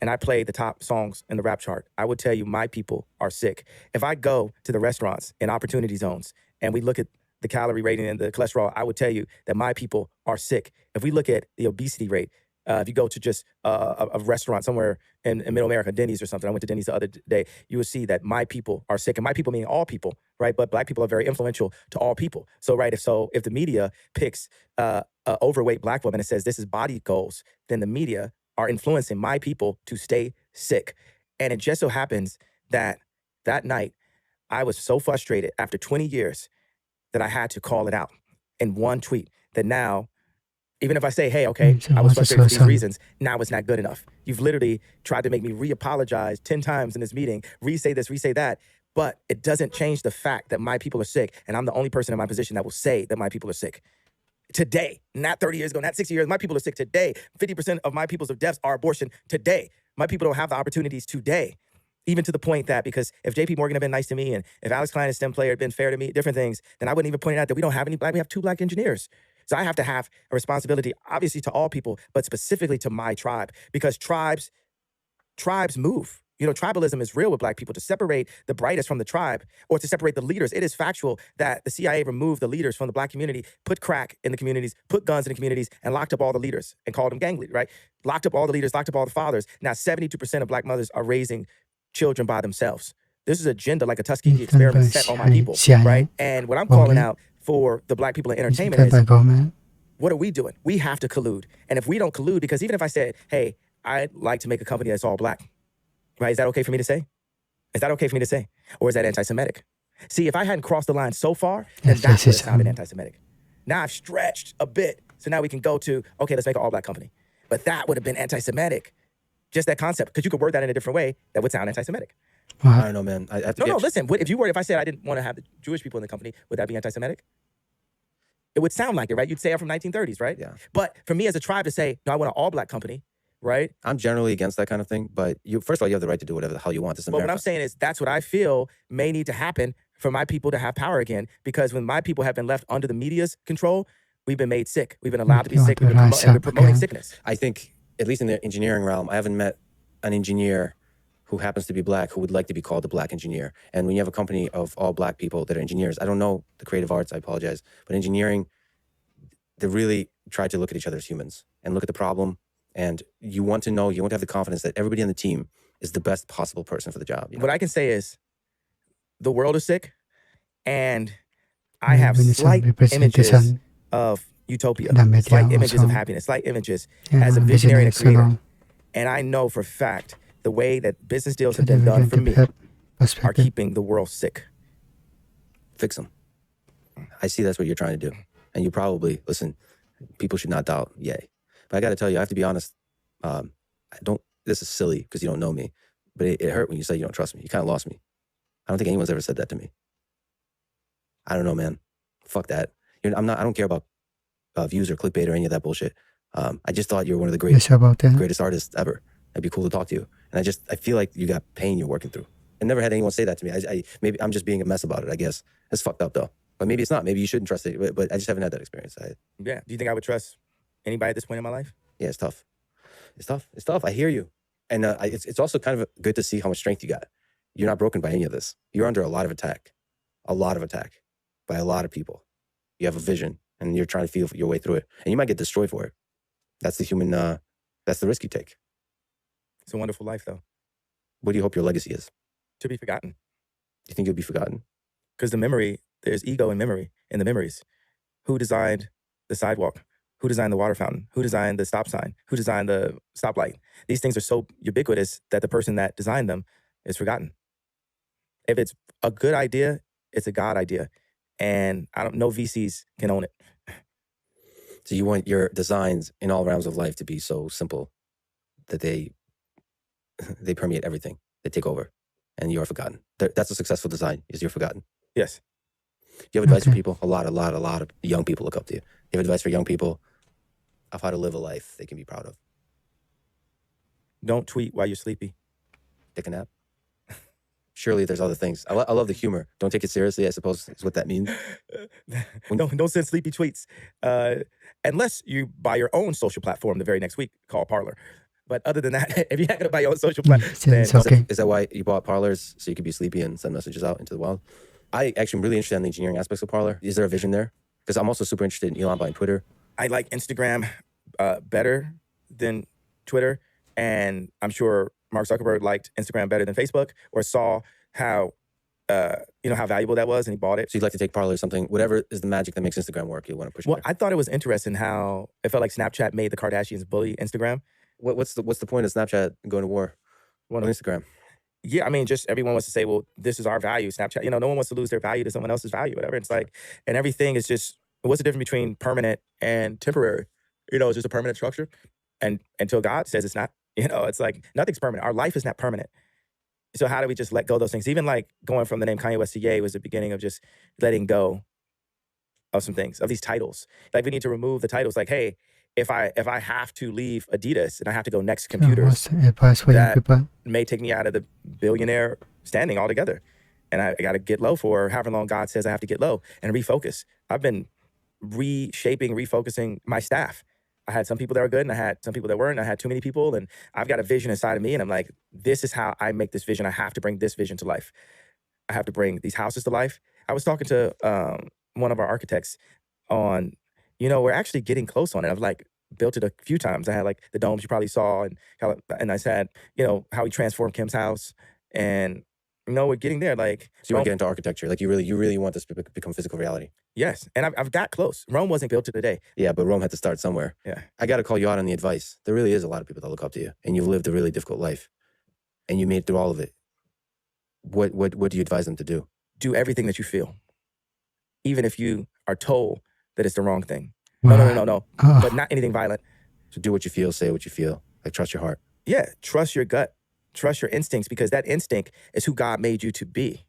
and I play the top songs in the rap chart, I would tell you my people are sick. If I go to the restaurants in opportunity zones and we look at the calorie rating and the cholesterol, I would tell you that my people are sick. If we look at the obesity rate, if you go to just a restaurant somewhere in Middle America, Denny's or something, I went to Denny's the other day, you will see that my people are sick. And my people mean all people, right? But black people are very influential to all people. So, right, if the media picks an overweight black woman and says this is body goals, then the media are influencing my people to stay sick. And it just so happens that night, I was so frustrated after 20 years that I had to call it out in one tweet that now, even if I say, hey, okay, I was frustrated for these reasons, now it's not good enough. You've literally tried to make me re-apologize 10 times in this meeting, re-say this, re-say that, but it doesn't change the fact that my people are sick, and I'm the only person in my position that will say that my people are sick. Today, not 30 years ago, not 60 years, my people are sick today. 50% of my people's deaths are abortion today. My people don't have the opportunities today. Even to the point that because if JP Morgan had been nice to me and if Alex Klein, a STEM player, had been fair to me, different things, then I wouldn't even point out that we don't have any black, we have 2 black engineers. So I have to have a responsibility, obviously to all people, but specifically to my tribe, because tribes move. Tribalism is real with black people. To separate the brightest from the tribe or to separate the leaders, it is factual that the CIA removed the leaders from the black community, put crack in the communities, put guns in the communities, and locked up all the leaders and called them gang leaders, right? Locked up all the leaders, locked up all the fathers. Now 72% of black mothers are raising children by themselves. This is an agenda like a Tuskegee experiment set on my people, right? And what I'm calling out for the black people in entertainment is what are we doing? We have to collude. And if we don't collude, because even if I said, hey, I'd like to make a company that's all black, right? Is that okay for me to say? Is that okay for me to say? Or is that anti-Semitic? See, if I hadn't crossed the line so far, then Yes, that's this what is, sounded anti-Semitic. Now I've stretched a bit. So now we can go to, okay, let's make an all black company. But that would have been anti-Semitic. Just that concept. Because you could word that in a different way that would sound anti-Semitic. I don't know, man. I have to No, listen. If I said I didn't want to have the Jewish people in the company, would that be anti-Semitic? It would sound like it, right? You'd say I'm from 1930s, right? Yeah. But for me as a tribe to say, no, I want an all black company, right? I'm generally against that kind of thing, but first of all, you have the right to do whatever the hell you want. This is But what America. I'm saying is that's what I feel may need to happen for my people to have power again. Because when my people have been left under the media's control, we've been made sick. We've been allowed to be sick. We've been and we're promoting sickness. I think, at least in the engineering realm, I haven't met an engineer who happens to be black who would like to be called a black engineer. And when you have a company of all black people that are engineers, I don't know the creative arts, I apologize, but engineering, they really try to look at each other as humans and look at the problem. And you want to have the confidence that everybody on the team is the best possible person for the job. You know? What I can say is the world is sick, and I have slight images of utopia, slight images of happiness, slight images as a visionary and a creator. And I know for a fact the way that business deals have been done for me are keeping the world sick. Fix them. I see that's what you're trying to do. And you probably, listen, people should not doubt, yay. But I got to tell you, I have to be honest. This is silly because you don't know me, but it hurt when you said you don't trust me. You kind of lost me. I don't think anyone's ever said that to me. I don't know, man. Fuck that. I don't care about views or clickbait or any of that bullshit. I just thought you were one of the greatest artists ever. It'd be cool to talk to you. And I feel like you got pain you're working through. I never had anyone say that to me. Maybe I'm just being a mess about it, I guess. It's fucked up though. But maybe it's not. Maybe you shouldn't trust it. But I just haven't had that experience. Yeah. Do you think I would trust anybody at this point in my life? Yeah, it's tough. It's tough. I hear you. And it's also kind of good to see how much strength you got. You're not broken by any of this. You're under a lot of attack by a lot of people. You have a vision and you're trying to feel your way through it. And you might get destroyed for it. That's the risk you take. It's a wonderful life though. What do you hope your legacy is? To be forgotten. You think you'll be forgotten? Because there's ego in memory, in the memories. Who designed the sidewalk? Who designed the water fountain? Who designed the stop sign? Who designed the stoplight? These things are so ubiquitous that the person that designed them is forgotten. If it's a good idea, it's a God idea. And no VCs can own it. So you want your designs in all realms of life to be so simple that they permeate everything. They take over and you're forgotten. That's a successful design, is you're forgotten. Yes. Do you have advice for people? A lot of young people look up to you. Do you have advice for young people of how to live a life they can be proud of? Don't tweet while you're sleepy. Take a nap? Surely there's other things. I love the humor. Don't take it seriously, I suppose is what that means. Don't send sleepy tweets. Unless you buy your own social platform the very next week called Parler. But other than that, if you're not going to buy your own social platform, then it's okay. Is that why you bought Parlors, so you could be sleepy and send messages out into the wild? I actually am really interested in the engineering aspects of Parler. Is there a vision there? Because I'm also super interested in Elon buying Twitter. I like Instagram better than Twitter. And I'm sure Mark Zuckerberg liked Instagram better than Facebook, or saw how valuable that was and he bought it. So you'd like to take Parler or something, whatever is the magic that makes Instagram work, you want to push it there. I thought it was interesting how it felt like Snapchat made the Kardashians bully Instagram. What's the point of Snapchat going to war on Instagram? Yeah, I mean, just everyone wants to say, well, this is our value, Snapchat. No one wants to lose their value to someone else's value, whatever. It's like, and everything is just, what's the difference between permanent and temporary? It's just a permanent structure. And until God says it's not, it's like nothing's permanent. Our life is not permanent. So how do we just let go of those things? Even like going from the name Kanyewest to Ye was the beginning of just letting go of some things, of these titles. Like we need to remove the titles. Like, hey, if I have to leave Adidas and I have to go Next Computers, that may take me out of the billionaire standing altogether. And I got to get low for however long God says I have to get low and refocus. I've been refocusing my staff. I had some people that were good and I had some people that weren't. I had too many people and I've got a vision inside of me and I'm like, this is how I make this vision. I have to bring this vision to life. I have to bring these houses to life. I was talking to one of our architects on, we're actually getting close on it. I've like built it a few times. I had like the domes you probably saw and I said, how we transformed Kim's house and we're getting there. Like, So you want to get into architecture. Like you really want this to become physical reality. yes. And I've got close. Rome wasn't built today. Yeah, but Rome had to start somewhere. Yeah. I got to call you out on the advice. There really is a lot of people that look up to you, and you've lived a really difficult life, and you made it through all of it. What do you advise them to do? Do everything that you feel, even if you are told that it's the wrong thing. No. But not anything violent. So do what you feel, say what you feel. Like trust your heart. Yeah, trust your gut, trust your instincts, because that instinct is who God made you to be,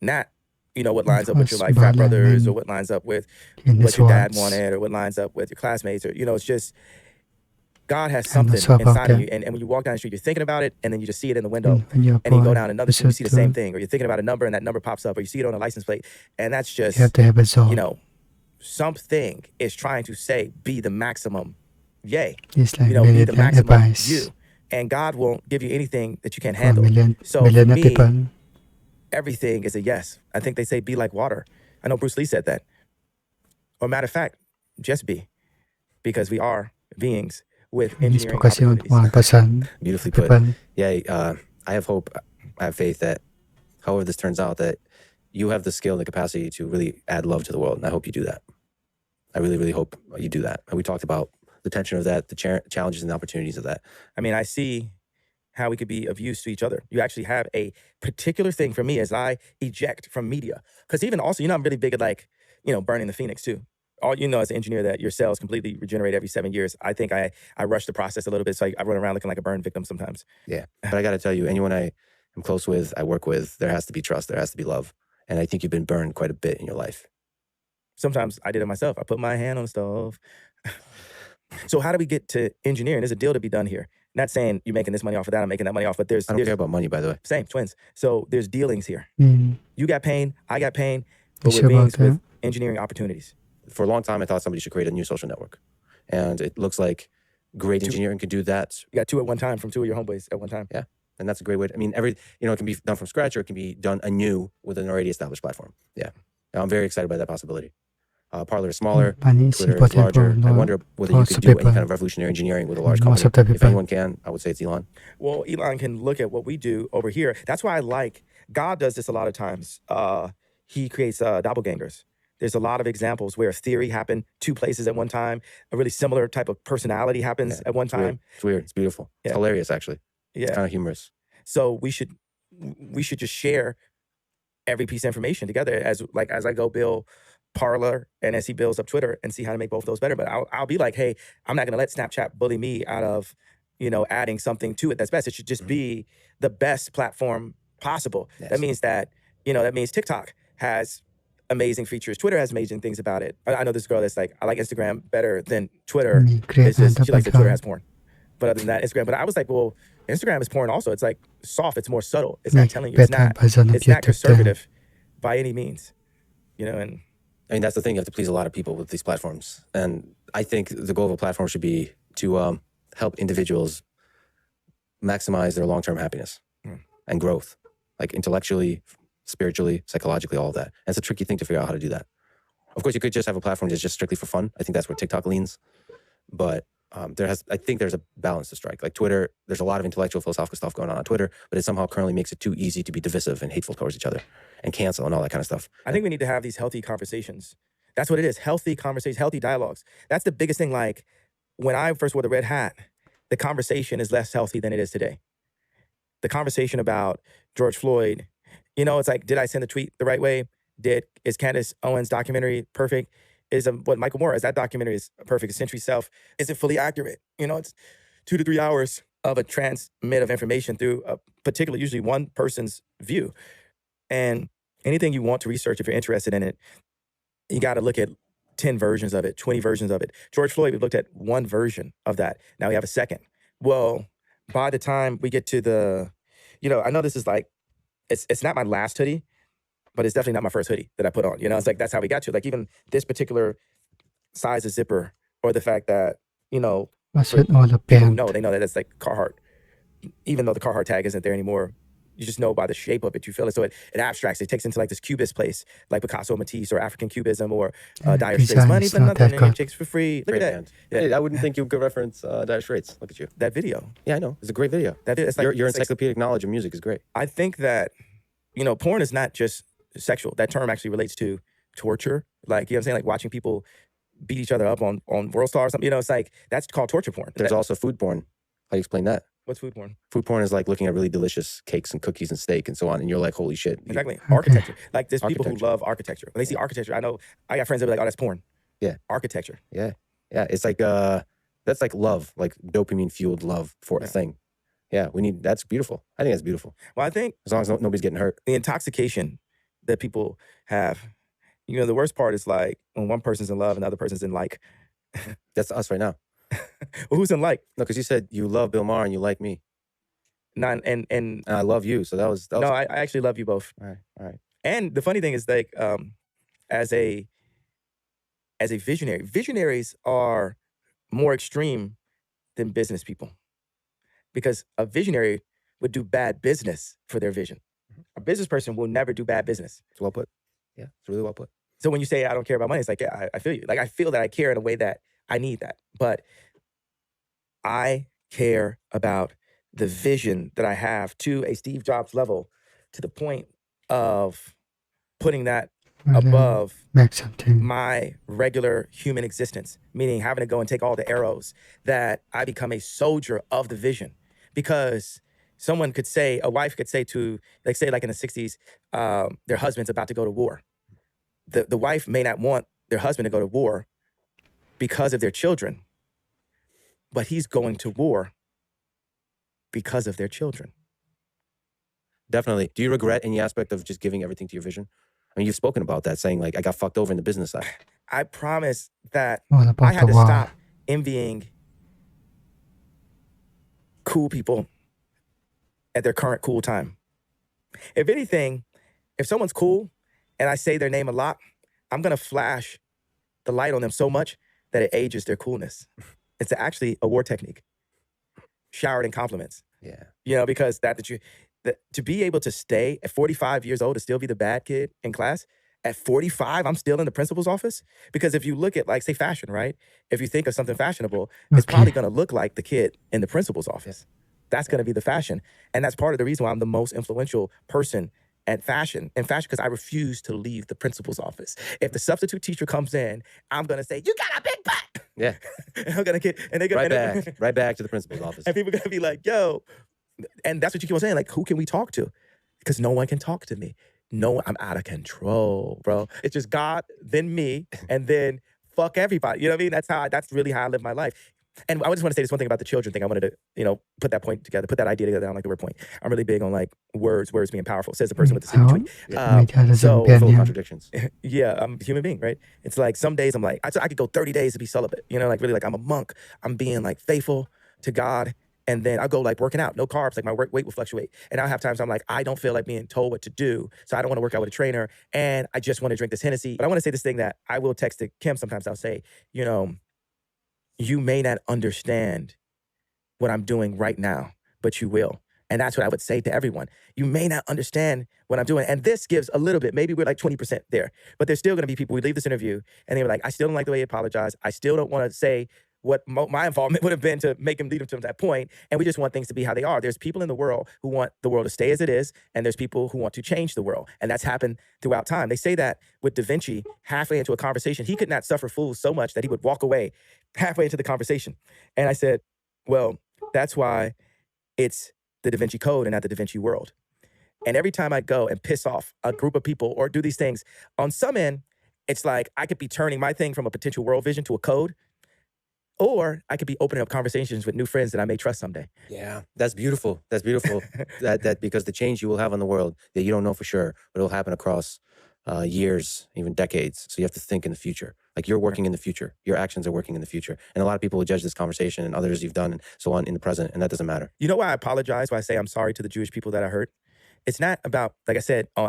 not what lines up with your like frat brothers, or what lines up with what your dad wanted, or what lines up with your classmates, or it's just God has something inside of you, and when you walk down the street, you're thinking about it, and then you just see it in the window, and you go down another street, you see the same thing, or you're thinking about a number, and that number pops up, or you see it on a license plate, and that's just something is trying to say, be the maximum, yay, be the maximum you. And God won't give you anything that you can't handle. So for me, everything is a yes. I think they say be like water. I know Bruce Lee said that. Or matter of fact, just be. Because we are beings with engineering opportunities. Beautifully put. Yeah, I have hope, I have faith that however this turns out, that you have the skill and the capacity to really add love to the world. And I hope you do that. I really, really hope you do that. And we talked about the tension of that, the challenges and the opportunities of that. I mean, I see how we could be of use to each other. You actually have a particular thing for me as I eject from media. Because even also, I'm really big at like, burning the phoenix too. All as an engineer that your cells completely regenerate every 7 years. I think I rush the process a little bit, so I run around looking like a burn victim sometimes. Yeah, but I got to tell you, anyone I am close with, I work with, there has to be trust, there has to be love. And I think you've been burned quite a bit in your life. Sometimes I did it myself. I put my hand on the stove. So how do we get to engineering? There's a deal to be done here. Not saying you're making this money off of that, I'm making that money off, but I don't care about money, by the way. Same, twins. So there's dealings here. You got pain, I got pain, but we're beings with engineering opportunities. For a long time, I thought somebody should create a new social network. And it looks like great engineering could do that. You got two at one time from two of your homeboys at one time. Yeah, and that's a great way. I mean, it can be done from scratch, or it can be done anew with an already established platform. Yeah, I'm very excited by that possibility. Parler is smaller, Twitter is larger. I wonder whether you could do any kind of revolutionary engineering with a large company. If anyone can, I would say it's Elon. Well, Elon can look at what we do over here. That's why I like, God does this a lot of times. He creates doppelgangers. There's a lot of examples where a theory happened two places at one time. A really similar type of personality happens at one time. It's weird. It's beautiful. Yeah. It's hilarious, actually. Yeah. It's kind of humorous. So we should just share every piece of information together as I go build Parler and as he builds up Twitter and see how to make both of those better. But I'll be like, hey, I'm not going to let Snapchat bully me out of, adding something to it that's best. It should just be the best platform possible. Yes. That means that, that means TikTok has amazing features. Twitter has amazing things about it. I know this girl that's like, I like Instagram better than Twitter. It's just, she likes that Twitter has porn. But other than that, Instagram. But I was like, well, Instagram is porn also. It's like soft. It's more subtle. It's not telling you. It's not conservative by any means. And I mean, that's the thing. You have to please a lot of people with these platforms. And I think the goal of a platform should be to help individuals maximize their long-term happiness and growth, like intellectually, spiritually, psychologically, all of that. And it's a tricky thing to figure out how to do that. Of course, you could just have a platform that's just strictly for fun. I think that's where TikTok leans. But I think there's a balance to strike. Like Twitter, there's a lot of intellectual, philosophical stuff going on Twitter, but it somehow currently makes it too easy to be divisive and hateful towards each other and cancel and all that kind of stuff. I think we need to have these healthy conversations. That's what it is. Healthy conversations, healthy dialogues. That's the biggest thing. Like when I first wore the red hat, the conversation is less healthy than it is today. The conversation about George Floyd, it's like, did I send the tweet the right way? Is Candace Owens' documentary perfect? Is what Michael Moore, is that documentary is perfect? Is Century Self, is it fully accurate? It's 2 to 3 hours of a transmit of information through a particular, usually one person's view. And anything you want to research, if you're interested in it, you got to look at 10 versions of it, 20 versions of it. George Floyd, we looked at one version of that. Now we have a second. Well, by the time we get to the, I know this is like, it's not my last hoodie, but it's definitely not my first hoodie that I put on. It's like, that's how we got to. Like even this particular size of zipper, or the fact that, What's with all the paint? No, they know that that's like Carhartt. Even though the Carhartt tag isn't there anymore, you just know by the shape of it, you feel it. So it abstracts. It takes into like this cubist place, like Picasso, Matisse, or African Cubism, or Dire Straits. Money for nothing, and chicks for free. Look at that. Hey, I wouldn't think you could reference Dire Straits. Look at you. That video. Yeah, I know. It's a great video. It's like, your encyclopedic knowledge of music is great. I think that porn is not just sexual. That term actually relates to torture. Like, you know what I'm saying? Like watching people beat each other up on World Star or something. It's like, that's called torture porn. There's also food porn. How do you explain that? What's food porn? Food porn is like looking at really delicious cakes and cookies and steak and so on, and you're like, holy shit. Exactly. Architecture. Like, there's people who love architecture. When they see architecture, I know I got friends that be like, oh, that's porn. Yeah. Architecture. Yeah. Yeah. It's like, that's like love, like dopamine fueled love for a thing. Yeah. That's beautiful. I think that's beautiful. Well, I think as long as nobody's getting hurt. The intoxication that people have, the worst part is like when one person's in love and the other person's in like. That's us right now. Well, who's in like? No, because you said you love Bill Maher and you like me. And I love you. So that was. No, I actually love you both. All right. And the funny thing is, like, as a visionary, visionaries are more extreme than business people, because a visionary would do bad business for their vision. A business person will never do bad business. It's well put. Yeah, it's really well put. So when you say I don't care about money, it's like, yeah, I feel you. Like, I feel that I care in a way that I need that. But I care about the vision that I have to a Steve Jobs level, to the point of putting that above my regular human existence, meaning having to go and take all the arrows, that I become a soldier of the vision. Because someone could say, a wife could say to, like, say like in the 60s, their husband's about to go to war. The wife may not want their husband to go to war because of their children, but he's going to war because of their children. Definitely. Do you regret any aspect of just giving everything to your vision? I mean, you've spoken about that, saying like, I got fucked over in the business side. I promise that I had to stop envying cool people at their current cool time. If anything, if someone's cool and I say their name a lot, I'm going to flash the light on them so much that it ages their coolness. It's actually a war technique. Showered in compliments. Yeah. Because to be able to stay at 45 years old, to still be the bad kid in class, at 45, I'm still in the principal's office. Because if you look at, like, say, fashion, right? If you think of something fashionable, it's probably going to look like the kid in the principal's office. That's going to be the fashion. And that's part of the reason why I'm the most influential person at fashion, because I refuse to leave the principal's office. If the substitute teacher comes in, I'm going to say, you got a big butt. Yeah. And I'm going to get, and they're going to right back to the principal's office. And people are going to be like, yo, and that's what you keep on saying, like, who can we talk to? Because no one can talk to me. No, I'm out of control, bro. It's just God, then me, and then fuck everybody. You know what I mean? That's really how I live my life. And I just want to say this one thing about the children thing. I wanted to, put that point together, put that idea together. I don't like the word point. I'm really big on, like, words being powerful, says the person with the sleepy tweet. So full of contradictions. Yeah, I'm a human being, right? It's like some days I'm like, I could go 30 days to be celibate. Like, really, like, I'm a monk. I'm being, like, faithful to God. And then I'll go, like, working out, no carbs, like my weight will fluctuate. And I'll have times I'm like, I don't feel like being told what to do, so I don't want to work out with a trainer, and I just want to drink this Hennessy. But I want to say this thing that I will text to Kim sometimes. I'll say, you may not understand what I'm doing right now, but you will. And that's what I would say to everyone. You may not understand what I'm doing. And this gives a little bit, maybe we're like 20% there, but there's still going to be people, we leave this interview and they were like, I still don't like the way he apologized. I still don't want to say what my involvement would have been to make him lead him to that point. And we just want things to be how they are. There's people in the world who want the world to stay as it is, and there's people who want to change the world. And that's happened throughout time. They say that with Da Vinci, halfway into a conversation, he could not suffer fools so much that he would walk away halfway into the conversation. And I said, well, that's why it's the Da Vinci Code and not the Da Vinci world. And every time I go and piss off a group of people or do these things, on some end, it's like I could be turning my thing from a potential world vision to a code, or I could be opening up conversations with new friends that I may trust someday. Yeah, that's beautiful. That's beautiful. that because the change you will have on the world that you don't know for sure, but it'll happen across years, even decades. So you have to think in the future. Like, you're working in the future. Your actions are working in the future. And a lot of people will judge this conversation and others you've done and so on in the present, and that doesn't matter. You know why I apologize? Why I say I'm sorry to the Jewish people that I hurt? It's not about, like I said, I'm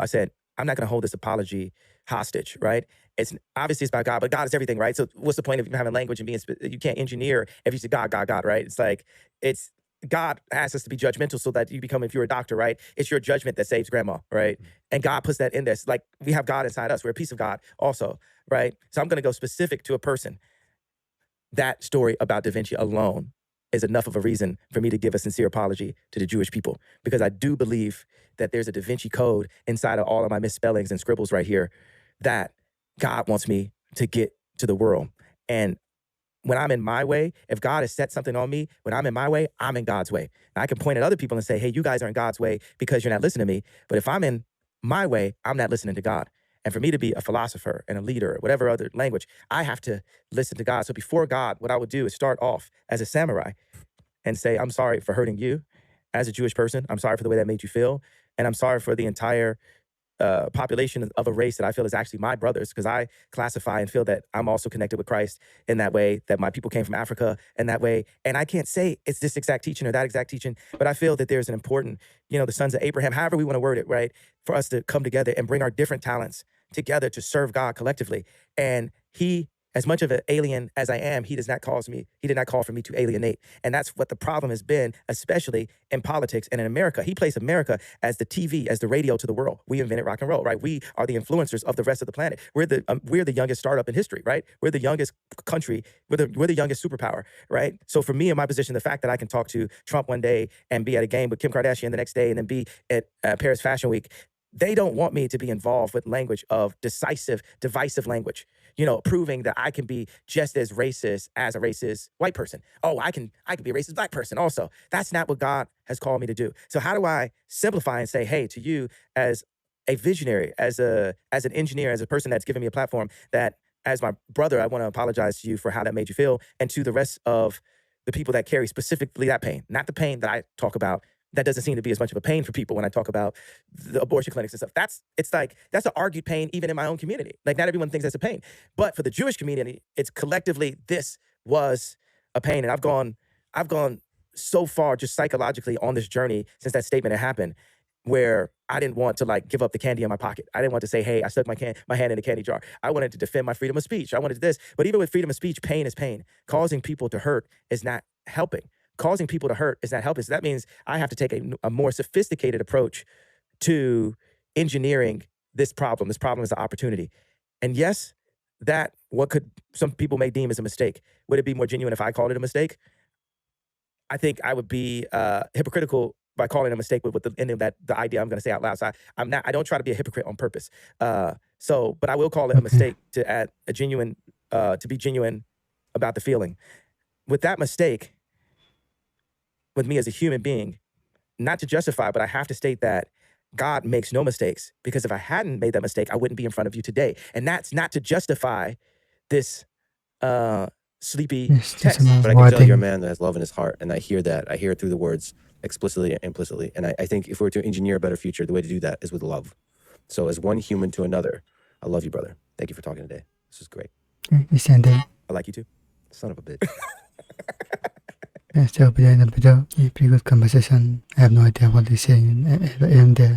not going to hold this apology hostage, right? It's obviously it's about God, but God is everything, right? So what's the point of having language and you can't engineer if you say God, God, God, right? It's like, God asks us to be judgmental so that you become, if you're a doctor, right? It's your judgment that saves grandma, right? And God puts that in there. Like, we have God inside us. We're a piece of God also, right? So I'm going to go specific to a person. That story about Da Vinci alone is enough of a reason for me to give a sincere apology to the Jewish people, because I do believe that there's a Da Vinci Code inside of all of my misspellings and scribbles right here that God wants me to get to the world. And when I'm in my way, if God has set something on me, when I'm in my way, I'm in God's way. Now, I can point at other people and say, hey, you guys are in God's way because you're not listening to me. But if I'm in my way, I'm not listening to God. And for me to be a philosopher and a leader, whatever other language, I have to listen to God. So before God, what I would do is start off as a samurai and say, I'm sorry for hurting you as a Jewish person. I'm sorry for the way that made you feel. And I'm sorry for the entire population of a race that I feel is actually my brothers, because I classify and feel that I'm also connected with Christ in that way, that my people came from Africa in that way. And I can't say it's this exact teaching or that exact teaching, but I feel that there's an important, the sons of Abraham, however we want to word it, right? For us to come together and bring our different talents together to serve God collectively. And he, as much of an alien as I am, he did not call for me to alienate. And that's what the problem has been, especially in politics and in America. He placed America as the TV, as the radio to the world. We invented rock and roll, right? We are the influencers of the rest of the planet. We're the youngest startup in history, right? We're the youngest country. We're the youngest superpower, right? So for me in my position, the fact that I can talk to Trump one day and be at a game with Kim Kardashian the next day and then be at Paris Fashion Week, they don't want me to be involved with language of divisive language, proving that I can be just as racist as a racist white person. Oh, I can be a racist black person also. That's not what God has called me to do. So how do I simplify and say, hey, to you as a visionary, as an engineer, as a person that's given me a platform, that as my brother, I want to apologize to you for how that made you feel, and to the rest of the people that carry specifically that pain, not the pain that I talk about. That doesn't seem to be as much of a pain for people when I talk about the abortion clinics and stuff. That's an argued pain even in my own community. Like, not everyone thinks that's a pain. But for the Jewish community, it's collectively, this was a pain. And I've gone so far just psychologically on this journey since that statement had happened, where I didn't want to give up the candy in my pocket. I didn't want to say, hey, I stuck my hand in a candy jar. I wanted to defend my freedom of speech. I wanted this. But even with freedom of speech, pain is pain. Causing people to hurt is not helping. Causing people to hurt is not helping. So that means I have to take a more sophisticated approach to engineering this problem. This problem is an opportunity. And yes, that what could some people may deem as a mistake. Would it be more genuine if I called it a mistake? I think I would be hypocritical by calling it a mistake with the end of that, the idea I'm going to say out loud. So I don't try to be a hypocrite on purpose. But I will call it a mistake to add a genuine, to be genuine about the feeling. With that mistake, with me as a human being, not to justify, but I have to state that God makes no mistakes, because if I hadn't made that mistake, I wouldn't be in front of you today. And that's not to justify this sleepy text. But I can tell you're a man that has love in his heart, and I hear that. I hear it through the words explicitly and implicitly. And I think if we're to engineer a better future, the way to do that is with love. So as one human to another, I love you, brother. Thank you for talking today. This is great. I like you too. Son of a bitch. Still behind the video, a pretty good conversation. I have no idea what they say in there.